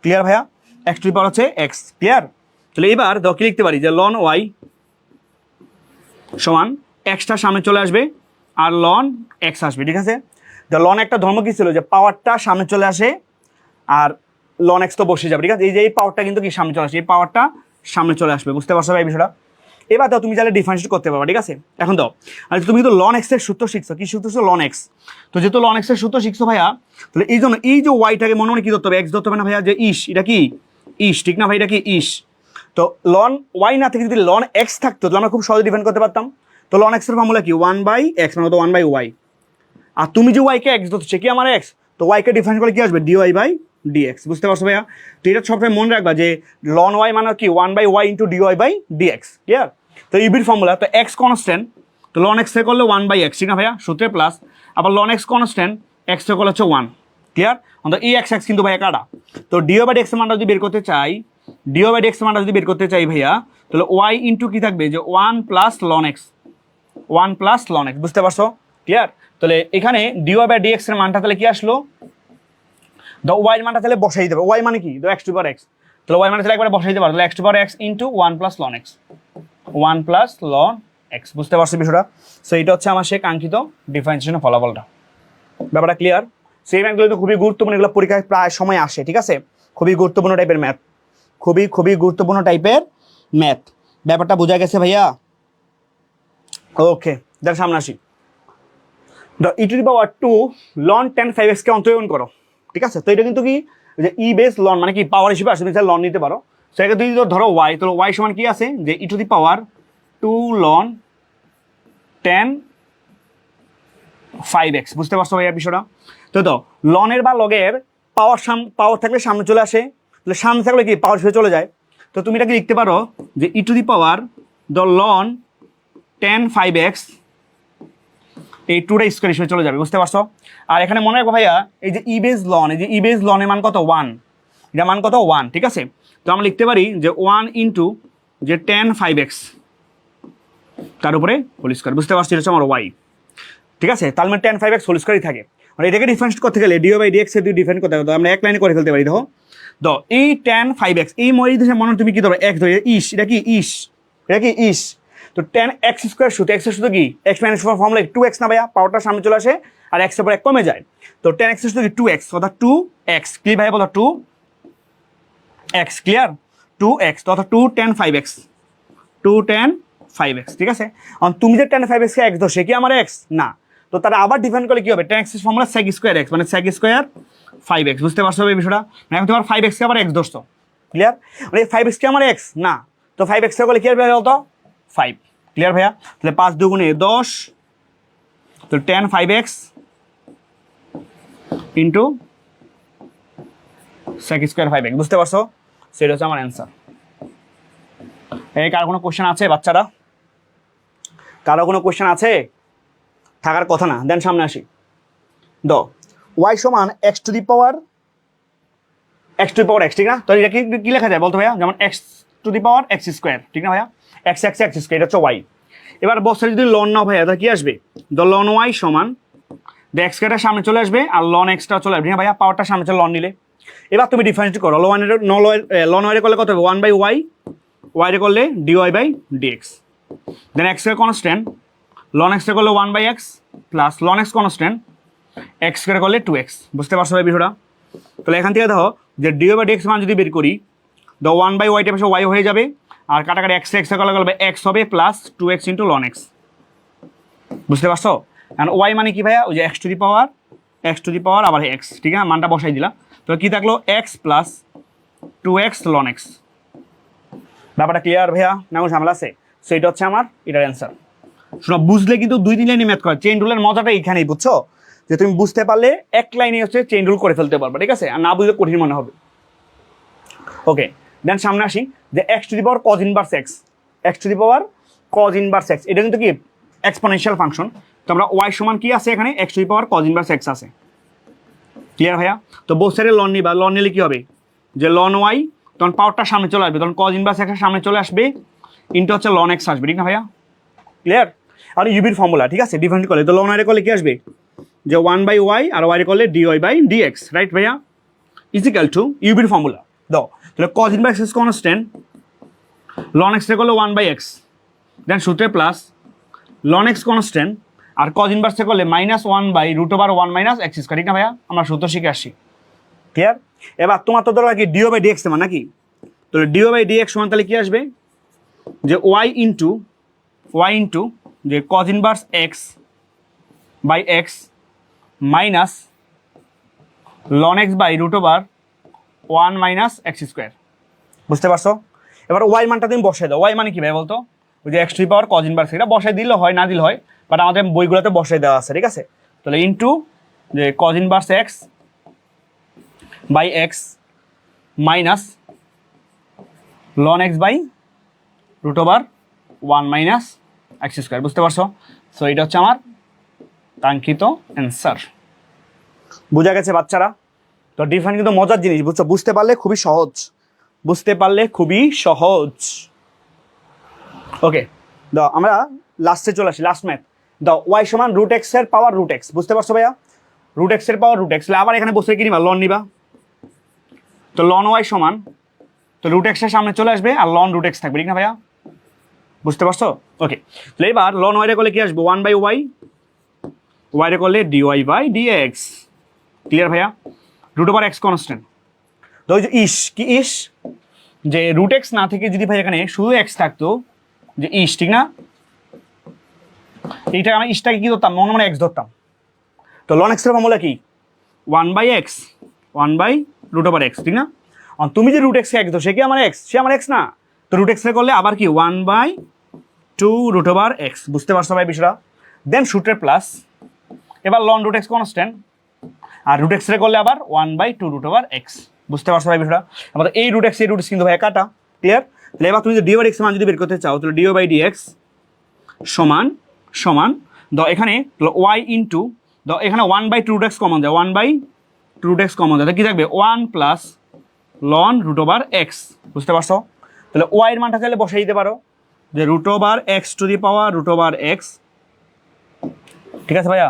ক্লিয়ার ভাইয়া? এক্স টু দি পাওয়ার হচ্ছে এক্স। ক্লিয়ার? তাহলে এবার দাও কি লিখতে পারি? যে লন ওয়াই সমান এক্সটা সামনে চলে আসবে আর লন এক্স আসবে, ঠিক আছে? লন একটা ধর্ম কি ছিল? যে পাওয়ারটা সামনে চলে আসে আর লন এক্স তো বসে যাবে, ঠিক আছে? এই যে এই পাওয়ারটা কিন্তু কি সামনে চলে আসে, এই পাওয়ারটা সামনে চলে আসবে। বুঝতে পারছো ভাই এই বিষয়টা? এবার দাও তুমি চাইলে ডিফারেন্সিয়েট করতে পারবা, ঠিক আছে? এখন দাও, আর তুমি কিন্তু লন এক্স এর সূত্র শিখছো। কি সূত্র ছিল? Ln X. তো যেহেতু লন এক্স এর সূত্র শিখছো ভাইয়া, তাহলে এই জন্য এই যে ওয়াইটাকে মনে মনে কি ধরতে হবে? এক্স ধরতে হবে না ভাইয়া? যে ইস, এটা কি ইস, ঠিক না ভাই? এটা কি ইস। তো লন ওয়াই না থেকে যদি লন এক্স থাকতো তাহলে আমরা খুব সহজে ডিফাইন করতে পারতাম। তো লন এক্স এর ফর্মুলা কি? 1 বাই এক্স মানে তো 1 বাই ওয়াই। আর তুমি যে ওয়াইকে এক্স ধরছো কি আমার এক্স, তো ওয়াইকে ডিফারেন্স করে কি আসবে? DY by DX. বুঝতে পারছো ভাইয়া? তো এটা সবসময় মনে রাখবা যে লন ওয়াই মানে কি? 1 by Y into DY by DX. Clear? তো ইবির ফর্মুলা তো এক্স কনস্ট্যান্ট, তো লন এক্স এ করলে 1 বাই এক্স, ঠিক না ভাইয়া? সূত্রে প্লাস আবার লন এক্স কনস্ট্যান্ট, এক্স এ করলে হচ্ছে 1। ক্লিয়ার? অন্তত এই এক্স এক্স কিন্তু ভাইয়া কাটা। তো ডিও বাই ডিএক্স এর মানটা যদি বের করতে চাই, ডিও বাই ডিএক্স এর মানটা যদি বের করতে চাই ভাইয়া, তাহলে ওয়াই ইন্টু কি থাকবে? যে 1 plus ln x, 1 plus ln x. বুঝতে পারছো? ক্লিয়ার? তাহলে এখানে ডিওয়াই বাই ডিএক্স এর মানটা তাহলে কি আসলো? দ্য ওয়াই এর মানটা তাহলে বসাই দেবে। ওয়াই মানে কি? The x to power x. তাহলে ওয়াই মানে তাহলে একবারে বসাই দিতে পারো। তাহলে x to power x into 1 plus ln x, 1 plus ln x. বুঝতে পারছো বিষয়টা? সো এটা হচ্ছে আমার সেই কাঙ্ক্ষিত ডিফারেন্সিয়েশনের ফলাফলটা। ব্যাপারটা ক্লিয়ার? সেই ম্যাথগুলো তো খুবই গুরুত্বপূর্ণ, এগুলো পরীক্ষায় প্রায় সময় আসে, ঠিক আছে? খুবই গুরুত্বপূর্ণ টাইপের ম্যাথ, খুবই গুরুত্বপূর্ণ টাইপের ম্যাথ। ব্যাপারটা বোঝা গেছে ভাইয়া? ওকে, যার সামনে আসি। ই to the power 2 loan 10 5x কে অন্তরীণ করো, ঠিক আছে? তো এটা কিন্তু কি যে ই বেস লন মানে কি পাওয়ার হিসেবে আসে, তুমি লন নিতে পারো। সো এটা তুমি ধরো ওয়াই, তো ওয়াই সমান কি আছে? যে e to the power 2 loan 10 5x। বুঝতে পারছো ভাইয়া বিষয়টা? তো লনের বা লগের পাওয়ার থাকলে সামনে চলে আসে, তাহলে সামনে থাকলে কি পাওয়ার হিসেবে চলে যায়। তো তুমি এটাকে লিখতে পারো যে e to the power the ln 10 5x, এই 2টা স্কোয়ার হিসেবে চলে যাবে। বুঝতে পারছো? আর এখানে মনে রাখবো ভাইয়া, এই যে ইবেজ লন, এই যে ইবেজ লনের মান কত? 1। এটা মান কত? 1, ঠিক আছে? তো আমরা লিখতে পারি যে 1 ইন্টু যে 10 5x তার উপরে হোল স্কোয়ার। বুঝতে পারছি? এটা হচ্ছে আমার ওয়াই, ঠিক আছে? তার মানে 10 5x হোল স্কোয়ারই থাকে। মানে এটাকে ডিফারেন্স করতে গেলে ডিও বাই ডিএক্স এর দুই ডিফারেন্স করতে হবে, আমরা এক লাইনে করে ফেলতে পারি। দেখো এই 10 5x এই মনে তুমি কি ধরো? এক্স ধরে ইস, এটা কি ইস, এটা কি ইস। তো 10 এক্স স্কোয়ার সূত্র, এক্স এর সূত্র কি? এক্স মাইনাস ফর্মুলা 2x না ভাইয়া? পাওয়ারটা সামনে চলে আসে আর এক্সের পর এক কমে যায়, তো 10x কি 2x, অর্থাৎ 2x ক্লিয়ার ভাই, বলো 2x ক্লিয়ার, 2x অর্থাৎ 2 10 5x, 2 10 5x, ঠিক আছে। তুমি যে 10 5x কে x ধর, সে কি আমার x না, তো তারা আবার ডিফাইন করলে কি হবে, 10x এর ফর্মুলা sec স্কয়ার x, মানে sec স্কয়ার 5x, বুঝতে পারছো এই বিষয়টা, মানে তোমার 5x কে আবার x ধরছো, ক্লিয়ার, মানে 5x কে আমার x না, তো 5x এর করলে কি হবে বলতো 5, ক্লিয়ার ভাইয়া। তাহলে 5 দুগুণে 10, তো 10 5x into sec square 5x, বুঝতে পারছো, সেটা হচ্ছে আমার অ্যান্সার। এই কার কোনো কোশ্চেন আছে বাচ্চারা, কারো কোনো কোশ্চেন আছে, থাকার কথা না, দেন সামনে আসি। y সমান x to the power x, ঠিক না, তো এটা কি লেখা যায় বলতো ভাইয়া, যেমন x to the power x square, ঠিক না ভাইয়া, x স্কোয়ার, এটা হচ্ছে y। এবার বসে যদি লন নাও ভাইয়া, তাহলে কি আসবে, লন y সমান x স্কোয়ারটা সামনে চলে আসবে আর লন এক্সটা চলে আসবে, হ্যাঁ ভাইয়া, পাওয়ারটা সামনে চলে লন নিলে। এবার তুমি ডিফারেন্স করো, লন ওয়াই করলে কত হবে 1/y, y রে করলে dy by dx, then x এর কনস্ট্যান্ট, লন x এর করলে 1/x plus ln x constant x square করলে 2x, বুঝতে পারছো ভাই বিষয়টা। তাহলে এখান থেকে দেখো যে dy বাই dx মান যদি বের করি, 1/y টা পাশে y হয়ে যাবে, আর কাটাকাটি x এর করলে x হবে plus 2x into loan x, বুঝতে পারছো। কারণ y মানে কি ভাইয়া, ওই যে x টু দি পাওয়ার আবার x, ঠিক আছে, মানটা বসাই দিলাম, তো কি থাকলো x plus 2x ln x, ব্যাপারটা ক্লিয়ার ভাইয়া, না কোনো ঝামেলা আছে। সো এটা হচ্ছে আমার এটার অ্যান্সার। শোনো, বুঝলে কিন্তু 2-3 লাইনে ম্যাথ করা, চেইন রুলের মজাটা এইখানেই, বুঝছো, যে তুমি বুঝতে পারলে এক লাইনে হচ্ছে চেইন রুল করে ফেলতে পারবে, ঠিক আছে, আর না বুঝলে কঠিন মনে হবে। ওকে, দেন সামনে আসি, যে x to the power cos inverse x to the power cos inverse x, এটা কিন্তু কি এক্সপোনেনশিয়াল ফাংশন, তো আমরা y সমান কি আছে এখানে, x to the power cos inverse x আছে, ক্লিয়ার ভাইয়া। তো বোথ সাইডে লন নিবা, লন নিলে কি হবে, যে লন y, তখন পাওয়ারটা সামনে চলে আসবে, তখন cos ইনভার্স x এর সামনে চলে আসবে, ইনটু হচ্ছে লন x আসবে, ঠিক না ভাইয়া, ক্লিয়ার। আর ইউবির ফর্মুলা, ঠিক আছে, ডিফারেন্ট করলে তো লন y করলে কি আসবে, যে 1/y আর y করলে dy বাই dx, রাইট ভাইয়া, ইজিক্যাল টু ইউবির ফর্মুলা দাও, তাহলে cos inverse x constant, ln x করলে 1/x, দেন সূত্রে প্লাস লন x কনস্ট্যান্ট, আর cos ইনভার্স করলে -1/√1 - x স্কয়ার, ঠিক না ভাইয়া, আমরা সূত্র শিখে আসছি, ক্লিয়ার। এবার তোমার তো ধরো কি dy বাই dx মান নাকি, তো dy বাই dx সমান তাহলে কি আসবে, যে y ইন্টু যে cos inverse x by x minus ln x by √1 - x square, বুঝতে পারছো। এবার y মানটা তুমি বসাই দাও, y মানে কি ভাই বলতো, ওই যে x to the power cos inverse, এটা বসাই দিলে হয়, না দিলে হয়, বাট আমাদের বইগুলোতে বসাই দেওয়া আছে, ঠিক আছে। তাহলে ইন্টু যে cos inverse x by x minus ln x by √1 - x square, বুঝতে পারছো। সো এটা হচ্ছে আমার কাঙ্ক্ষিত অ্যান্সার, বোঝা গেছে বাচ্চারা। তো ডিফারেন্ট কিন্তু মজার জিনিস, বুঝছো, বুঝতে পারলে খুবই সহজ, ওকে। দাও আমরা লাস্টে চলে আসি, লাস্ট ম্যাথ দাও, y সমান √x এর পাওয়ার √x, বুঝতে পারছো ভাইয়া, √x এর পাওয়ার √x, আবার এখানে বসে কি নিবা, লন নিবা, তো লন y সমান, তো √x এর সামনে চলে আসবে আর লন √x থাকবে, ঠিক না ভাইয়া, বুঝতে পারছো, ওকে। তাহলে এবার লন y রে করলে কি আসবে 1/y, y রে করলে dy বাই dx, ক্লিয়ার ভাইয়া, √x কনস্ট্যান্ট, তো ওই যে যে √x না থেকে যদি ভাই এখানে শুধু x থাকতো, যে ঠিক না, এইটা আমি ইসটাকে কি ধরতাম, মনে x ধরতাম, তো লন x এর ফর্মুলা কি 1/x, 1/√x, ঠিক না, তুমি যে √x কে x ধরো, সে কি আমার x, সে আমার x না, তো √x এর করলে আবার কি 1/2√x, বুঝতে পারছো ভাই বিষয়টা। দেন সূত্রের প্লাস, এবার লন √x কনস্ট্যান্ট, আর √x এর করলে আবার 1/2√x, বুঝতে পারছো ভাই বিষয়টা। আমাদের এই √x কিন্তু ভাই কাটা, ক্লিয়ার। তাহলে এবার তুমি যদি dy বাই dx মান যদি বের করতে চাও, তাহলে dy বাই dx সমান দাও, এখানে y ইন্টু দাও, এখানে 1/2√x কমন যায়, 1/2√x কমন যায়, কি থাকবে 1 প্লাস লন √x, বুঝতে পারছো। তাহলে y এর মানটা চাইলে বসাই দিতে পারো, যে √x to the power √x, ঠিক আছে ভাইয়া,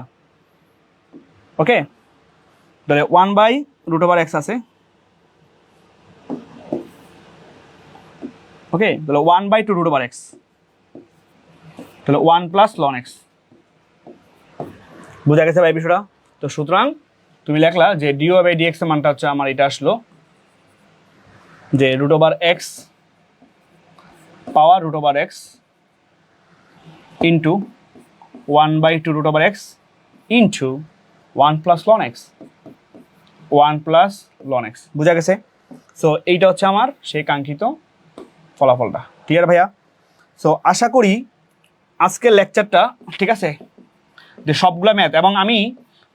ওকে। তাহলে 1/√x আছে, ওকে, তাহলে 1/2√x, তাহলে 1 প্লাস লন x, বোঝা গেছে ভাই বিষয়টা? তো সুতরাং তুমি লেখলা যে dy/dx এর মানটা হচ্ছে আমার এটা আসলো যে √x পাওয়ার √x into 1/2 √x into 1 plus ln x 1 plus ln x। বোঝা গেছে? সো এইটা হচ্ছে আমার সেই কাঙ্ক্ষিত ফলাফলটা। ক্লিয়ার ভাইয়া? সো আশা করি আজকের লেকচারটা ঠিক আছে, যে সবগুলা ম্যাথ, এবং আমি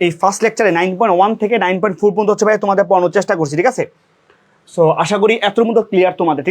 এই ফার্স্ট লেকচারে 9.1 থেকে 9.4 পর্যন্ত হচ্ছে ভাই তোমাদের পড়ানোর চেষ্টা করছি, ঠিক আছে? সো আশা করি এতর মতো ক্লিয়ার তোমাদের।